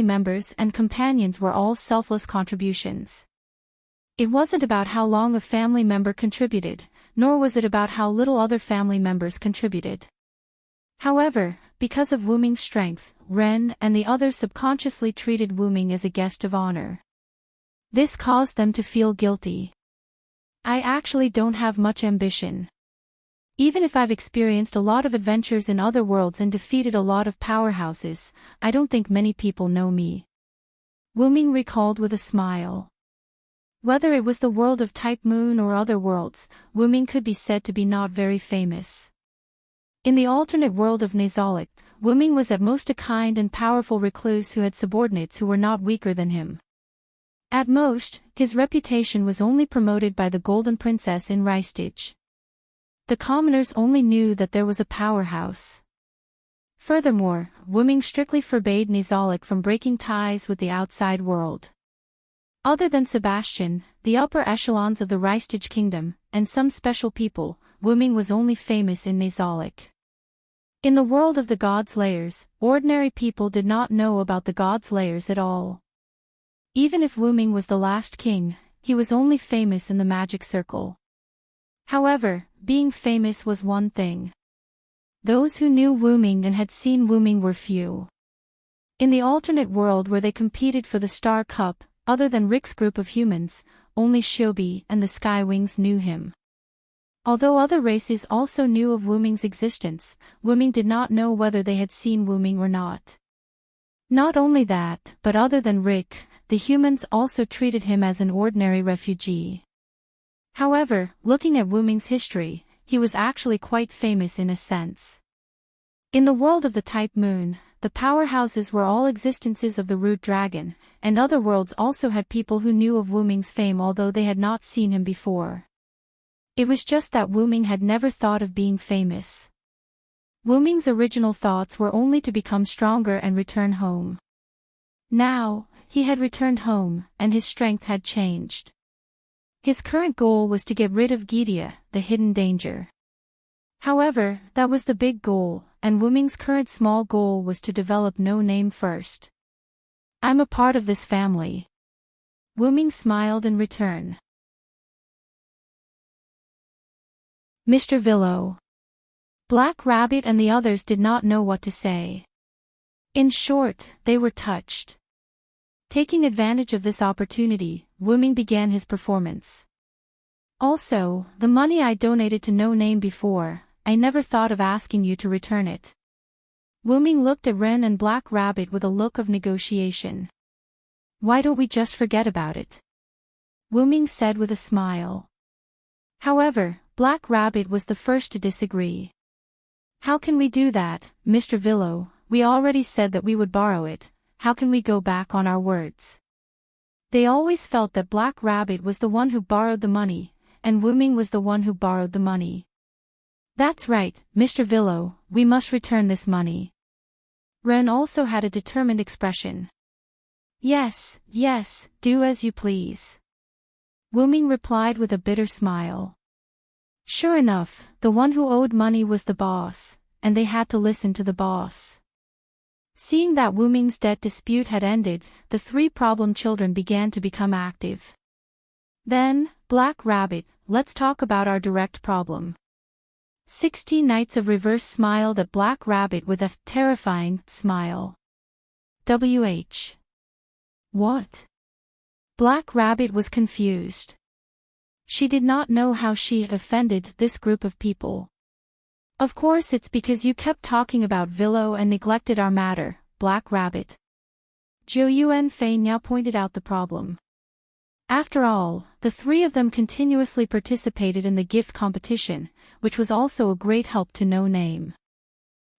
members and companions were all selfless contributions. It wasn't about how long a family member contributed, nor was it about how little other family members contributed. However, because of Wuming's strength, Ren and the others subconsciously treated Wuming as a guest of honor. This caused them to feel guilty. "I actually don't have much ambition. Even if I've experienced a lot of adventures in other worlds and defeated a lot of powerhouses, I don't think many people know me," Wuming recalled with a smile. Whether it was the world of Type Moon or other worlds, Wuming could be said to be not very famous. In the alternate world of Nazalic, Wuming was at most a kind and powerful recluse who had subordinates who were not weaker than him. At most, his reputation was only promoted by the Golden Princess in Ristage. The commoners only knew that there was a powerhouse. Furthermore, Wuming strictly forbade Nazalic from breaking ties with the outside world. Other than Sebastian, the upper echelons of the Ristage Kingdom, and some special people, Wuming was only famous in Nazalic. In the world of the Gods' Lairs, ordinary people did not know about the Gods' Lairs at all. Even if Wuming was the last king, he was only famous in the magic circle. However, being famous was one thing. Those who knew Wuming and had seen Wuming were few. In the alternate world where they competed for the Star Cup, other than Rick's group of humans, only Shobi and the Skywings knew him. Although other races also knew of Wuming's existence, Wuming did not know whether they had seen Wuming or not. Not only that, but other than Rick, the humans also treated him as an ordinary refugee. However, looking at Wuming's history, he was actually quite famous in a sense. In the world of the Type Moon, the powerhouses were all existences of the Root Dragon, and other worlds also had people who knew of Wuming's fame although they had not seen him before. It was just that Wuming had never thought of being famous. Wuming's original thoughts were only to become stronger and return home. Now, he had returned home, and his strength had changed. His current goal was to get rid of Gidia, the hidden danger. However, that was the big goal, and Wuming's current small goal was to develop No Name first. "I'm a part of this family." Wuming smiled in return. Mr. Villo. Black Rabbit and the others did not know what to say. In short, they were touched. Taking advantage of this opportunity, Wuming began his performance. "Also, the money I donated to No Name before, I never thought of asking you to return it." Wuming looked at Ren and Black Rabbit with a look of negotiation. "Why don't we just forget about it?" Wuming said with a smile. However, Black Rabbit was the first to disagree. "How can we do that, Mr. Villo? We already said that we would borrow it. How can we go back on our words?" They always felt that Black Rabbit was the one who borrowed the money, and Wuming was the one who borrowed the money. "That's right, Mr. Villo, we must return this money." Ren also had a determined expression. Yes, do as you please." Wuming replied with a bitter smile. Sure enough, the one who owed money was the boss, and they had to listen to the boss. Seeing that Wuming's debt dispute had ended, the three problem children began to become active. Then, Black Rabbit, let's talk about our direct problem. 16 Knights of Reverse smiled at Black Rabbit with a terrifying smile. WH. What? Black Rabbit was confused. She did not know how she had offended this group of people. Of course it's because you kept talking about Villo and neglected our matter, Black Rabbit. Zhou Yuan Fei now pointed out the problem. After all, the three of them continuously participated in the gift competition, which was also a great help to No Name.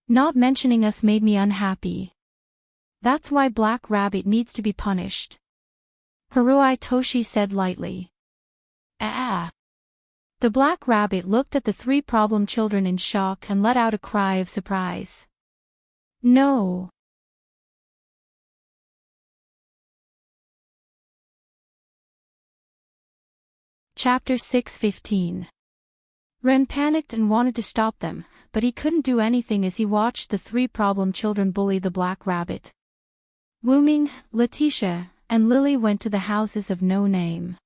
Not mentioning us made me unhappy. That's why Black Rabbit needs to be punished. Haruai Toshi said lightly. Ah. The Black Rabbit looked at the three problem children in shock and let out a cry of surprise. No. Chapter 6:15. Ren panicked and wanted to stop them, but he couldn't do anything as he watched the three problem children bully the Black Rabbit. Wuming, Letitia, and Lily went to the houses of No Name.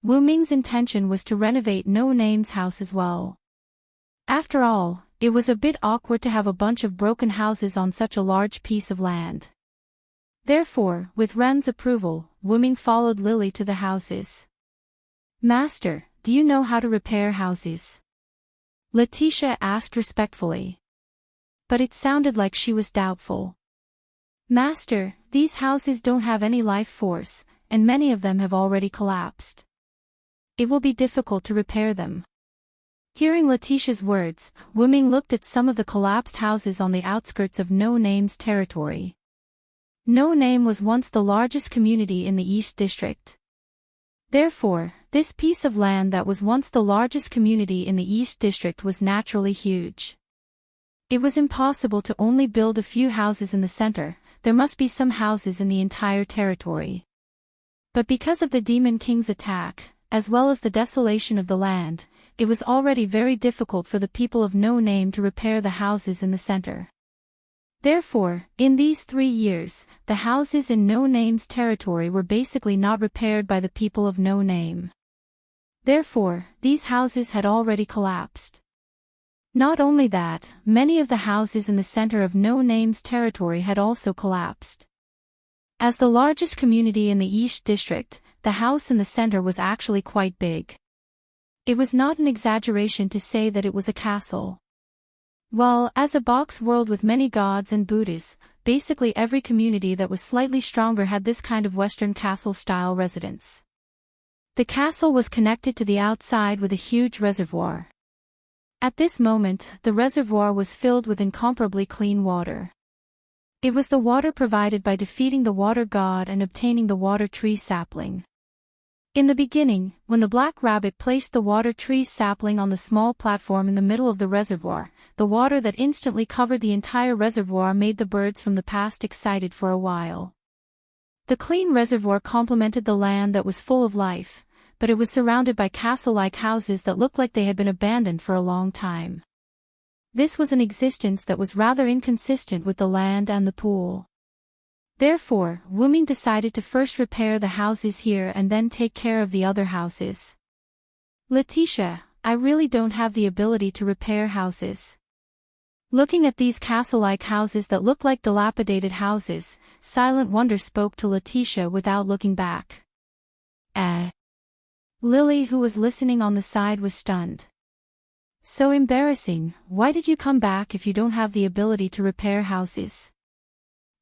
Wuming's intention was to renovate No Name's house as well. After all, it was a bit awkward to have a bunch of broken houses on such a large piece of land. Therefore, with Ren's approval, Wuming followed Lily to the houses. Master, do you know how to repair houses? Letitia asked respectfully. But it sounded like she was doubtful. Master, these houses don't have any life force, and many of them have already collapsed. It will be difficult to repair them. Hearing Letitia's words, Wuming looked at some of the collapsed houses on the outskirts of No Name's territory. No Name was once the largest community in the East District. Therefore, this piece of land that was once the largest community in the East District was naturally huge. It was impossible to only build a few houses in the center, there must be some houses in the entire territory. But because of the Demon King's attack, as well as the desolation of the land, it was already very difficult for the people of No Name to repair the houses in the center. Therefore, in these 3 years, the houses in No Name's territory were basically not repaired by the people of No Name. Therefore, these houses had already collapsed. Not only that, many of the houses in the center of No Name's territory had also collapsed. As the largest community in the East District, the house in the center was actually quite big. It was not an exaggeration to say that it was a castle. Well, as a box world with many gods and Buddhas, basically every community that was slightly stronger had this kind of Western castle-style residence. The castle was connected to the outside with a huge reservoir. At this moment, the reservoir was filled with incomparably clean water. It was the water provided by defeating the water god and obtaining the water tree sapling. In the beginning, when the Black Rabbit placed the water tree sapling on the small platform in the middle of the reservoir, the water that instantly covered the entire reservoir made the birds from the past excited for a while. The clean reservoir complemented the land that was full of life, but it was surrounded by castle-like houses that looked like they had been abandoned for a long time. This was an existence that was rather inconsistent with the land and the pool. Therefore, Wuming decided to first repair the houses here and then take care of the other houses. Letitia, I really don't have the ability to repair houses. Looking at these castle-like houses that look like dilapidated houses, Silent Wonder spoke to Letitia without looking back. Lily, who was listening on the side, was stunned. So embarrassing, why did you come back if you don't have the ability to repair houses?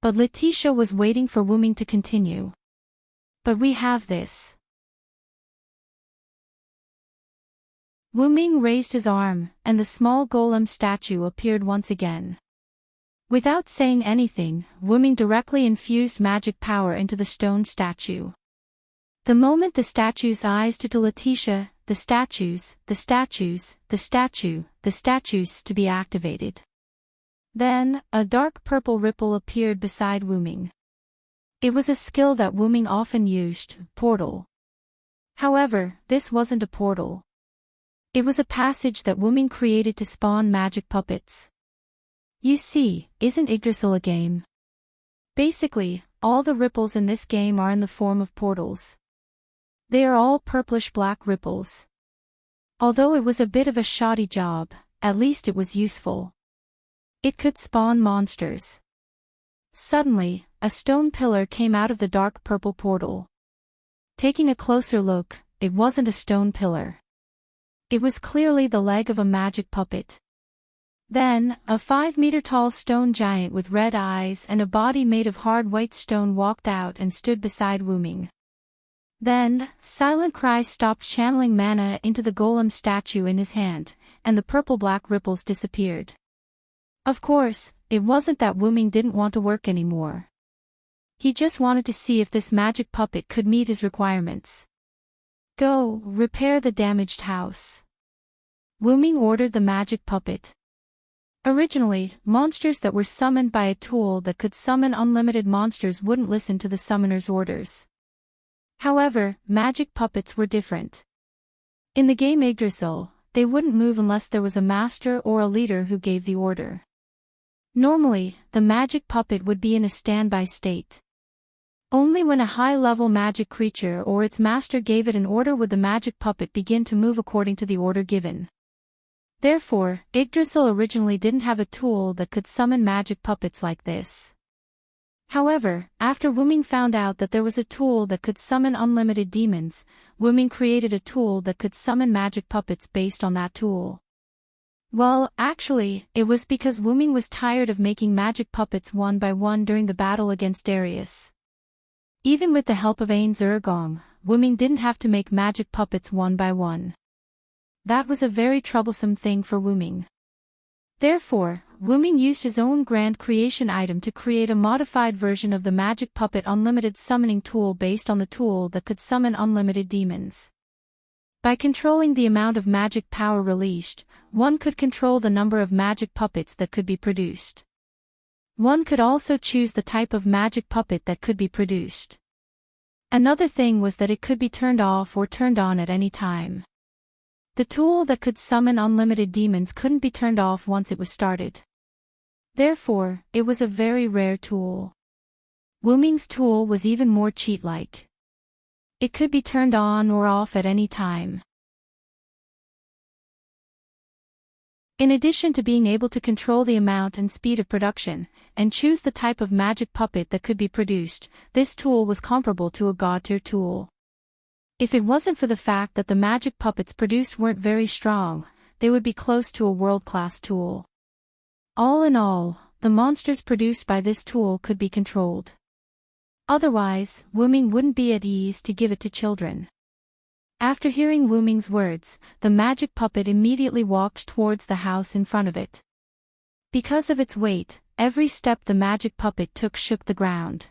But Letitia was waiting for Wuming to continue. But we have this. Wuming raised his arm, and the small golem statue appeared once again. Without saying anything, Wuming directly infused magic power into the stone statue. The moment the statue's eyes to Letitia, the statues to be activated. Then, a dark purple ripple appeared beside Wuming. It was a skill that Wuming often used, portal. However, this wasn't a portal. It was a passage that Wuming created to spawn magic puppets. You see, isn't Yggdrasil a game? Basically, all the ripples in this game are in the form of portals. They are all purplish-black ripples. Although it was a bit of a shoddy job, at least it was useful. It could spawn monsters. Suddenly, a stone pillar came out of the dark purple portal. Taking a closer look, it wasn't a stone pillar. It was clearly the leg of a magic puppet. Then, a 5-meter-tall stone giant with red eyes and a body made of hard white stone walked out and stood beside Wuming. Then, Silent Cry stopped channeling mana into the golem statue in his hand, and the purple-black ripples disappeared. Of course, it wasn't that Wuming didn't want to work anymore. He just wanted to see if this magic puppet could meet his requirements. Go, repair the damaged house. Wuming ordered the magic puppet. Originally, monsters that were summoned by a tool that could summon unlimited monsters wouldn't listen to the summoner's orders. However, magic puppets were different. In the game Yggdrasil, they wouldn't move unless there was a master or a leader who gave the order. Normally, the magic puppet would be in a standby state. Only when a high-level magic creature or its master gave it an order would the magic puppet begin to move according to the order given. Therefore, Yggdrasil originally didn't have a tool that could summon magic puppets like this. However, after Wuming found out that there was a tool that could summon unlimited demons, Wuming created a tool that could summon magic puppets based on that tool. Well, actually, it was because Wuming was tired of making magic puppets one by one during the battle against Darius. Even with the help of Ain Zurgong, Wuming didn't have to make magic puppets one by one. That was a very troublesome thing for Wuming. Therefore, Wuming used his own grand creation item to create a modified version of the magic puppet unlimited summoning tool based on the tool that could summon unlimited demons. By controlling the amount of magic power released, one could control the number of magic puppets that could be produced. One could also choose the type of magic puppet that could be produced. Another thing was that it could be turned off or turned on at any time. The tool that could summon unlimited demons couldn't be turned off once it was started. Therefore, it was a very rare tool. Wuming's tool was even more cheat-like. It could be turned on or off at any time. In addition to being able to control the amount and speed of production, and choose the type of magic puppet that could be produced, this tool was comparable to a god-tier tool. If it wasn't for the fact that the magic puppets produced weren't very strong, they would be close to a world-class tool. All in all, the monsters produced by this tool could be controlled. Otherwise, Wuming wouldn't be at ease to give it to children. After hearing Wuming's words, the magic puppet immediately walked towards the house in front of it. Because of its weight, every step the magic puppet took shook the ground.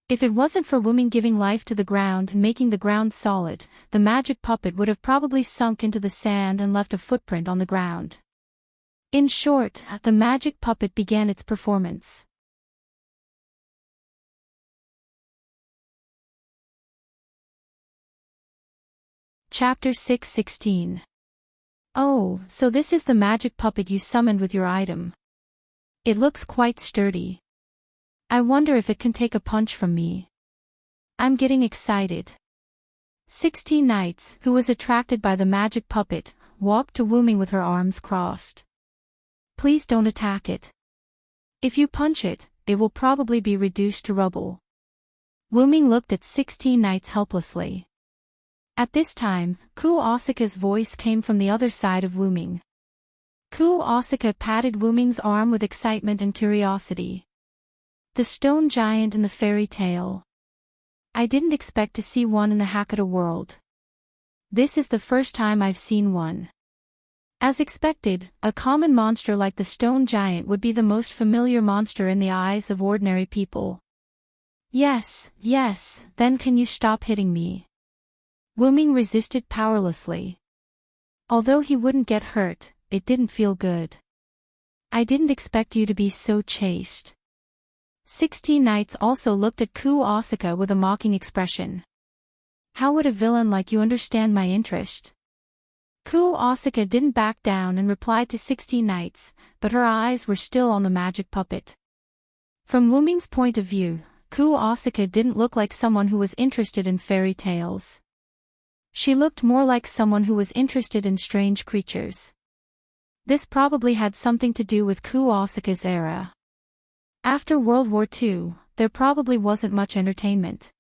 If it wasn't for Wuming giving life to the ground and making the ground solid, the magic puppet would have probably sunk into the sand and left a footprint on the ground. In short, the magic puppet began its performance. Chapter 6:16. Oh, so this is the magic puppet you summoned with your item. It looks quite sturdy. I wonder if it can take a punch from me. I'm getting excited. 16 Knights, who was attracted by the magic puppet, walked to Wuming with her arms crossed. Please don't attack it. If you punch it, it will probably be reduced to rubble. Wuming looked at 16 Knights helplessly. At this time, Ku Osaka's voice came from the other side of Wuming. Ku Osaka patted Wuming's arm with excitement and curiosity. The stone giant in the fairy tale. I didn't expect to see one in the Hakata world. This is the first time I've seen one. As expected, a common monster like the stone giant would be the most familiar monster in the eyes of ordinary people. Yes, then can you stop hitting me? Wuming resisted powerlessly. Although he wouldn't get hurt, it didn't feel good. I didn't expect you to be so chaste. 16 Knights also looked at Ku Osaka with a mocking expression. How would a villain like you understand my interest? Ku Osaka didn't back down and replied to 16 Knights, but her eyes were still on the magic puppet. From Wuming's point of view, Ku Osaka didn't look like someone who was interested in fairy tales. She looked more like someone who was interested in strange creatures. This probably had something to do with Ku Osaka's era. After World War II, there probably wasn't much entertainment.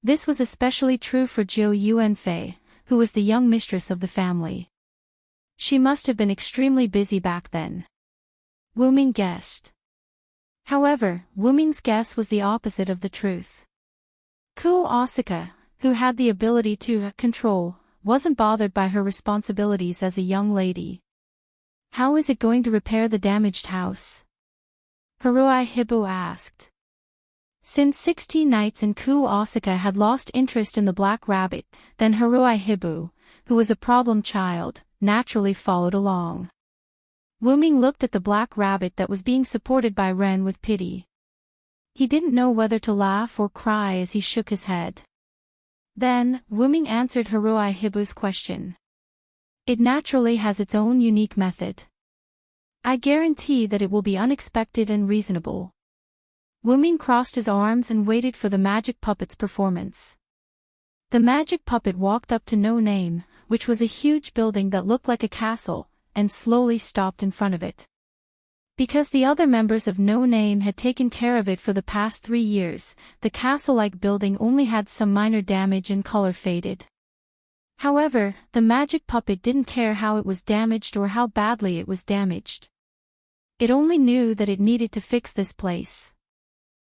This was especially true for Jiu Yuanfei, who was the young mistress of the family. She must have been extremely busy back then. Wuming guessed. However, Wuming's guess was the opposite of the truth. Ku Osaka, who had the ability to control, wasn't bothered by her responsibilities as a young lady. How is it going to repair the damaged house? Haruhi Hibou asked. Since 16 Nights and Ku Osaka had lost interest in the Black Rabbit, then Haruhi Hibou, who was a problem child, naturally followed along. Wuming looked at the Black Rabbit that was being supported by Ren with pity. He didn't know whether to laugh or cry as he shook his head. Then, Wuming answered Haruhi Hibou's question. It naturally has its own unique method. I guarantee that it will be unexpected and reasonable. Wuming crossed his arms and waited for the magic puppet's performance. The magic puppet walked up to No Name, which was a huge building that looked like a castle, and slowly stopped in front of it. Because the other members of No Name had taken care of it for the past 3 years, the castle-like building only had some minor damage and color faded. However, the magic puppet didn't care how it was damaged or how badly it was damaged. It only knew that it needed to fix this place.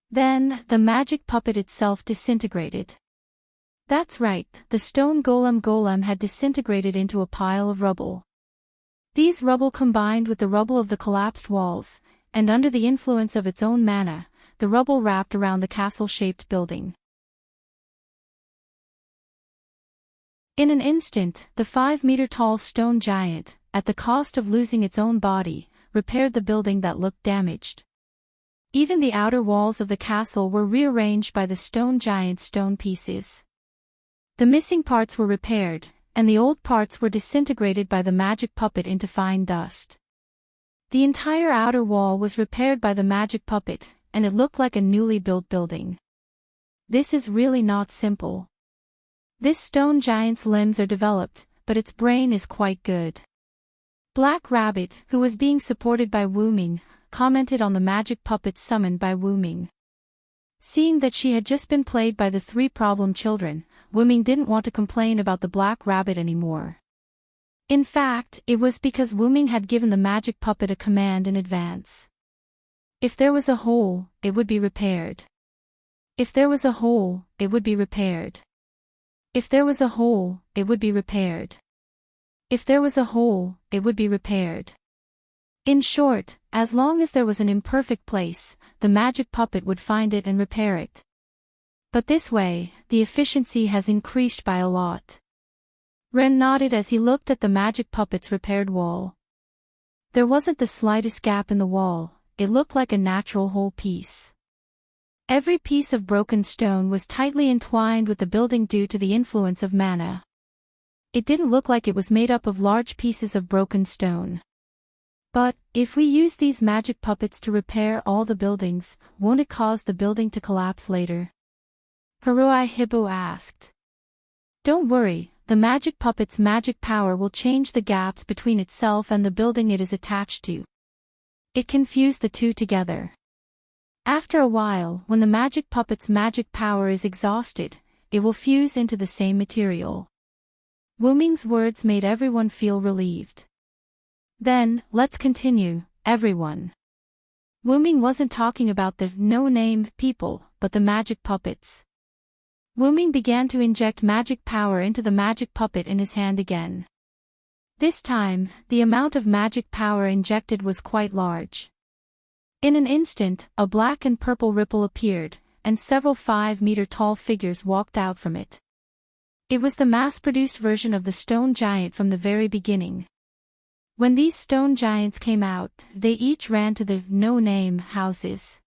Then, the magic puppet itself disintegrated. That's right, the stone golem had disintegrated into a pile of rubble. These rubble combined with the rubble of the collapsed walls, and under the influence of its own mana, the rubble wrapped around the castle-shaped building. In an instant, the 5-meter-tall stone giant, at the cost of losing its own body, repaired the building that looked damaged. Even the outer walls of the castle were rearranged by the stone giant's stone pieces. The missing parts were repaired, and the old parts were disintegrated by the magic puppet into fine dust. The entire outer wall was repaired by the magic puppet, and it looked like a newly built building. This is really not simple. This stone giant's limbs are developed, but its brain is quite good. Black Rabbit, who was being supported by Wuming, commented on the magic puppet summoned by Wuming. Seeing that she had just been played by the 3 problem children, Wuming didn't want to complain about the Black Rabbit anymore. In fact, it was because Wuming had given the magic puppet a command in advance. If there was a hole, it would be repaired. If there was a hole, it would be repaired. If there was a hole, it would be repaired. If there was a hole, it would be repaired. In short, as long as there was an imperfect place, the magic puppet would find it and repair it. But this way, the efficiency has increased by a lot. Ren nodded as he looked at the magic puppet's repaired wall. There wasn't the slightest gap in the wall, it looked like a natural whole piece. Every piece of broken stone was tightly entwined with the building due to the influence of mana. It didn't look like it was made up of large pieces of broken stone. But, if we use these magic puppets to repair all the buildings, won't it cause the building to collapse later? Haruhi Hibou asked. Don't worry, the magic puppet's magic power will change the gaps between itself and the building it is attached to. It can fuse the two together. After a while, when the magic puppet's magic power is exhausted, it will fuse into the same material. Wuming's words made everyone feel relieved. Then, let's continue, everyone. Wuming wasn't talking about the no-name people, but the magic puppets. Wuming began to inject magic power into the magic puppet in his hand again. This time, the amount of magic power injected was quite large. In an instant, a black and purple ripple appeared, and several 5-meter-tall figures walked out from it. It was the mass-produced version of the stone giant from the very beginning. When these stone giants came out, they each ran to the no-name houses.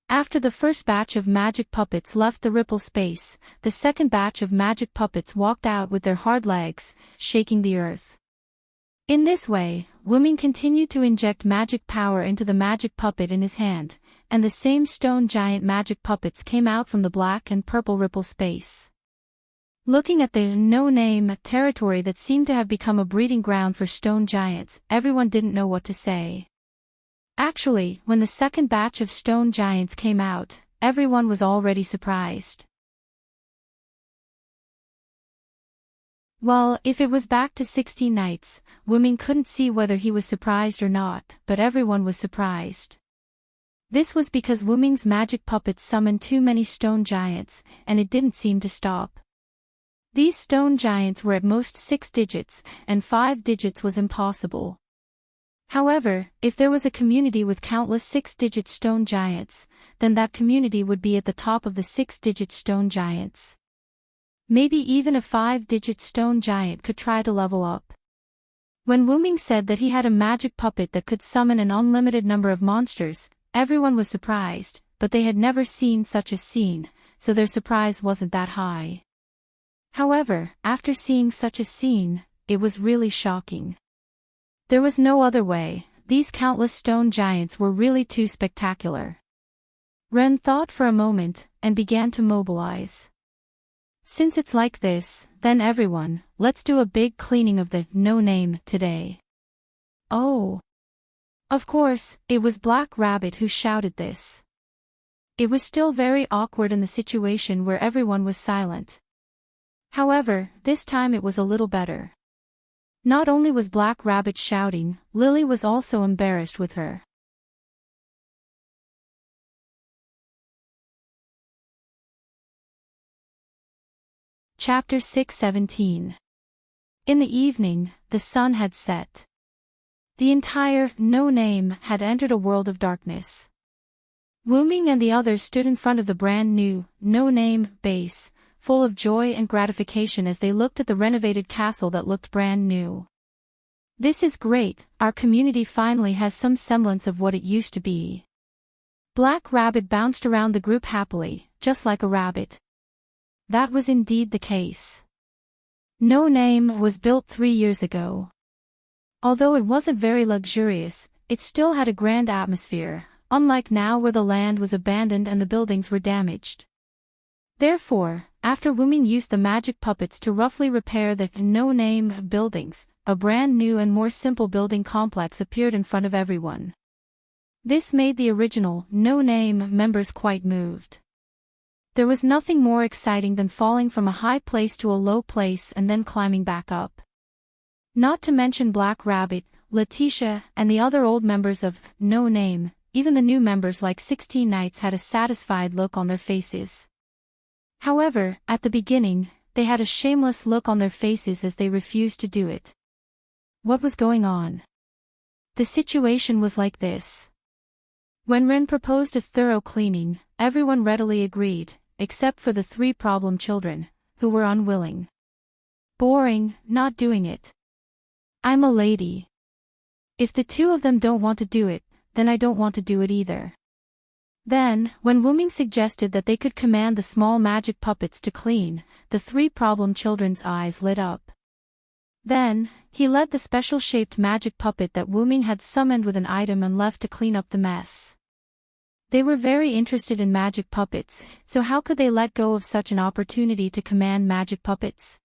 After the first batch of magic puppets left the ripple space, the second batch of magic puppets walked out with their hard legs, shaking the earth. In this way, Wuming continued to inject magic power into the magic puppet in his hand, and the same stone giant magic puppets came out from the black and purple ripple space. Looking at the no-name territory that seemed to have become a breeding ground for stone giants, everyone didn't know what to say. Actually, when the second batch of stone giants came out, everyone was already surprised. Well, if it was back to 16 nights, Wuming couldn't see whether he was surprised or not, but everyone was surprised. This was because Wuming's magic puppets summoned too many stone giants, and it didn't seem to stop. These stone giants were at most 6 digits, and 5 digits was impossible. However, if there was a community with countless 6-digit stone giants, then that community would be at the top of the 6-digit stone giants. Maybe even a 5-digit stone giant could try to level up. When Wuming said that he had a magic puppet that could summon an unlimited number of monsters, everyone was surprised, but they had never seen such a scene, so their surprise wasn't that high. However, after seeing such a scene, it was really shocking. There was no other way, these countless stone giants were really too spectacular. Ren thought for a moment, and began to mobilize. Since it's like this, then everyone, let's do a big cleaning of the no-name today. Oh! Of course, it was Black Rabbit who shouted this. It was still very awkward in the situation where everyone was silent. However, this time it was a little better. Not only was Black Rabbit shouting, Lily was also embarrassed with her. Chapter 6:17. In the evening, the sun had set. The entire no-name had entered a world of darkness. Wuming and the others stood in front of the brand new, no-name base, full of joy and gratification as they looked at the renovated castle that looked brand new. This is great, our community finally has some semblance of what it used to be. Black Rabbit bounced around the group happily, just like a rabbit. That was indeed the case. No Name was built 3 years ago. Although it wasn't very luxurious, it still had a grand atmosphere, unlike now where the land was abandoned and the buildings were damaged. Therefore, after Wuming used the magic puppets to roughly repair the no-name buildings, a brand new and more simple building complex appeared in front of everyone. This made the original no-name members quite moved. There was nothing more exciting than falling from a high place to a low place and then climbing back up. Not to mention Black Rabbit, Letitia, and the other old members of No Name, even the new members like 16 Knights had a satisfied look on their faces. However, at the beginning, they had a shameless look on their faces as they refused to do it. What was going on? The situation was like this. When Ren proposed a thorough cleaning, everyone readily agreed, except for the 3 problem children, who were unwilling. Boring, not doing it. I'm a lady. If the 2 of them don't want to do it, then I don't want to do it either. Then, when Wuming suggested that they could command the small magic puppets to clean, the 3 problem children's eyes lit up. Then, he led the special-shaped magic puppet that Wuming had summoned with an item and left to clean up the mess. They were very interested in magic puppets, so how could they let go of such an opportunity to command magic puppets?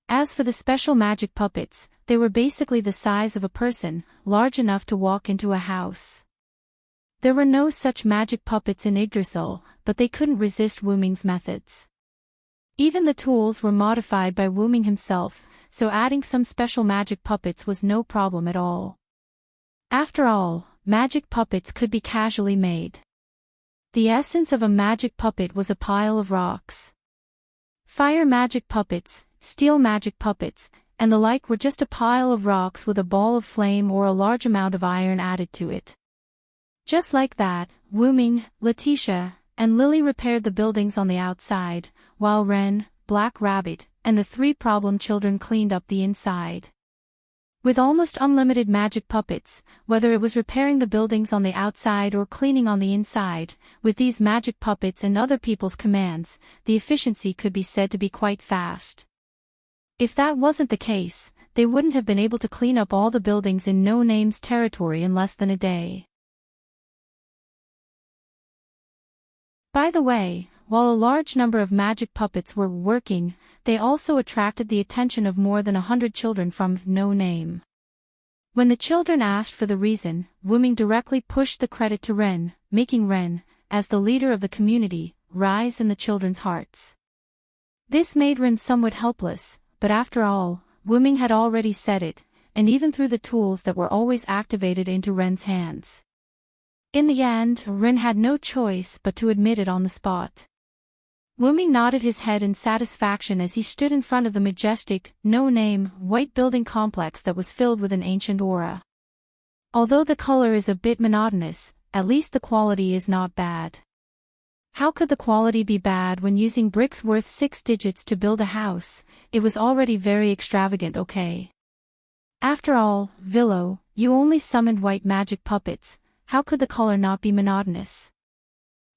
As for the special magic puppets, they were basically the size of a person, large enough to walk into a house. There were no such magic puppets in Yggdrasil, but they couldn't resist Wuming's methods. Even the tools were modified by Wuming himself, so adding some special magic puppets was no problem at all. After all, magic puppets could be casually made. The essence of a magic puppet was a pile of rocks. Fire magic puppets, steel magic puppets, and the like were just a pile of rocks with a ball of flame or a large amount of iron added to it. Just like that, Wuming, Letitia, and Lily repaired the buildings on the outside, while Ren, Black Rabbit, and the 3 problem children cleaned up the inside. With almost unlimited magic puppets, whether it was repairing the buildings on the outside or cleaning on the inside, with these magic puppets and other people's commands, the efficiency could be said to be quite fast. If that wasn't the case, they wouldn't have been able to clean up all the buildings in No Name's territory in less than a day. By the way, while a large number of magic puppets were working, they also attracted the attention of more than 100 children from No Name. When the children asked for the reason, Wuming directly pushed the credit to Ren, making Ren, as the leader of the community, rise in the children's hearts. This made Ren somewhat helpless, but after all, Wuming had already said it, and even through the tools that were always activated into Ren's hands. In the end, Ren had no choice but to admit it on the spot. Wuming nodded his head in satisfaction as he stood in front of the majestic, no-name, white building complex that was filled with an ancient aura. Although the color is a bit monotonous, at least the quality is not bad. How could the quality be bad when using bricks worth 6 digits to build a house? It was already very extravagant, okay? After all, Villo, you only summoned white magic puppets, how could the color not be monotonous?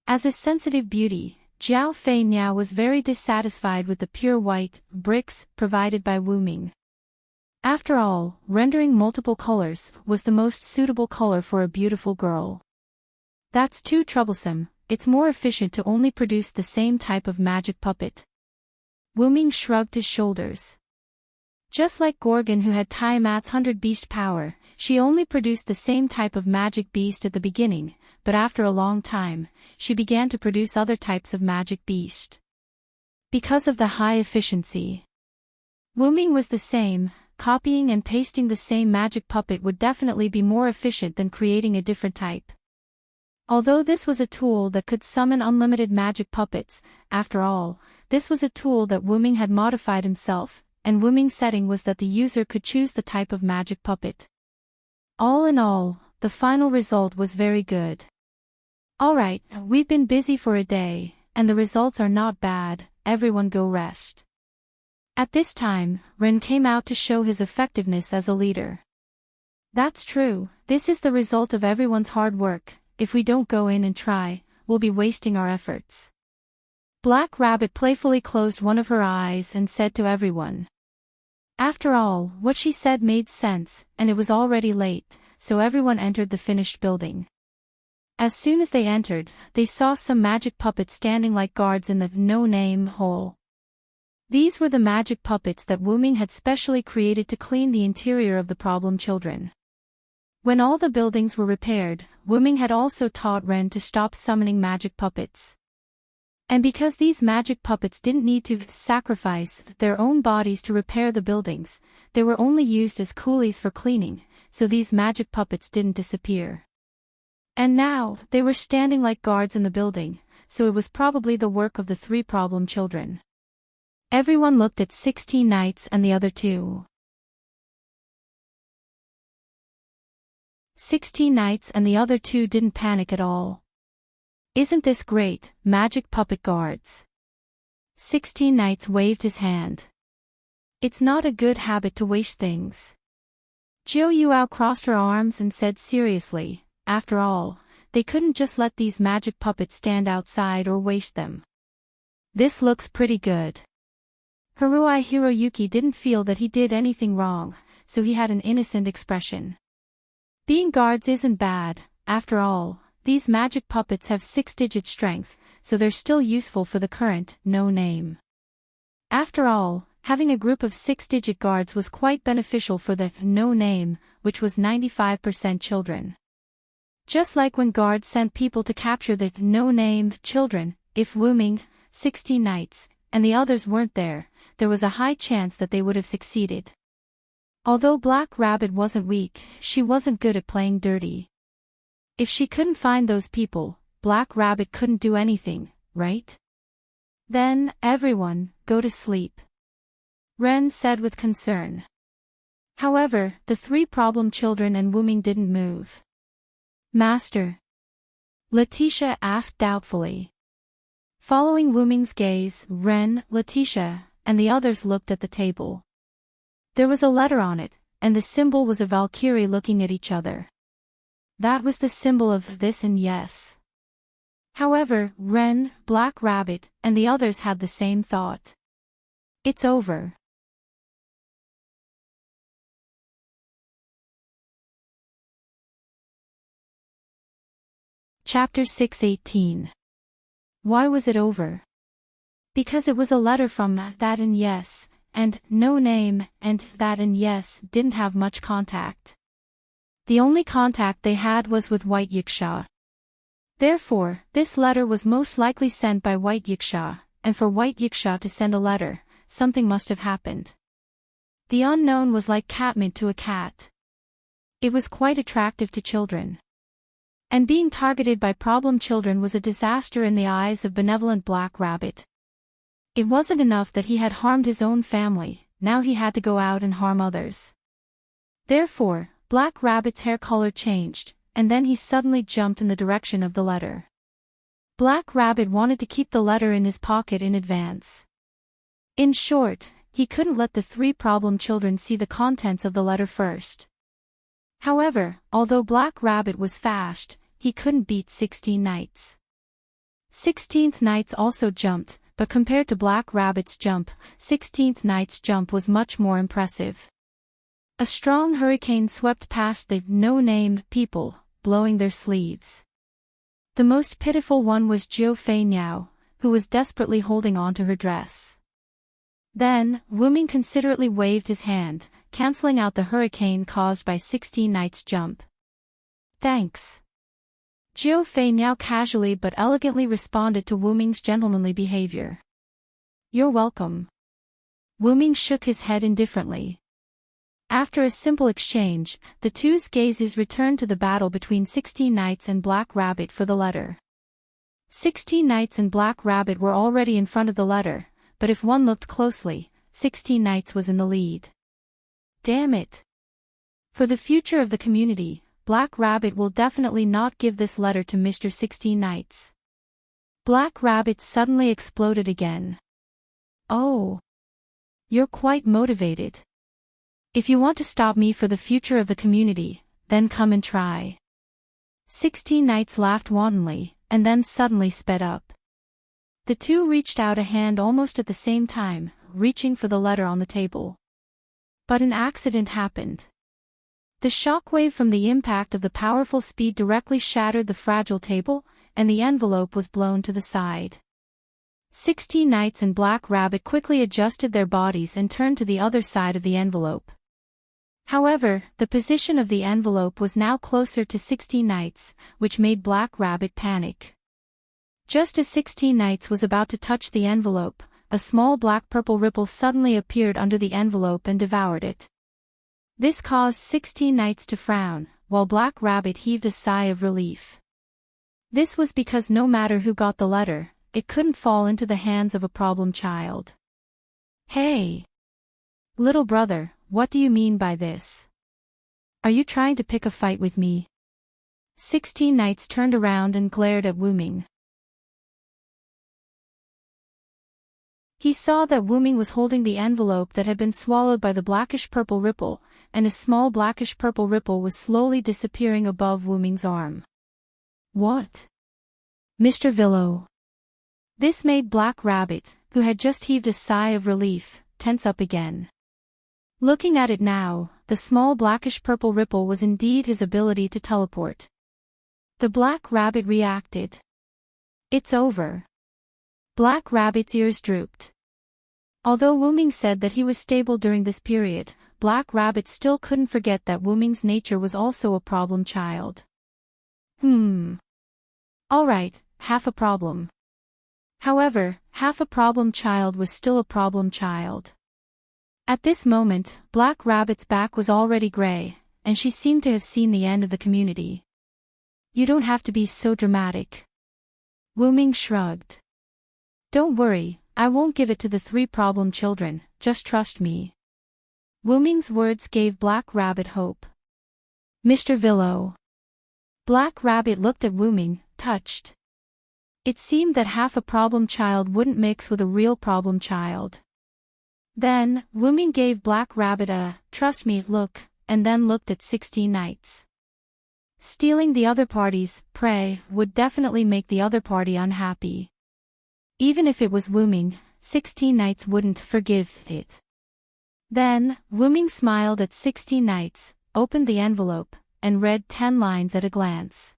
As a sensitive beauty, Jiao Fei Niao was very dissatisfied with the pure white bricks provided by Wuming. After all, rendering multiple colors was the most suitable color for a beautiful girl. That's too troublesome, it's more efficient to only produce the same type of magic puppet. Wuming shrugged his shoulders. Just like Gorgon, who had Tiamat's 100 beast power, she only produced the same type of magic beast at the beginning, but after a long time, she began to produce other types of magic beast. Because of the high efficiency. Wuming was the same, copying and pasting the same magic puppet would definitely be more efficient than creating a different type. Although this was a tool that could summon unlimited magic puppets, after all, this was a tool that Wuming had modified himself, and Wuming's setting was that the user could choose the type of magic puppet. All in all, the final result was very good. Alright, we've been busy for a day, and the results are not bad, everyone go rest. At this time, Ren came out to show his effectiveness as a leader. That's true, this is the result of everyone's hard work, if we don't go in and try, we'll be wasting our efforts. Black Rabbit playfully closed one of her eyes and said to everyone. After all, what she said made sense, and it was already late, so everyone entered the finished building. As soon as they entered, they saw some magic puppets standing like guards in the no-name hole. These were the magic puppets that Wuming had specially created to clean the interior of the problem children. When all the buildings were repaired, Wuming had also taught Ren to stop summoning magic puppets. And because these magic puppets didn't need to sacrifice their own bodies to repair the buildings, they were only used as coolies for cleaning, so these magic puppets didn't disappear. And now, they were standing like guards in the building, so it was probably the work of the 3 problem children. Everyone looked at 16 Knights and the other 2. 16 Knights and the other 2 didn't panic at all. Isn't this great, magic puppet guards? 16 Knights waved his hand. It's not a good habit to waste things. Jiu Yuao crossed her arms and said seriously, after all, they couldn't just let these magic puppets stand outside or waste them. This looks pretty good. Haruai Hiroyuki didn't feel that he did anything wrong, so he had an innocent expression. Being guards isn't bad, after all. These magic puppets have 6-digit strength, so they're still useful for the current no-name. After all, having a group of 6-digit guards was quite beneficial for the no-name, which was 95% children. Just like when guards sent people to capture the no-name children, if Wuming, 16 Knights, and the others weren't there, there was a high chance that they would have succeeded. Although Black Rabbit wasn't weak, she wasn't good at playing dirty. If she couldn't find those people, Black Rabbit couldn't do anything, right? Then, everyone, go to sleep. Ren said with concern. However, the 3 problem children and Wuming didn't move. Master? Letitia asked doubtfully. Following Wuming's gaze, Ren, Letitia, and the others looked at the table. There was a letter on it, and the symbol was a Valkyrie looking at each other. That was the symbol of this and yes. However, Ren, Black Rabbit, and the others had the same thought. It's over. Chapter 6:18. Why was it over? Because it was a letter from that and yes, and no name, and that and yes didn't have much contact. The only contact they had was with White Yiksha. Therefore, this letter was most likely sent by White Yiksha, and for White Yiksha to send a letter, something must have happened. The unknown was like catmint to a cat. It was quite attractive to children. And being targeted by problem children was a disaster in the eyes of benevolent Black Rabbit. It wasn't enough that he had harmed his own family, now he had to go out and harm others. Therefore, Black Rabbit's hair color changed, and then he suddenly jumped in the direction of the letter. Black Rabbit wanted to keep the letter in his pocket in advance. In short, he couldn't let the 3 problem children see the contents of the letter first. However, although Black Rabbit was fast, he couldn't beat 16 Knights. 16th Knights also jumped, but compared to Black Rabbit's jump, 16th Knight's jump was much more impressive. A strong hurricane swept past the no-name people, blowing their sleeves. The most pitiful one was Jiu Fei Niao, who was desperately holding on to her dress. Then, Wu Ming considerately waved his hand, canceling out the hurricane caused by 16 Knight's jump. Thanks. Jiu Fei Niao casually but elegantly responded to Wu Ming's gentlemanly behavior. You're welcome. Wu Ming shook his head indifferently. After a simple exchange, the two's gazes returned to the battle between 16 Knights and Black Rabbit for the letter. 16 Knights and Black Rabbit were already in front of the letter, but if one looked closely, 16 Knights was in the lead. Damn it! For the future of the community, Black Rabbit will definitely not give this letter to Mr. 16 Knights. Black Rabbit suddenly exploded again. Oh! You're quite motivated. If you want to stop me for the future of the community, then come and try. 16 Knights laughed wantonly, and then suddenly sped up. The two reached out a hand almost at the same time, reaching for the letter on the table. But an accident happened. The shockwave from the impact of the powerful speed directly shattered the fragile table, and the envelope was blown to the side. 16 Knights and Black Rabbit quickly adjusted their bodies and turned to the other side of the envelope. However, the position of the envelope was now closer to 16 Knights, which made Black Rabbit panic. Just as 16 Knights was about to touch the envelope, a small black-purple ripple suddenly appeared under the envelope and devoured it. This caused 16 Knights to frown, while Black Rabbit heaved a sigh of relief. This was because no matter who got the letter, it couldn't fall into the hands of a problem child. Hey! Little brother, what do you mean by this? Are you trying to pick a fight with me? 16 Knights turned around and glared at Wu Ming. He saw that Wu Ming was holding the envelope that had been swallowed by the blackish-purple ripple, and a small blackish-purple ripple was slowly disappearing above Wu Ming's arm. What? Mr. Villo. This made Black Rabbit, who had just heaved a sigh of relief, tense up again. Looking at it now, the small blackish-purple ripple was indeed his ability to teleport. The Black Rabbit reacted. It's over. Black Rabbit's ears drooped. Although Wu Ming said that he was stable during this period, Black Rabbit still couldn't forget that Wu Ming's nature was also a problem child. Alright, half a problem. However, half a problem child was still a problem child. At this moment, Black Rabbit's back was already gray, and she seemed to have seen the end of the community. You don't have to be so dramatic. Wu Ming shrugged. Don't worry, I won't give it to the 3 problem children, just trust me. Wu Ming's words gave Black Rabbit hope. Mr. Villo. Black Rabbit looked at Wu Ming, touched. It seemed that half a problem child wouldn't mix with a real problem child. Then, Wu Ming gave Black Rabbit a, trust me, look, and then looked at 16 Knights. Stealing the other party's prey would definitely make the other party unhappy. Even if it was Wu Ming, 16 Knights wouldn't forgive it. Then, Wu Ming smiled at 16 Knights, opened the envelope, and read 10 lines at a glance.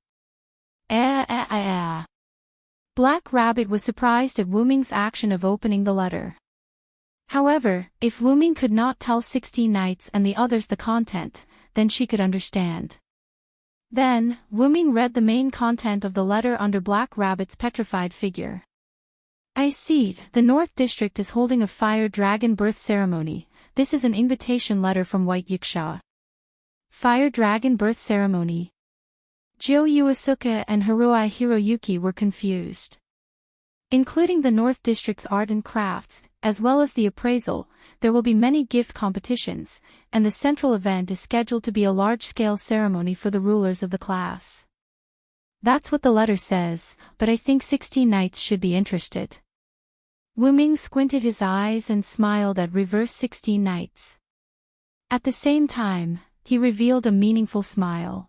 Black Rabbit was surprised at Wu Ming's action of opening the letter. However, if Wu Ming could not tell 16 Knights and the others the content, then she could understand. Then, Wu Ming read the main content of the letter under Black Rabbit's petrified figure. I see, the North District is holding a fire dragon birth ceremony. This is an invitation letter from White Yiksha. Fire dragon birth ceremony. Jo Yuasuke and Haruai Hiroyuki were confused. Including the North District's art and crafts, as well as the appraisal, there will be many gift competitions, and the central event is scheduled to be a large-scale ceremony for the rulers of the class. That's what the letter says, but I think 16 knights should be interested. Wu Ming squinted his eyes and smiled at reverse 16 knights. At the same time, he revealed a meaningful smile.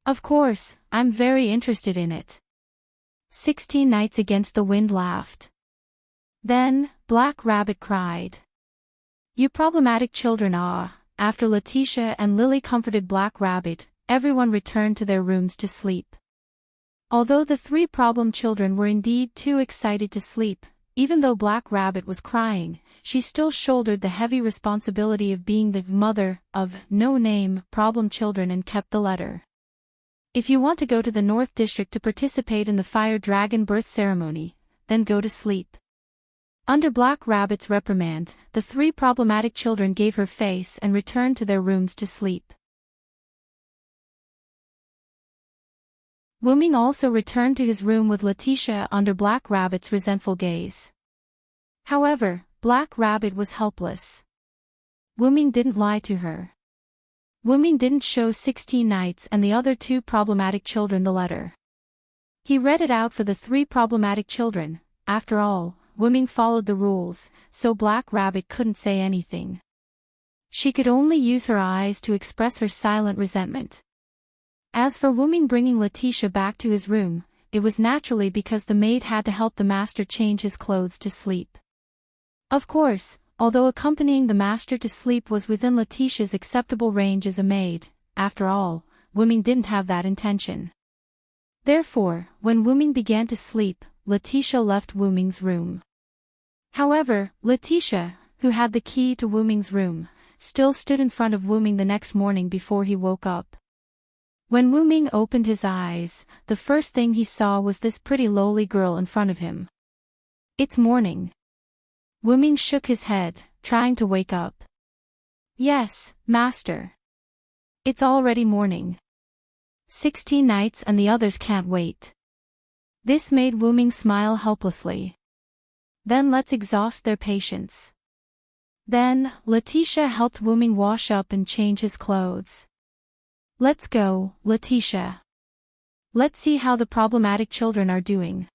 Of course, I'm very interested in it. 16 knights against the wind laughed. Then, Black Rabbit cried. You problematic children ah! After Letitia and Lily comforted Black Rabbit, everyone returned to their rooms to sleep. Although the 3 problem children were indeed too excited to sleep, even though Black Rabbit was crying, she still shouldered the heavy responsibility of being the mother of no-name problem children and kept the letter. If you want to go to the North District to participate in the Fire Dragon birth ceremony, then go to sleep. Under Black Rabbit's reprimand, the 3 problematic children gave her face and returned to their rooms to sleep. Wu Ming also returned to his room with Letitia under Black Rabbit's resentful gaze. However, Black Rabbit was helpless. Wu Ming didn't lie to her. Wu Ming didn't show 16 knights and the other 2 problematic children the letter. He read it out for the 3 problematic children. After all, Wu Ming followed the rules, so Black Rabbit couldn't say anything. She could only use her eyes to express her silent resentment. As for Wu Ming bringing Letitia back to his room, it was naturally because the maid had to help the master change his clothes to sleep. Of course, although accompanying the master to sleep was within Letitia's acceptable range as a maid, after all, Wu Ming didn't have that intention. Therefore, when Wu Ming began to sleep, Letitia left Wu Ming's room. However, Letitia, who had the key to Wu Ming's room, still stood in front of Wu Ming the next morning before he woke up. When Wu Ming opened his eyes, the first thing he saw was this pretty lowly girl in front of him. It's morning. Wu Ming shook his head, trying to wake up. Yes, master. It's already morning. 16 knights and the others can't wait. This made Wu Ming smile helplessly. Then let's exhaust their patience. Then, Letitia helped Wu Ming wash up and change his clothes. Let's go, Letitia. Let's see how the problematic children are doing.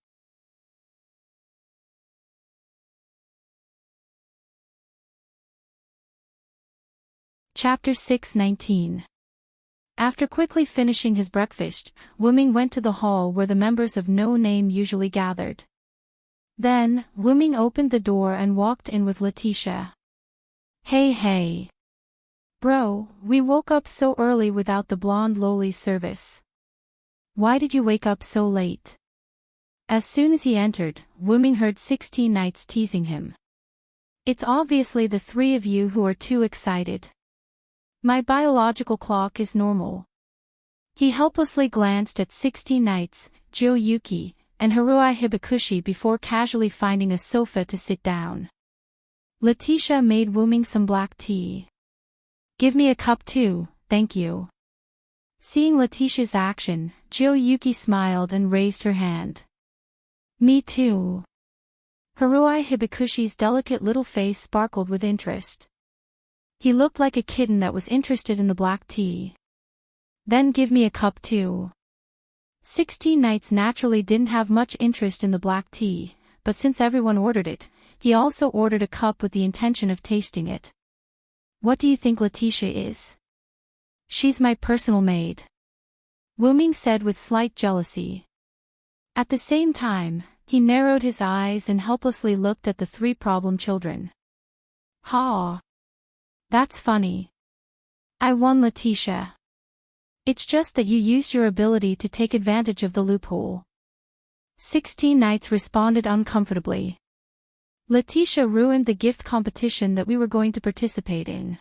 Chapter 6:19. After quickly finishing his breakfast, Wu Ming went to the hall where the members of No Name usually gathered. Then, Wu Ming opened the door and walked in with Letitia. Hey. Bro, we woke up so early without the blonde lowly's service. Why did you wake up so late? As soon as he entered, Wu Ming heard 16 knights teasing him. It's obviously the 3 of you who are too excited. My biological clock is normal. He helplessly glanced at 16 knights, Jo Yuki, and Haruai Hibakushi before casually finding a sofa to sit down. Letitia made Wu Ming some black tea. Give me a cup too, thank you. Seeing Letitia's action, Jo Yuki smiled and raised her hand. Me too. Haruai Hibakushi's delicate little face sparkled with interest. He looked like a kitten that was interested in the black tea. Then give me a cup too. 16 knights naturally didn't have much interest in the black tea, but since everyone ordered it, he also ordered a cup with the intention of tasting it. What do you think Letitia is? She's my personal maid. Wu Ming said with slight jealousy. At the same time, he narrowed his eyes and helplessly looked at the 3 problem children. Ha! That's funny. I won, Letitia. It's just that you used your ability to take advantage of the loophole. 16 knights responded uncomfortably. Letitia ruined the gift competition that we were going to participate in.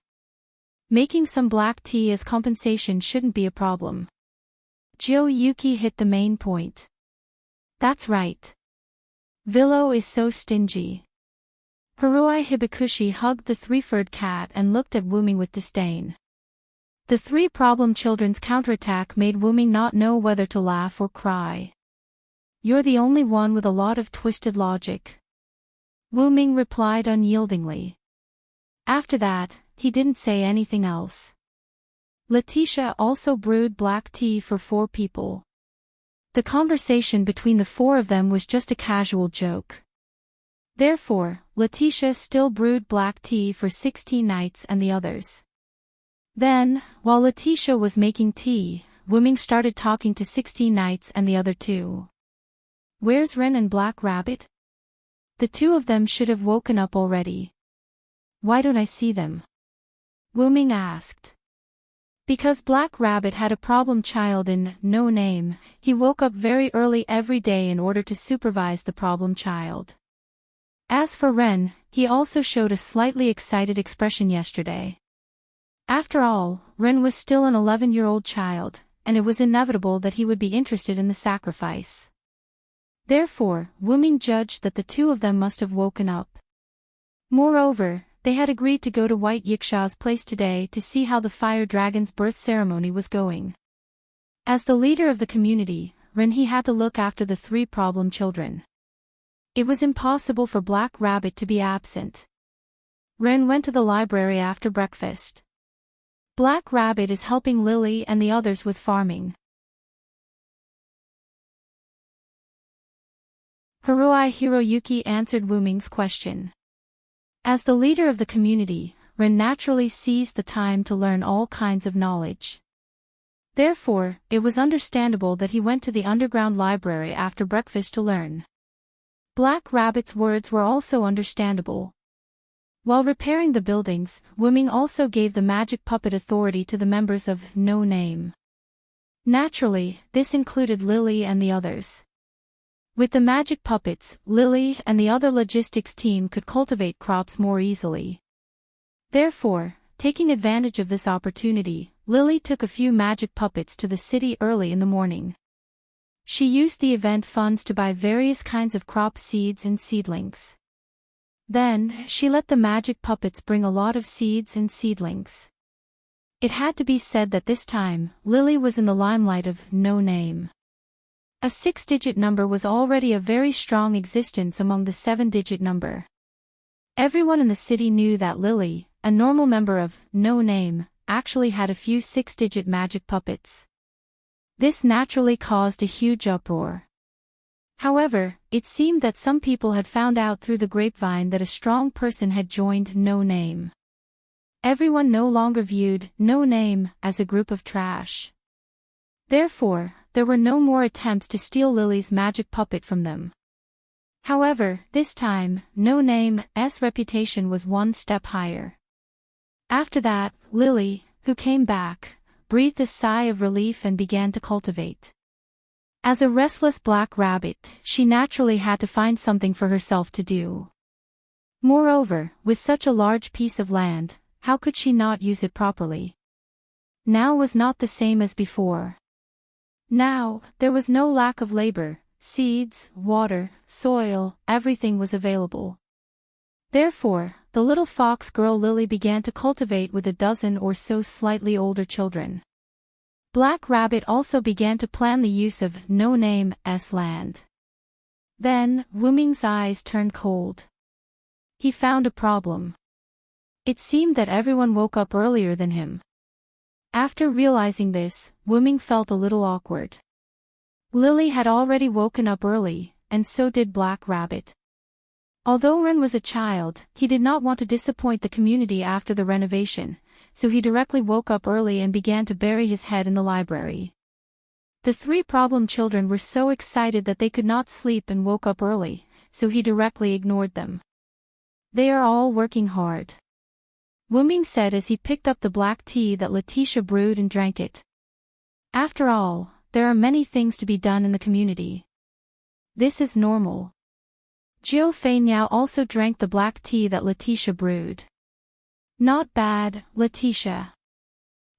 Making some black tea as compensation shouldn't be a problem. Jo Yuki hit the main point. That's right. Villo is so stingy. Haruai Hibakushi hugged the 3-furred cat and looked at Wu Ming with disdain. The 3 problem children's counterattack made Wu Ming not know whether to laugh or cry. You're the only one with a lot of twisted logic. Wu Ming replied unyieldingly. After that, he didn't say anything else. Letitia also brewed black tea for 4 people. The conversation between the 4 of them was just a casual joke. Therefore, Letitia still brewed black tea for 16 nights and the others. Then, while Letitia was making tea, Wu Ming started talking to 16 nights and the other 2. Where's Ren and Black Rabbit? The 2 of them should have woken up already. Why don't I see them? Wu Ming asked. Because Black Rabbit had a problem child in No Name, he woke up very early every day in order to supervise the problem child. As for Ren, he also showed a slightly excited expression yesterday. After all, Ren was still an 11-year-old child, and it was inevitable that he would be interested in the sacrifice. Therefore, Wu Ming judged that the 2 of them must have woken up. Moreover, they had agreed to go to White Yiksha's place today to see how the fire dragon's birth ceremony was going. As the leader of the community, Ren he had to look after the 3 problem children. It was impossible for Black Rabbit to be absent. Ren went to the library after breakfast. Black Rabbit is helping Lily and the others with farming. Haruai Hiroyuki answered Wu Ming's question. As the leader of the community, Ren naturally seized the time to learn all kinds of knowledge. Therefore, it was understandable that he went to the underground library after breakfast to learn. Black Rabbit's words were also understandable. While repairing the buildings, Wu Ming also gave the magic puppet authority to the members of No Name. Naturally, this included Lily and the others. With the magic puppets, Lily and the other logistics team could cultivate crops more easily. Therefore, taking advantage of this opportunity, Lily took a few magic puppets to the city early in the morning. She used the event funds to buy various kinds of crop seeds and seedlings. Then, she let the magic puppets bring a lot of seeds and seedlings. It had to be said that this time, Lily was in the limelight of No Name. A 6-digit number was already a very strong existence among the 7-digit number. Everyone in the city knew that Lily, a normal member of No Name, actually had a few 6-digit magic puppets. This naturally caused a huge uproar. However, it seemed that some people had found out through the grapevine that a strong person had joined No Name. Everyone no longer viewed No Name as a group of trash. Therefore, there were no more attempts to steal Lily's magic puppet from them. However, this time, No Name's reputation was one step higher. After that, Lily, who came back, breathed a sigh of relief and began to cultivate. As a restless black rabbit, she naturally had to find something for herself to do. Moreover, with such a large piece of land, how could she not use it properly? Now was not the same as before. Now, there was no lack of labor, seeds, water, soil, everything was available. Therefore, the little fox girl Lily began to cultivate with a dozen or so slightly older children. Black Rabbit also began to plan the use of No Name's land. Then, Wu Ming's eyes turned cold. He found a problem. It seemed that everyone woke up earlier than him. After realizing this, Wu Ming felt a little awkward. Lily had already woken up early, and so did Black Rabbit. Although Ren was a child, he did not want to disappoint the community after the renovation, so he directly woke up early and began to bury his head in the library. The 3 problem children were so excited that they could not sleep and woke up early, so he directly ignored them. They are all working hard, Wu Ming said as he picked up the black tea that Letitia brewed and drank it. After all, there are many things to be done in the community. This is normal. Jiu Fei Niao also drank the black tea that Letitia brewed. Not bad, Letitia.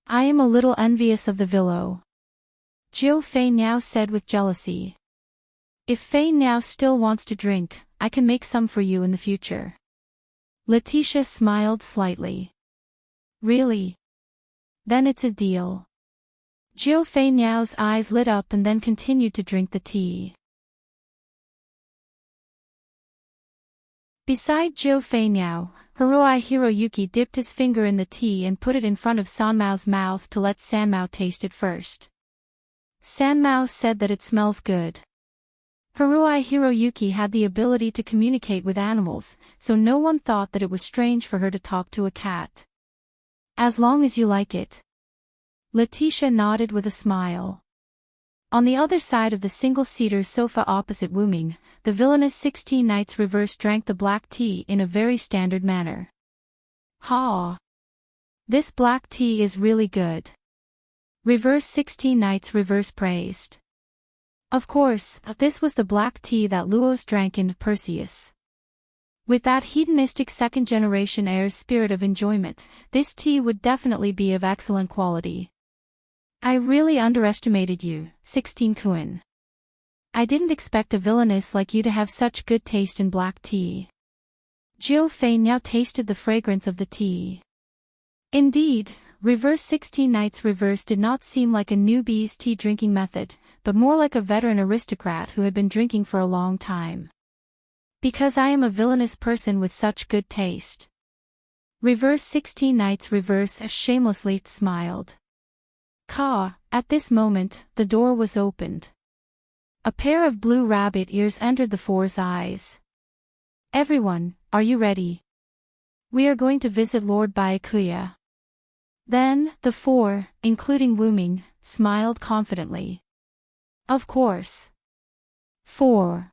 I am a little envious of the Villo. Jiu Fei Niao said with jealousy. If Fei Niao still wants to drink, I can make some for you in the future. Letitia smiled slightly. Really? Then it's a deal. Jiu Fei Niao's eyes lit up and then continued to drink the tea. Beside Jiu Feinyao, Hiroi Hiroyuki dipped his finger in the tea and put it in front of Sanmao's mouth to let Sanmao taste it first. Sanmao said that it smells good. Hiroi Hiroyuki had the ability to communicate with animals, so no one thought that it was strange for her to talk to a cat. As long as you like it. Letitia nodded with a smile. On the other side of the single-seater sofa opposite Wu Ming, the villainous 16 Knights Reverse drank the black tea in a very standard manner. Ha! This black tea is really good. Reverse 16 Knights Reverse praised. Of course, this was the black tea that Luos drank in Perseus. With that hedonistic second-generation heir's spirit of enjoyment, this tea would definitely be of excellent quality. I really underestimated you, 16 Kuin. I didn't expect a villainess like you to have such good taste in black tea. Jiu Fei now tasted the fragrance of the tea. Indeed, Reverse 16 Knights Reverse did not seem like a newbie's tea drinking method, but more like a veteran aristocrat who had been drinking for a long time. Because I am a villainous person with such good taste. Reverse 16 Knights Reverse shamelessly smiled. At this moment, the door was opened. A pair of blue rabbit ears entered the four's eyes. Everyone, are you ready? We are going to visit Lord Byakuya. Then, the four, including Wu Ming, smiled confidently. Of course. 4.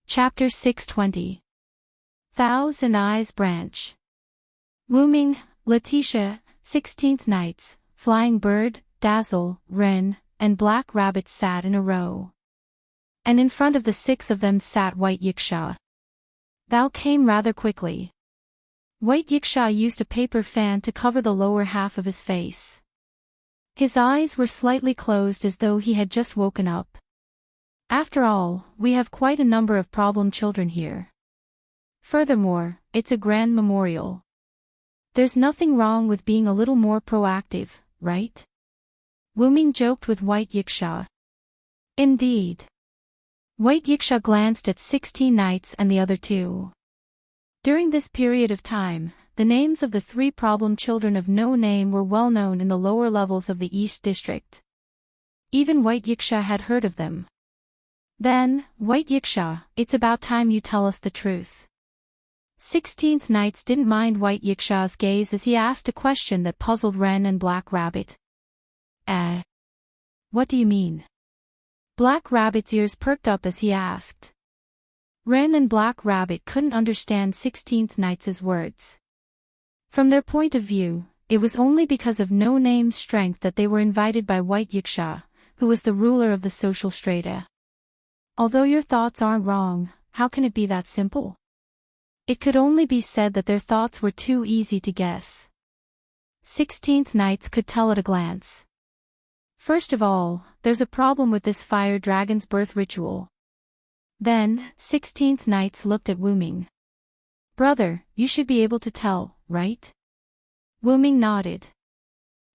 Chapter 620. Thousand Eyes Branch. Wu Ming, Letitia, 16th Knights, Flying Bird, Dazzle, Ren, and Black Rabbit sat in a row. And in front of the 6 of them sat White Yiksha. Thou came rather quickly. White Yiksha used a paper fan to cover the lower half of his face. His eyes were slightly closed as though he had just woken up. After all, we have quite a number of problem children here. Furthermore, it's a grand memorial. There's nothing wrong with being a little more proactive, right? Wu Ming joked with White Yiksha. Indeed. White Yiksha glanced at 16 Knights and the other 2. During this period of time, the names of the 3 problem children of no name were well known in the lower levels of the East District. Even White Yiksha had heard of them. Then, White Yiksha, it's about time you tell us the truth. 16th Knights didn't mind White Yiksha's gaze as he asked a question that puzzled Ren and Black Rabbit. What do you mean? Black Rabbit's ears perked up as he asked. Ren and Black Rabbit couldn't understand 16th Knights' words. From their point of view, it was only because of No Name's strength that they were invited by White Yiksha, who was the ruler of the social strata. Although your thoughts aren't wrong, how can it be that simple? It could only be said that their thoughts were too easy to guess. 16th Knights could tell at a glance. First of all, there's a problem with this fire dragon's birth ritual. Then, 16th Knights looked at Wu Ming. Brother, you should be able to tell, right? Wu Ming nodded.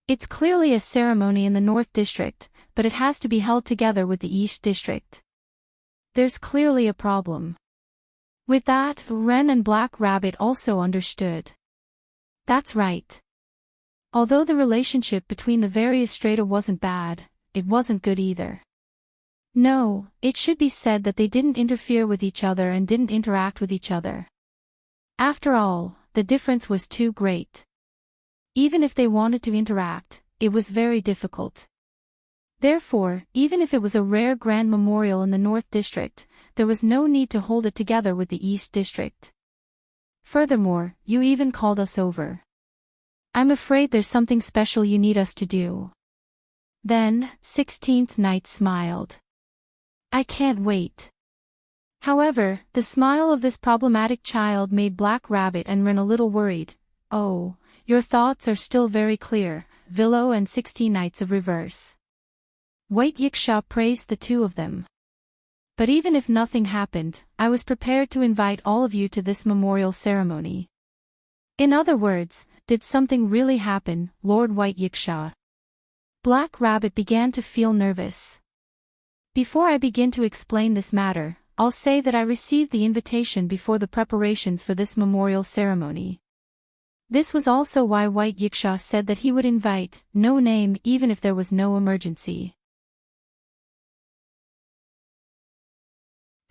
It's clearly a ceremony in the North District, but it has to be held together with the East District. There's clearly a problem. With that, Ren and Black Rabbit also understood. That's right. Although the relationship between the various strata wasn't bad, it wasn't good either. No, it should be said that they didn't interfere with each other and didn't interact with each other. After all, the difference was too great. Even if they wanted to interact, it was very difficult. Therefore, even if it was a rare grand memorial in the North District, there was no need to hold it together with the East District. Furthermore, you even called us over. I'm afraid there's something special you need us to do. Then, 16th Knight smiled. I can't wait. However, the smile of this problematic child made Black Rabbit and Ren a little worried. Oh, your thoughts are still very clear, Villo and 16 Knights of Reverse. White Yiksha praised the 2 of them. But even if nothing happened, I was prepared to invite all of you to this memorial ceremony. In other words, did something really happen, Lord White Yiksha? Black Rabbit began to feel nervous. Before I begin to explain this matter, I'll say that I received the invitation before the preparations for this memorial ceremony. This was also why White Yiksha said that he would invite no name even if there was no emergency.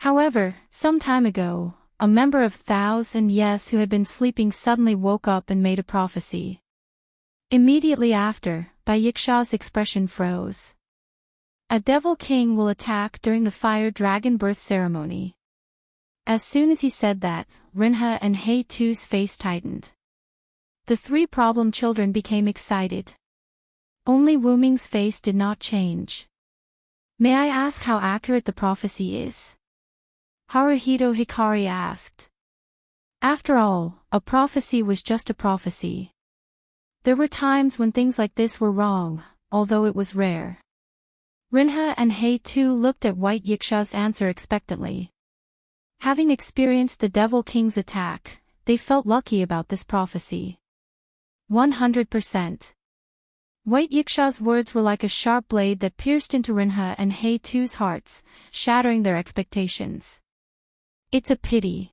However, some time ago, a member of Thous and Yes who had been sleeping suddenly woke up and made a prophecy. Immediately after, Yiksha's expression froze. A devil king will attack during the fire dragon birth ceremony. As soon as he said that, Rinha and Hei-Tu's face tightened. The three problem children became excited. Only Wuming's face did not change. May I ask how accurate the prophecy is? Haruhito Hikari asked. After all, a prophecy was just a prophecy. There were times when things like this were wrong, although it was rare. Rinha and Hei-Tu looked at White Yiksha's answer expectantly. Having experienced the Devil King's attack, they felt lucky about this prophecy. 100%. White Yiksha's words were like a sharp blade that pierced into Rinha and Hei-Tu's hearts, shattering their expectations. It's a pity.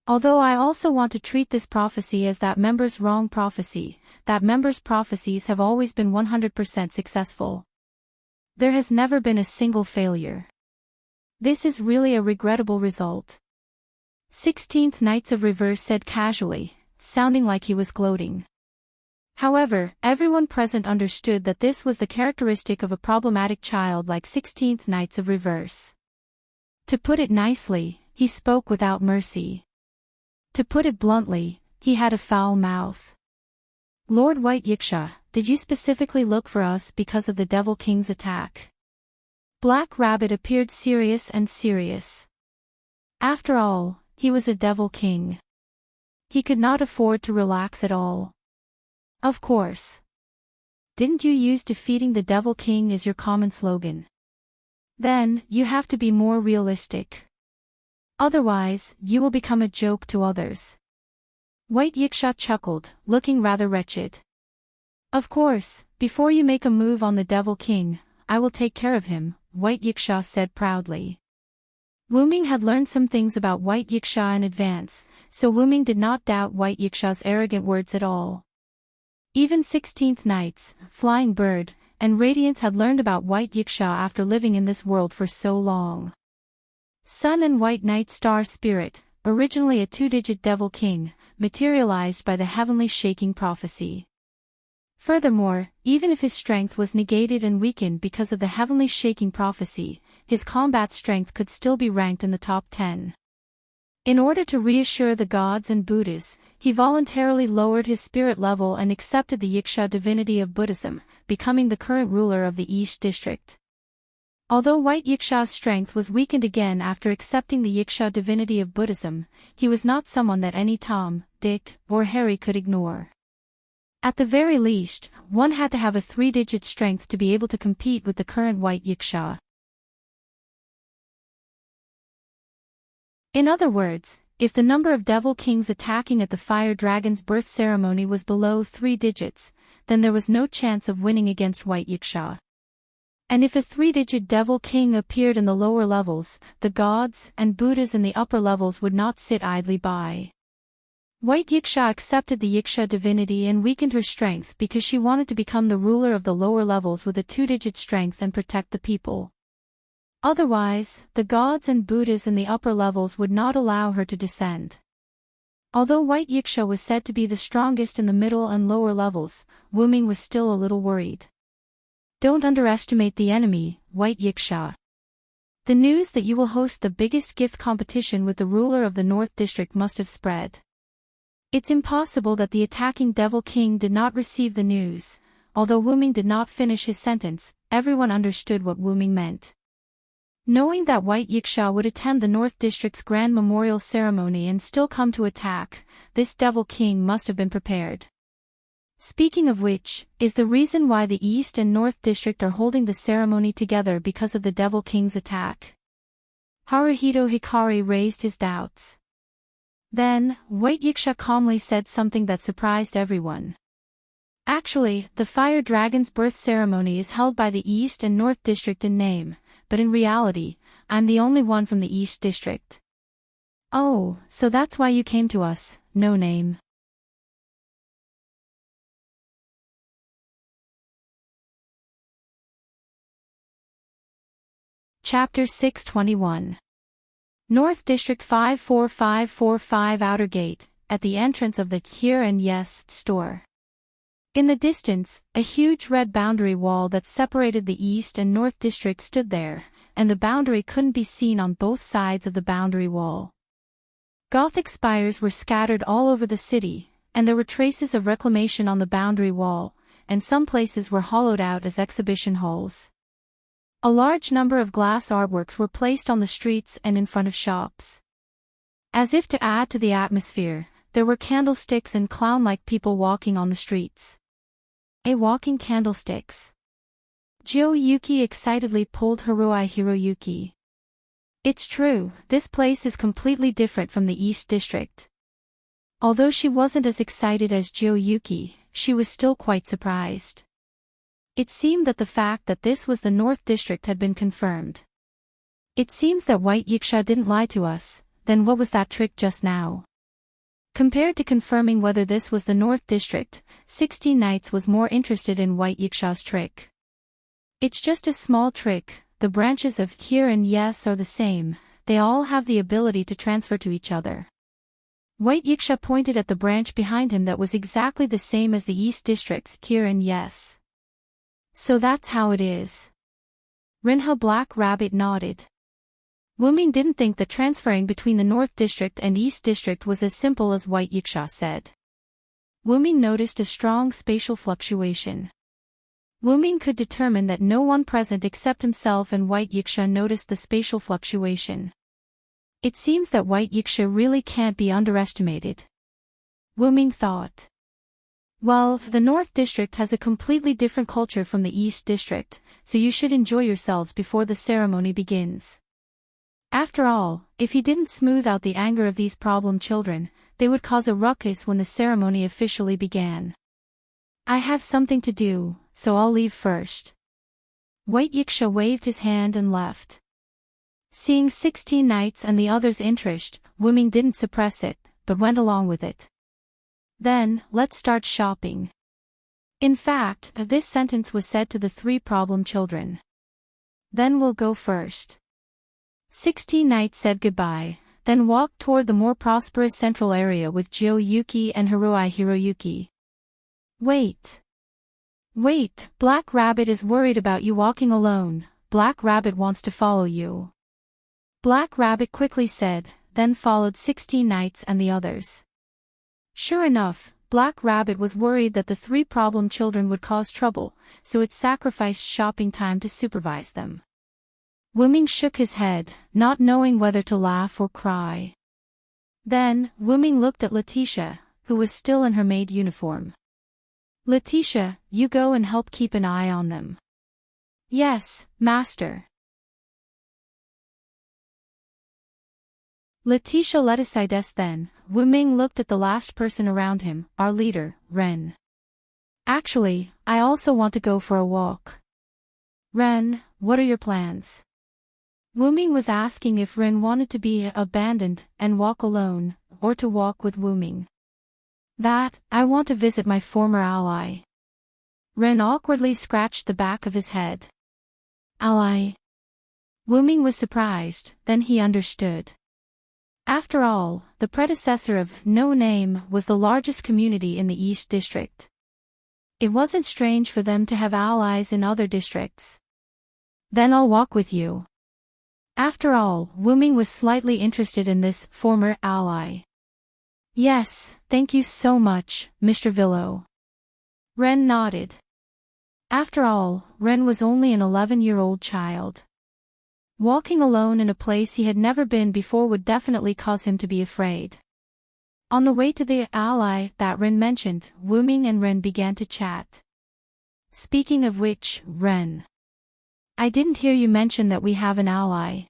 Although I also want to treat this prophecy as that member's wrong prophecy, that member's prophecies have always been 100% successful. There has never been a single failure. This is really a regrettable result. 16th Knights of Reverse said casually, sounding like he was gloating. However, everyone present understood that this was the characteristic of a problematic child like 16th Knights of Reverse. To put it nicely, he spoke without mercy. To put it bluntly, he had a foul mouth. Lord White Yiksha, did you specifically look for us because of the Devil King's attack? Black Rabbit appeared serious and serious. After all, he was a Devil King. He could not afford to relax at all. Of course. Didn't you use defeating the Devil King as your common slogan? Then, you have to be more realistic. Otherwise, you will become a joke to others. White Yiksha chuckled, looking rather wretched. Of course, before you make a move on the Devil King, I will take care of him, White Yiksha said proudly. Wuming had learned some things about White Yiksha in advance, so Wuming did not doubt White Yiksha's arrogant words at all. Even 16th Knights, Flying Bird, and Radiance had learned about White Yiksha after living in this world for so long. Sun and White Knight Star Spirit, originally a two-digit Devil King, materialized by the heavenly shaking prophecy. Furthermore, even if his strength was negated and weakened because of the heavenly shaking prophecy, his combat strength could still be ranked in the top 10. In order to reassure the gods and Buddhas, he voluntarily lowered his spirit level and accepted the Yiksha divinity of Buddhism, becoming the current ruler of the East District. Although White Yiksha's strength was weakened again after accepting the Yiksha divinity of Buddhism, he was not someone that any Tom, Dick, or Harry could ignore. At the very least, one had to have a 3-digit strength to be able to compete with the current White Yiksha. In other words, if the number of Devil Kings attacking at the Fire Dragon's birth ceremony was below 3 digits, then there was no chance of winning against White Yiksha. And if a 3-digit Devil King appeared in the lower levels, the gods and Buddhas in the upper levels would not sit idly by. White Yiksha accepted the Yiksha divinity and weakened her strength because she wanted to become the ruler of the lower levels with a 2-digit strength and protect the people. Otherwise, the gods and Buddhas in the upper levels would not allow her to descend. Although White Yiksha was said to be the strongest in the middle and lower levels, Wuming was still a little worried. Don't underestimate the enemy, White Yiksha. The news that you will host the biggest gift competition with the ruler of the North District must have spread. It's impossible that the attacking Devil King did not receive the news. Although Wuming did not finish his sentence, everyone understood what Wuming meant. Knowing that White Yiksha would attend the North District's grand memorial ceremony and still come to attack, this Devil King must have been prepared. Speaking of which, is the reason why the East and North District are holding the ceremony together because of the Devil King's attack? Haruhito Hikari raised his doubts. Then, White Yiksha calmly said something that surprised everyone. Actually, the fire dragon's birth ceremony is held by the East and North District in name, but in reality, I'm the only one from the East District. Oh, so that's why you came to us, no name. Chapter 621. North District 54545 Outer Gate, at the entrance of the Here and Yes store. In the distance, a huge red boundary wall that separated the East and North District stood there, and the boundary couldn't be seen on both sides of the boundary wall. Gothic spires were scattered all over the city, and there were traces of reclamation on the boundary wall, and some places were hollowed out as exhibition halls. A large number of glass artworks were placed on the streets and in front of shops. As if to add to the atmosphere, there were candlesticks and clown-like people walking on the streets. Walking candlesticks. Yuki excitedly pulled Hiroyuki. It's true, this place is completely different from the East District. Although she wasn't as excited as Yuki, she was still quite surprised. It seemed that the fact that this was the North District had been confirmed. It seems that White Yiksha didn't lie to us, then what was that trick just now? Compared to confirming whether this was the North District, 16 Knights was more interested in White Yiksha's trick. It's just a small trick, the branches of Here and Yes are the same, they all have the ability to transfer to each other. White Yiksha pointed at the branch behind him that was exactly the same as the East District's Here and Yes. So that's how it is. Rinha Black Rabbit nodded. Wuming didn't think that transferring between the North District and East District was as simple as White Yiksha said. Wuming noticed a strong spatial fluctuation. Wuming could determine that no one present except himself and White Yiksha noticed the spatial fluctuation. It seems that White Yiksha really can't be underestimated. Wuming thought. Well, the North District has a completely different culture from the East District, so you should enjoy yourselves before the ceremony begins. After all, if he didn't smooth out the anger of these problem children, they would cause a ruckus when the ceremony officially began. I have something to do, so I'll leave first. White Yiksha waved his hand and left. Seeing 16 Knights and the others' interest, Wuming didn't suppress it, but went along with it. Then, let's start shopping. In fact, this sentence was said to the 3 problem children. Then we'll go first. 16 Knights said goodbye, then walked toward the more prosperous central area with Yuki and Hiroyuki. Wait. Wait, Black Rabbit is worried about you walking alone, Black Rabbit wants to follow you. Black Rabbit quickly said, then followed 16 Knights and the others. Sure enough, Black Rabbit was worried that the 3 problem children would cause trouble, so it sacrificed shopping time to supervise them. Wuming shook his head, not knowing whether to laugh or cry. Then, Wuming looked at Letitia, who was still in her maid uniform. Letitia, you go and help keep an eye on them. Yes, master. Letitia led aside. Then, Wuming looked at the last person around him, our leader, Ren. Actually, I also want to go for a walk. Ren, what are your plans? Wuming was asking if Ren wanted to be abandoned and walk alone, or to walk with Wuming. That, I want to visit my former ally. Ren awkwardly scratched the back of his head. Ally? Wuming was surprised, then he understood. After all, the predecessor of No Name was the largest community in the East District. It wasn't strange for them to have allies in other districts. Then I'll walk with you. After all, Wuming was slightly interested in this former ally. Yes, thank you so much, Mr. Villo. Ren nodded. After all, Ren was only an 11-year-old child. Walking alone in a place he had never been before would definitely cause him to be afraid. On the way to the ally that Ren mentioned, Wuming and Ren began to chat. Speaking of which, Ren. I didn't hear you mention that we have an ally.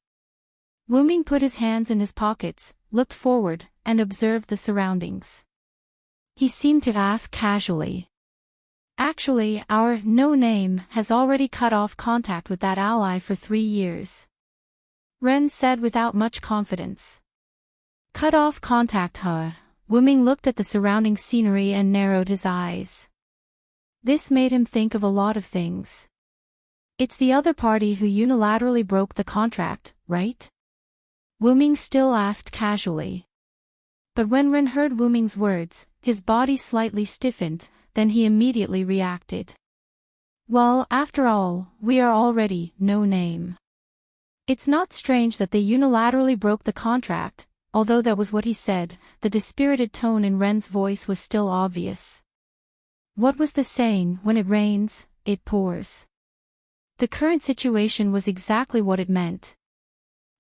Wuming put his hands in his pockets, looked forward, and observed the surroundings. He seemed to ask casually. Actually, our no-name has already cut off contact with that ally for 3 years. Ren said without much confidence. Cut off contact, huh? Wu Ming looked at the surrounding scenery and narrowed his eyes. This made him think of a lot of things. It's the other party who unilaterally broke the contract, right? Wu Ming still asked casually. But when Ren heard Wu Ming's words, his body slightly stiffened, then he immediately reacted. Well, after all, we are already no-name. It's not strange that they unilaterally broke the contract. Although that was what he said, the dispirited tone in Ren's voice was still obvious. What was the saying, when it rains, it pours? The current situation was exactly what it meant.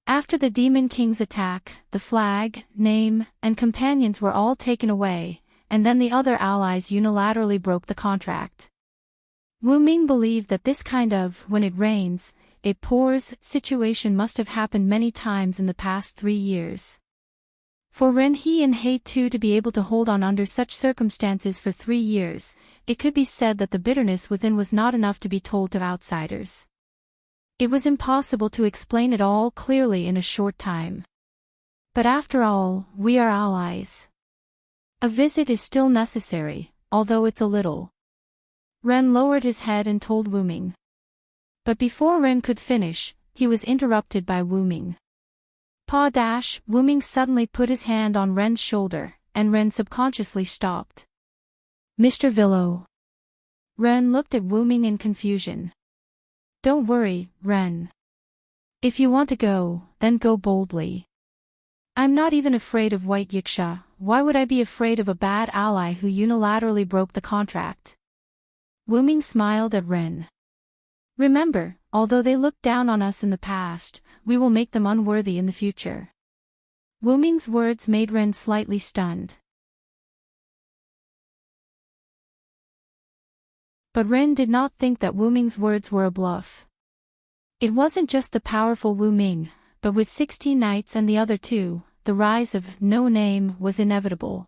After the Demon King's attack, the flag, name, and companions were all taken away, and then the other allies unilaterally broke the contract. Wu Ming believed that this kind of, when it rains, it pours, situation must have happened many times in the past 3 years. For Ren He and He too to be able to hold on under such circumstances for 3 years, it could be said that the bitterness within was not enough to be told to outsiders. It was impossible to explain it all clearly in a short time. But after all, we are allies. A visit is still necessary, although it's a little. Ren lowered his head and told Wu Ming. But before Ren could finish, he was interrupted by Wu Ming. Wu Ming suddenly put his hand on Ren's shoulder, and Ren subconsciously stopped. Mr. Villo. Ren looked at Wu Ming in confusion. Don't worry, Ren. If you want to go, then go boldly. I'm not even afraid of White Yiksha. Why would I be afraid of a bad ally who unilaterally broke the contract? Wu Ming smiled at Ren. Remember, although they looked down on us in the past, we will make them unworthy in the future. Wu Ming's words made Ren slightly stunned. But Ren did not think that Wu Ming's words were a bluff. It wasn't just the powerful Wu Ming, but with 16 knights and the other 2, the rise of no-name was inevitable.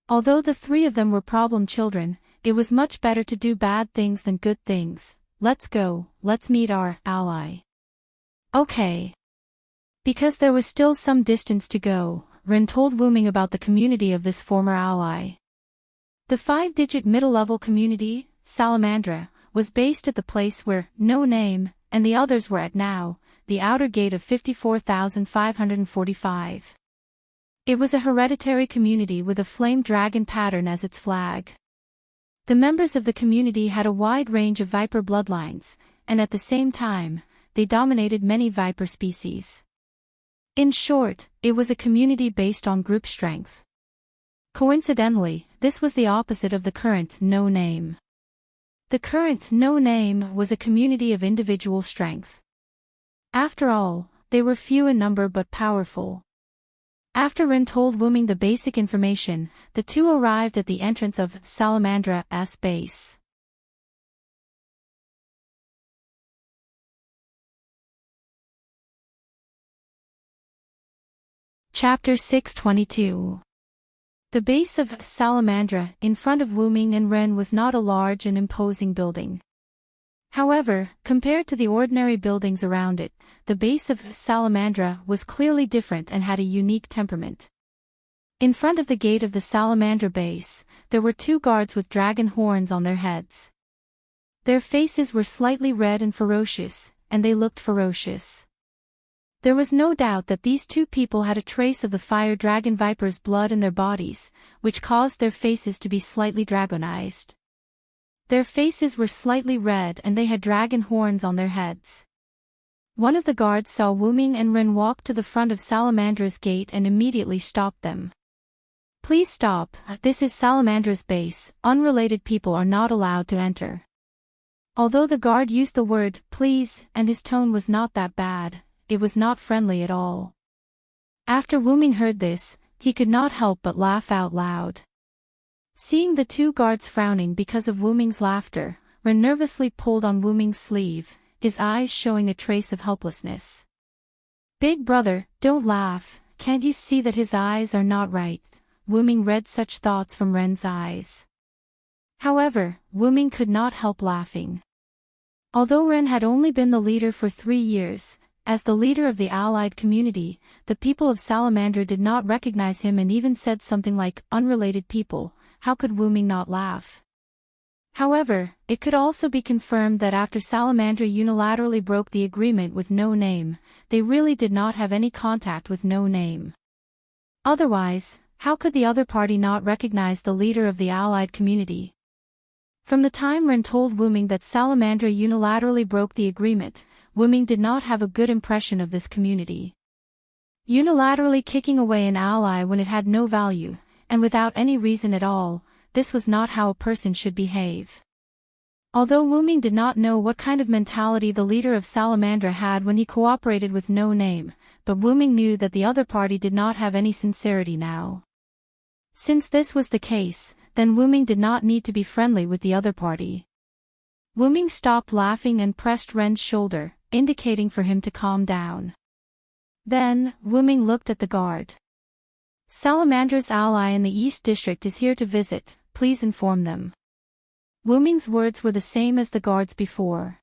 Although the 3 of them were problem children, it was much better to do bad things than good things. Let's go, let's meet our ally. Okay. Because there was still some distance to go, Ren told Wu Ming about the community of this former ally. The 5-digit middle-level community, Salamandra, was based at the place where no-name and the others were at now, the outer gate of 54,545. It was a hereditary community with a flame dragon pattern as its flag. The members of the community had a wide range of viper bloodlines, and at the same time, they dominated many viper species. In short, it was a community based on group strength. Coincidentally, this was the opposite of the current no-name. The current no-name was a community of individual strength. After all, they were few in number but powerful. After Ren told Wu Ming the basic information, the 2 arrived at the entrance of Salamandra's base. Chapter 622. The base of Salamandra, in front of Wu Ming and Ren, was not a large and imposing building. However, compared to the ordinary buildings around it, the base of Salamandra was clearly different and had a unique temperament. In front of the gate of the Salamandra base, there were 2 guards with dragon horns on their heads. Their faces were slightly red and ferocious, and they looked ferocious. There was no doubt that these 2 people had a trace of the fire dragon viper's blood in their bodies, which caused their faces to be slightly dragonized. Their faces were slightly red and they had dragon horns on their heads. One of the guards saw Wu Ming and Ren walk to the front of Salamandra's gate and immediately stopped them. Please stop, this is Salamandra's base, unrelated people are not allowed to enter. Although the guard used the word, please, and his tone was not that bad, it was not friendly at all. After Wu Ming heard this, he could not help but laugh out loud. Seeing the 2 guards frowning because of Wu Ming's laughter, Ren nervously pulled on Wu Ming's sleeve, his eyes showing a trace of helplessness. Big brother, don't laugh, can't you see that his eyes are not right? Wu Ming read such thoughts from Ren's eyes. However, Wu Ming could not help laughing. Although Ren had only been the leader for 3 years, as the leader of the allied community, the people of Salamandra did not recognize him and even said something like, "Unrelated people, how could Wu Ming not laugh?" However, it could also be confirmed that after Salamandra unilaterally broke the agreement with No Name, they really did not have any contact with No Name. Otherwise, how could the other party not recognize the leader of the allied community? From the time Ren told Wu Ming that Salamandra unilaterally broke the agreement, Wu Ming did not have a good impression of this community. Unilaterally kicking away an ally when it had no value, and without any reason at all, this was not how a person should behave. Although Wu Ming did not know what kind of mentality the leader of Salamandra had when he cooperated with No Name, but Wu Ming knew that the other party did not have any sincerity now. Since this was the case, then Wu Ming did not need to be friendly with the other party. Wu Ming stopped laughing and pressed Ren's shoulder, indicating for him to calm down. Then, Wu Ming looked at the guard. "Salamandra's ally in the East District is here to visit, please inform them." Wu Ming's words were the same as the guard's before.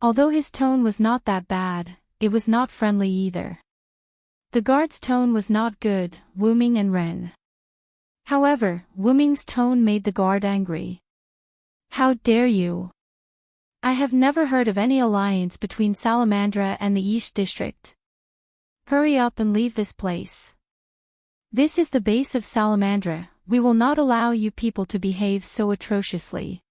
Although his tone was not that bad, it was not friendly either. The guard's tone was not good, Wu Ming and Ren. However, Wu Ming's tone made the guard angry. "How dare you? I have never heard of any alliance between Salamandra and the East District. Hurry up and leave this place. This is the base of Salamandra, we will not allow you people to behave so atrociously."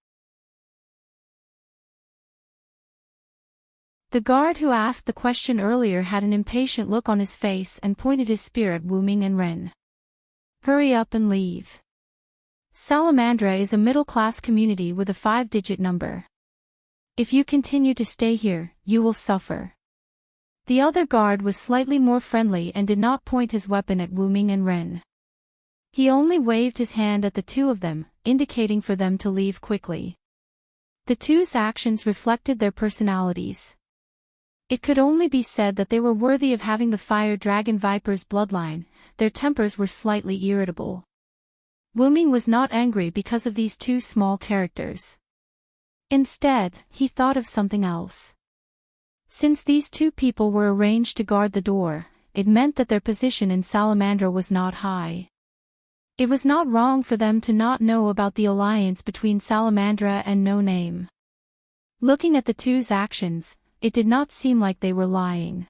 The guard who asked the question earlier had an impatient look on his face and pointed his spear at Wu Ming and Ren. "Hurry up and leave. Salamandra is a middle-class community with a 5-digit number. If you continue to stay here, you will suffer." The other guard was slightly more friendly and did not point his weapon at Wu Ming and Ren. He only waved his hand at the two of them, indicating for them to leave quickly. The two's actions reflected their personalities. It could only be said that they were worthy of having the Fire Dragon Viper's bloodline, their tempers were slightly irritable. Wu Ming was not angry because of these two small characters. Instead, he thought of something else. Since these two people were arranged to guard the door, it meant that their position in Salamandra was not high. It was not wrong for them to not know about the alliance between Salamandra and No Name. Looking at the two's actions, it did not seem like they were lying.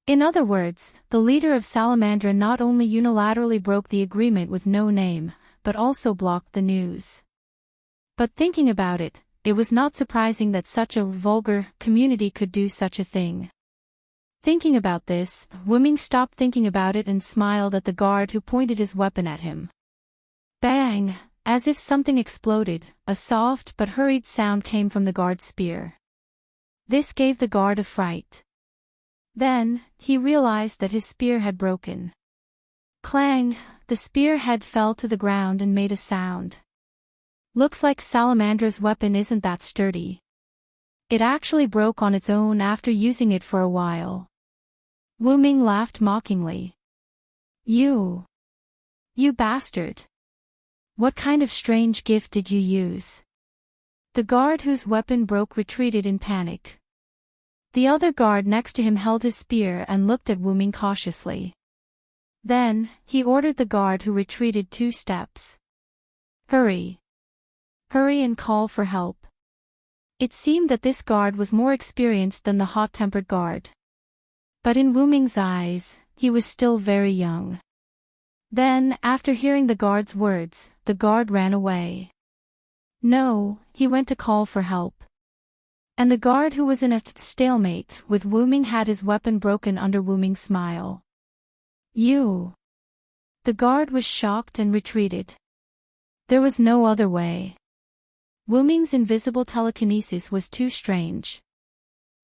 In other words, the leader of Salamandra not only unilaterally broke the agreement with No Name, but also blocked the news. But thinking about it, it was not surprising that such a vulgar community could do such a thing. Thinking about this, Wu Ming stopped thinking about it and smiled at the guard who pointed his weapon at him. Bang! As if something exploded, a soft but hurried sound came from the guard's spear. This gave the guard a fright. Then, he realized that his spear had broken. Clang! The spear head fell to the ground and made a sound. Looks like Salamandra's weapon isn't that sturdy. It actually broke on its own after using it for a while. Wu Ming laughed mockingly. You bastard! What kind of strange gift did you use?" The guard whose weapon broke retreated in panic. The other guard next to him held his spear and looked at Wu Ming cautiously. Then, he ordered the guard who retreated 2 steps. Hurry! Hurry and call for help." It seemed that this guard was more experienced than the hot-tempered guard. But in Wu Ming's eyes, he was still very young. Then, after hearing the guard's words, the guard ran away. No, he went to call for help. And the guard who was in a stalemate with Wu Ming had his weapon broken under Wu Ming's smile. "You!" The guard was shocked and retreated. There was no other way. Wu Ming's invisible telekinesis was too strange.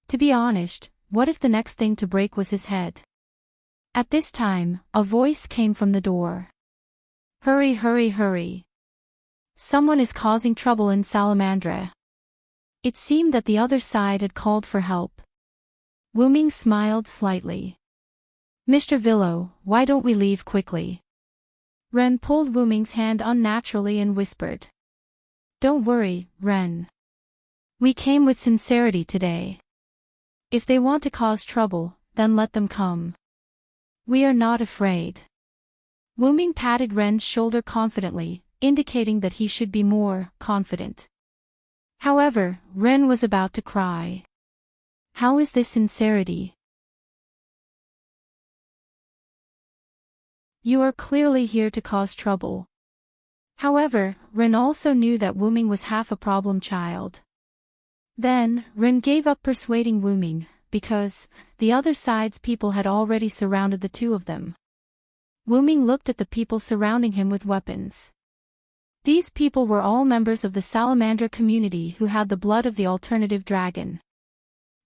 To be honest, what if the next thing to break was his head? At this time, a voice came from the door. "Hurry, hurry, hurry! Someone is causing trouble in Salamandra." It seemed that the other side had called for help. Wu Ming smiled slightly. "Mr. Villo, why don't we leave quickly?" Ren pulled Wu Ming's hand unnaturally and whispered. Don't worry, Ren. We came with sincerity today. If they want to cause trouble, then let them come. We are not afraid. Wu Ming patted Ren's shoulder confidently, indicating that he should be more confident. However, Ren was about to cry. How is this sincerity? You are clearly here to cause trouble. However, Ren also knew that Wu Ming was half a problem child. Then, Ren gave up persuading Wu Ming, because the other side's people had already surrounded the two of them. Wu Ming looked at the people surrounding him with weapons. These people were all members of the Salamandra community who had the blood of the alternative dragon.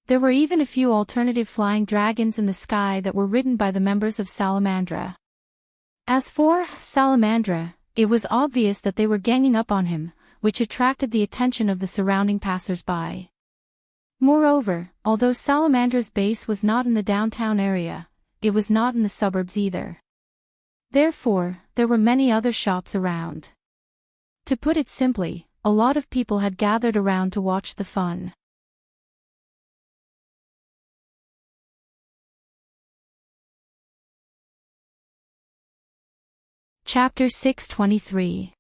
There were even a few alternative flying dragons in the sky that were ridden by the members of Salamandra. As for Salamandra, it was obvious that they were ganging up on him, which attracted the attention of the surrounding passers-by. Moreover, although Salamandra's base was not in the downtown area, it was not in the suburbs either. Therefore, there were many other shops around. To put it simply, a lot of people had gathered around to watch the fun. Chapter 623.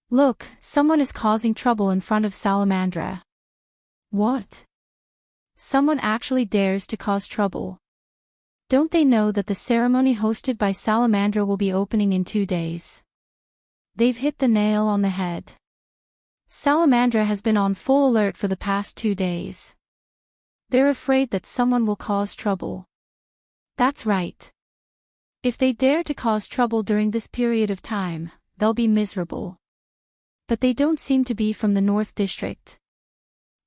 Look, someone is causing trouble in front of Salamandra. What? Someone actually dares to cause trouble. Don't they know that the ceremony hosted by Salamandra will be opening in 2 days? They've hit the nail on the head. Salamandra has been on full alert for the past 2 days. They're afraid that someone will cause trouble. That's right. If they dare to cause trouble during this period of time, they'll be miserable. But they don't seem to be from the North District.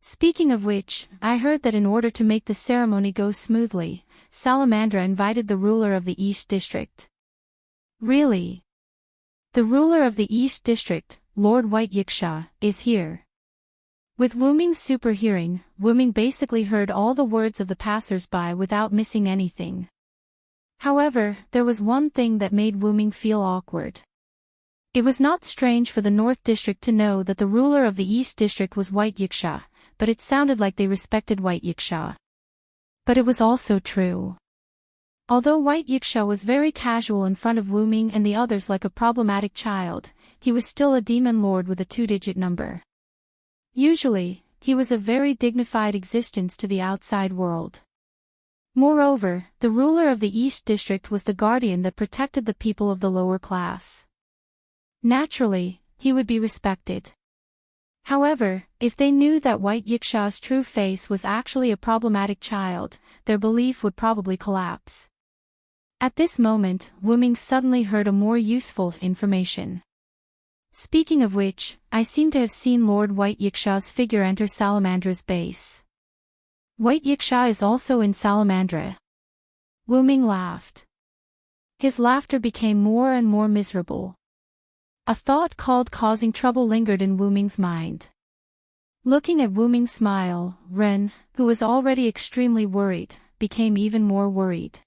Speaking of which, I heard that in order to make the ceremony go smoothly, Salamandra invited the ruler of the East District. Really? The ruler of the East District, Lord White Yiksha, is here. With Wu Ming's super hearing, Wu Ming basically heard all the words of the passers-by without missing anything. However, there was one thing that made Wu Ming feel awkward. It was not strange for the North District to know that the ruler of the East District was White Yiksha, but it sounded like they respected White Yiksha. But it was also true. Although White Yiksha was very casual in front of Wu Ming and the others like a problematic child, he was still a demon lord with a 2-digit number. Usually, he was a very dignified existence to the outside world. Moreover, the ruler of the East District was the guardian that protected the people of the lower class. Naturally, he would be respected. However, if they knew that White Yiksha's true face was actually a problematic child, their belief would probably collapse. At this moment, Wu Ming suddenly heard a more useful information. Speaking of which, I seem to have seen Lord White Yiksha's figure enter Salamandra's base. White Yiksha is also in Salamandra. Wu Ming laughed. His laughter became more and more miserable. A thought called causing trouble lingered in Wu Ming's mind. Looking at Wu Ming's smile, Ren, who was already extremely worried, became even more worried.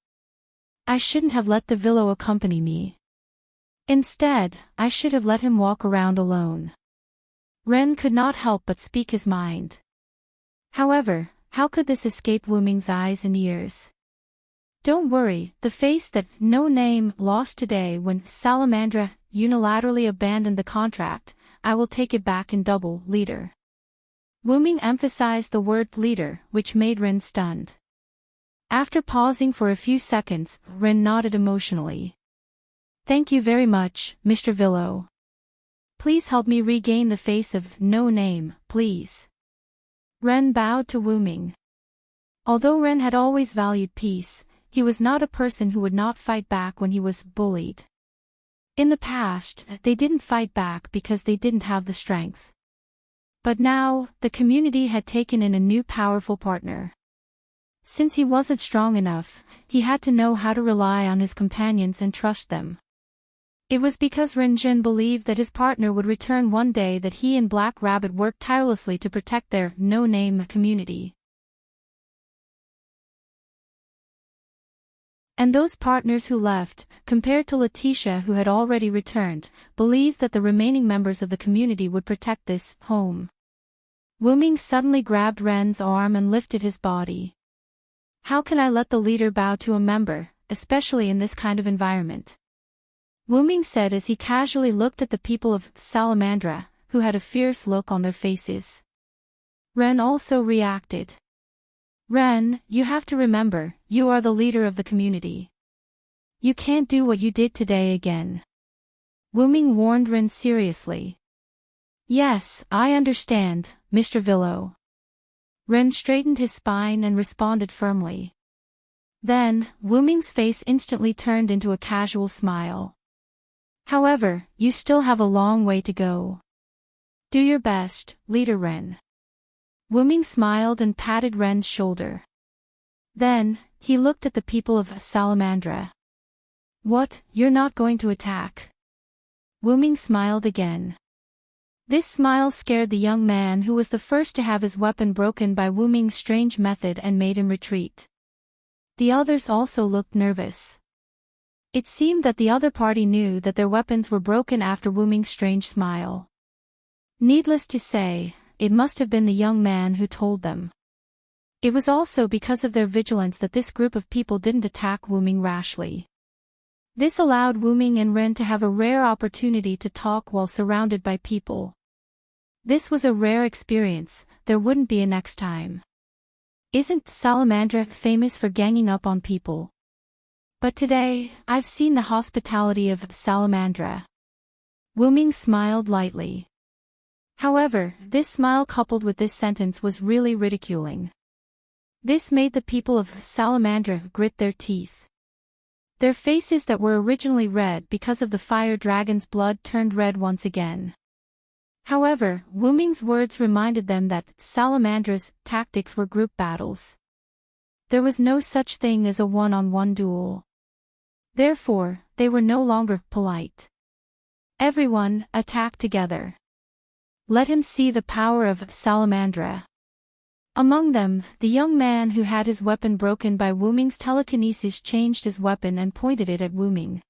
I shouldn't have let the Villo accompany me. Instead, I should have let him walk around alone. Ren could not help but speak his mind. However, how could this escape Wu Ming's eyes and ears? Don't worry, the face that No Name lost today when Salamandra unilaterally abandoned the contract, I will take it back in double, leader. Wu Ming emphasized the word leader, which made Ren stunned. After pausing for a few seconds, Ren nodded emotionally. Thank you very much, Mr. Villo. Please help me regain the face of No Name, please. Ren bowed to Wu Ming. Although Ren had always valued peace, he was not a person who would not fight back when he was bullied. In the past, they didn't fight back because they didn't have the strength. But now, the community had taken in a new powerful partner. Since he wasn't strong enough, he had to know how to rely on his companions and trust them. It was because Renjin believed that his partner would return one day that he and Black Rabbit worked tirelessly to protect their no-name community. And those partners who left, compared to Letitia who had already returned, believed that the remaining members of the community would protect this home. Wuming suddenly grabbed Ren's arm and lifted his body. How can I let the leader bow to a member, especially in this kind of environment? Wuming said as he casually looked at the people of Salamandra, who had a fierce look on their faces. Ren also reacted. Ren, you have to remember, you are the leader of the community. You can't do what you did today again. Wuming warned Ren seriously. Yes, I understand, Mr. Villo. Ren straightened his spine and responded firmly. Then, Wuming's face instantly turned into a casual smile. However, you still have a long way to go. Do your best, Leader Ren. Wuming smiled and patted Ren's shoulder. Then, he looked at the people of Salamandra. What, you're not going to attack? Wuming smiled again. This smile scared the young man who was the first to have his weapon broken by Wuming's strange method and made him retreat. The others also looked nervous. It seemed that the other party knew that their weapons were broken after Wuming's strange smile. Needless to say, it must have been the young man who told them. It was also because of their vigilance that this group of people didn't attack Wuming rashly. This allowed Wuming and Ren to have a rare opportunity to talk while surrounded by people. This was a rare experience, there wouldn't be a next time. Isn't Salamandra famous for ganging up on people? But today, I've seen the hospitality of Salamandra. Wuming smiled lightly. However, this smile coupled with this sentence was really ridiculing. This made the people of Salamandra grit their teeth. Their faces that were originally red because of the fire dragon's blood turned red once again. However, Wuming's words reminded them that Salamandra's tactics were group battles. There was no such thing as a one-on-one duel. Therefore, they were no longer polite. Everyone, attack together. Let him see the power of Salamandra. Among them, the young man who had his weapon broken by Wuming's telekinesis changed his weapon and pointed it at Wuming.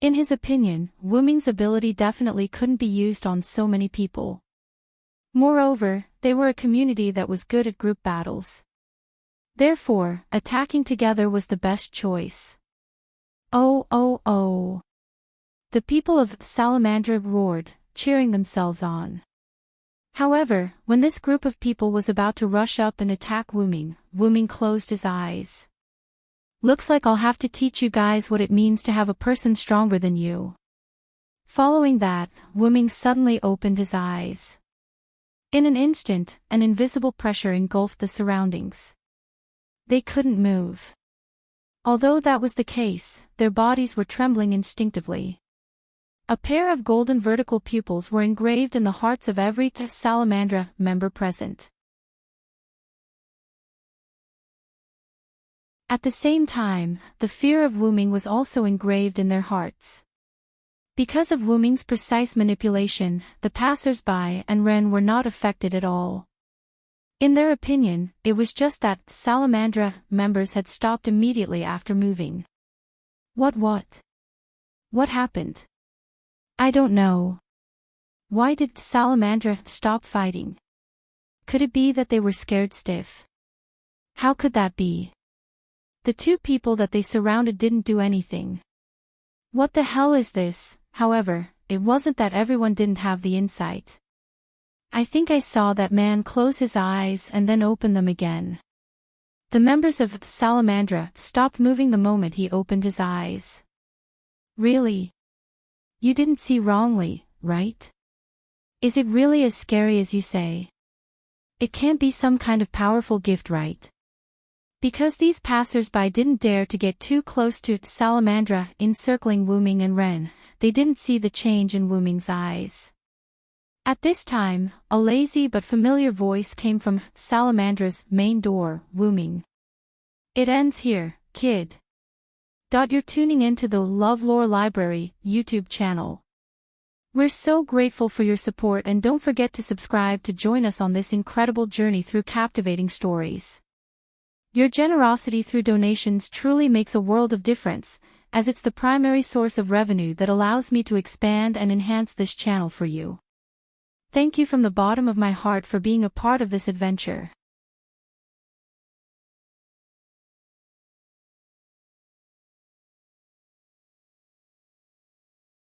In his opinion, Wuming's ability definitely couldn't be used on so many people. Moreover, they were a community that was good at group battles. Therefore, attacking together was the best choice. Oh, oh, oh. The people of Salamandra roared, cheering themselves on. However, when this group of people was about to rush up and attack Wuming, Wuming closed his eyes. Looks like I'll have to teach you guys what it means to have a person stronger than you. Following that, Wuming suddenly opened his eyes. In an instant, an invisible pressure engulfed the surroundings. They couldn't move. Although that was the case, their bodies were trembling instinctively. A pair of golden vertical pupils were engraved in the hearts of every Salamandra member present. At the same time, the fear of Wuming was also engraved in their hearts. Because of Wuming's precise manipulation, the passers-by and Ren were not affected at all. In their opinion, it was just that Salamandra members had stopped immediately after moving. What happened? I don't know. Why did Salamandra stop fighting? Could it be that they were scared stiff? How could that be? The two people that they surrounded didn't do anything. What the hell is this? However, it wasn't that everyone didn't have the insight. I think I saw that man close his eyes and then open them again. The members of Salamandra stopped moving the moment he opened his eyes. Really? You didn't see wrongly, right? Is it really as scary as you say? It can't be some kind of powerful gift, right? Because these passers-by didn't dare to get too close to Salamandra encircling Wuming and Ren, they didn't see the change in Wuming's eyes. At this time, a lazy but familiar voice came from Salamandra's main door, Wuming. It ends here, kid. You're tuning into the LoveLore Library YouTube channel. We're so grateful for your support and don't forget to subscribe to join us on this incredible journey through captivating stories. Your generosity through donations truly makes a world of difference, as it's the primary source of revenue that allows me to expand and enhance this channel for you. Thank you from the bottom of my heart for being a part of this adventure.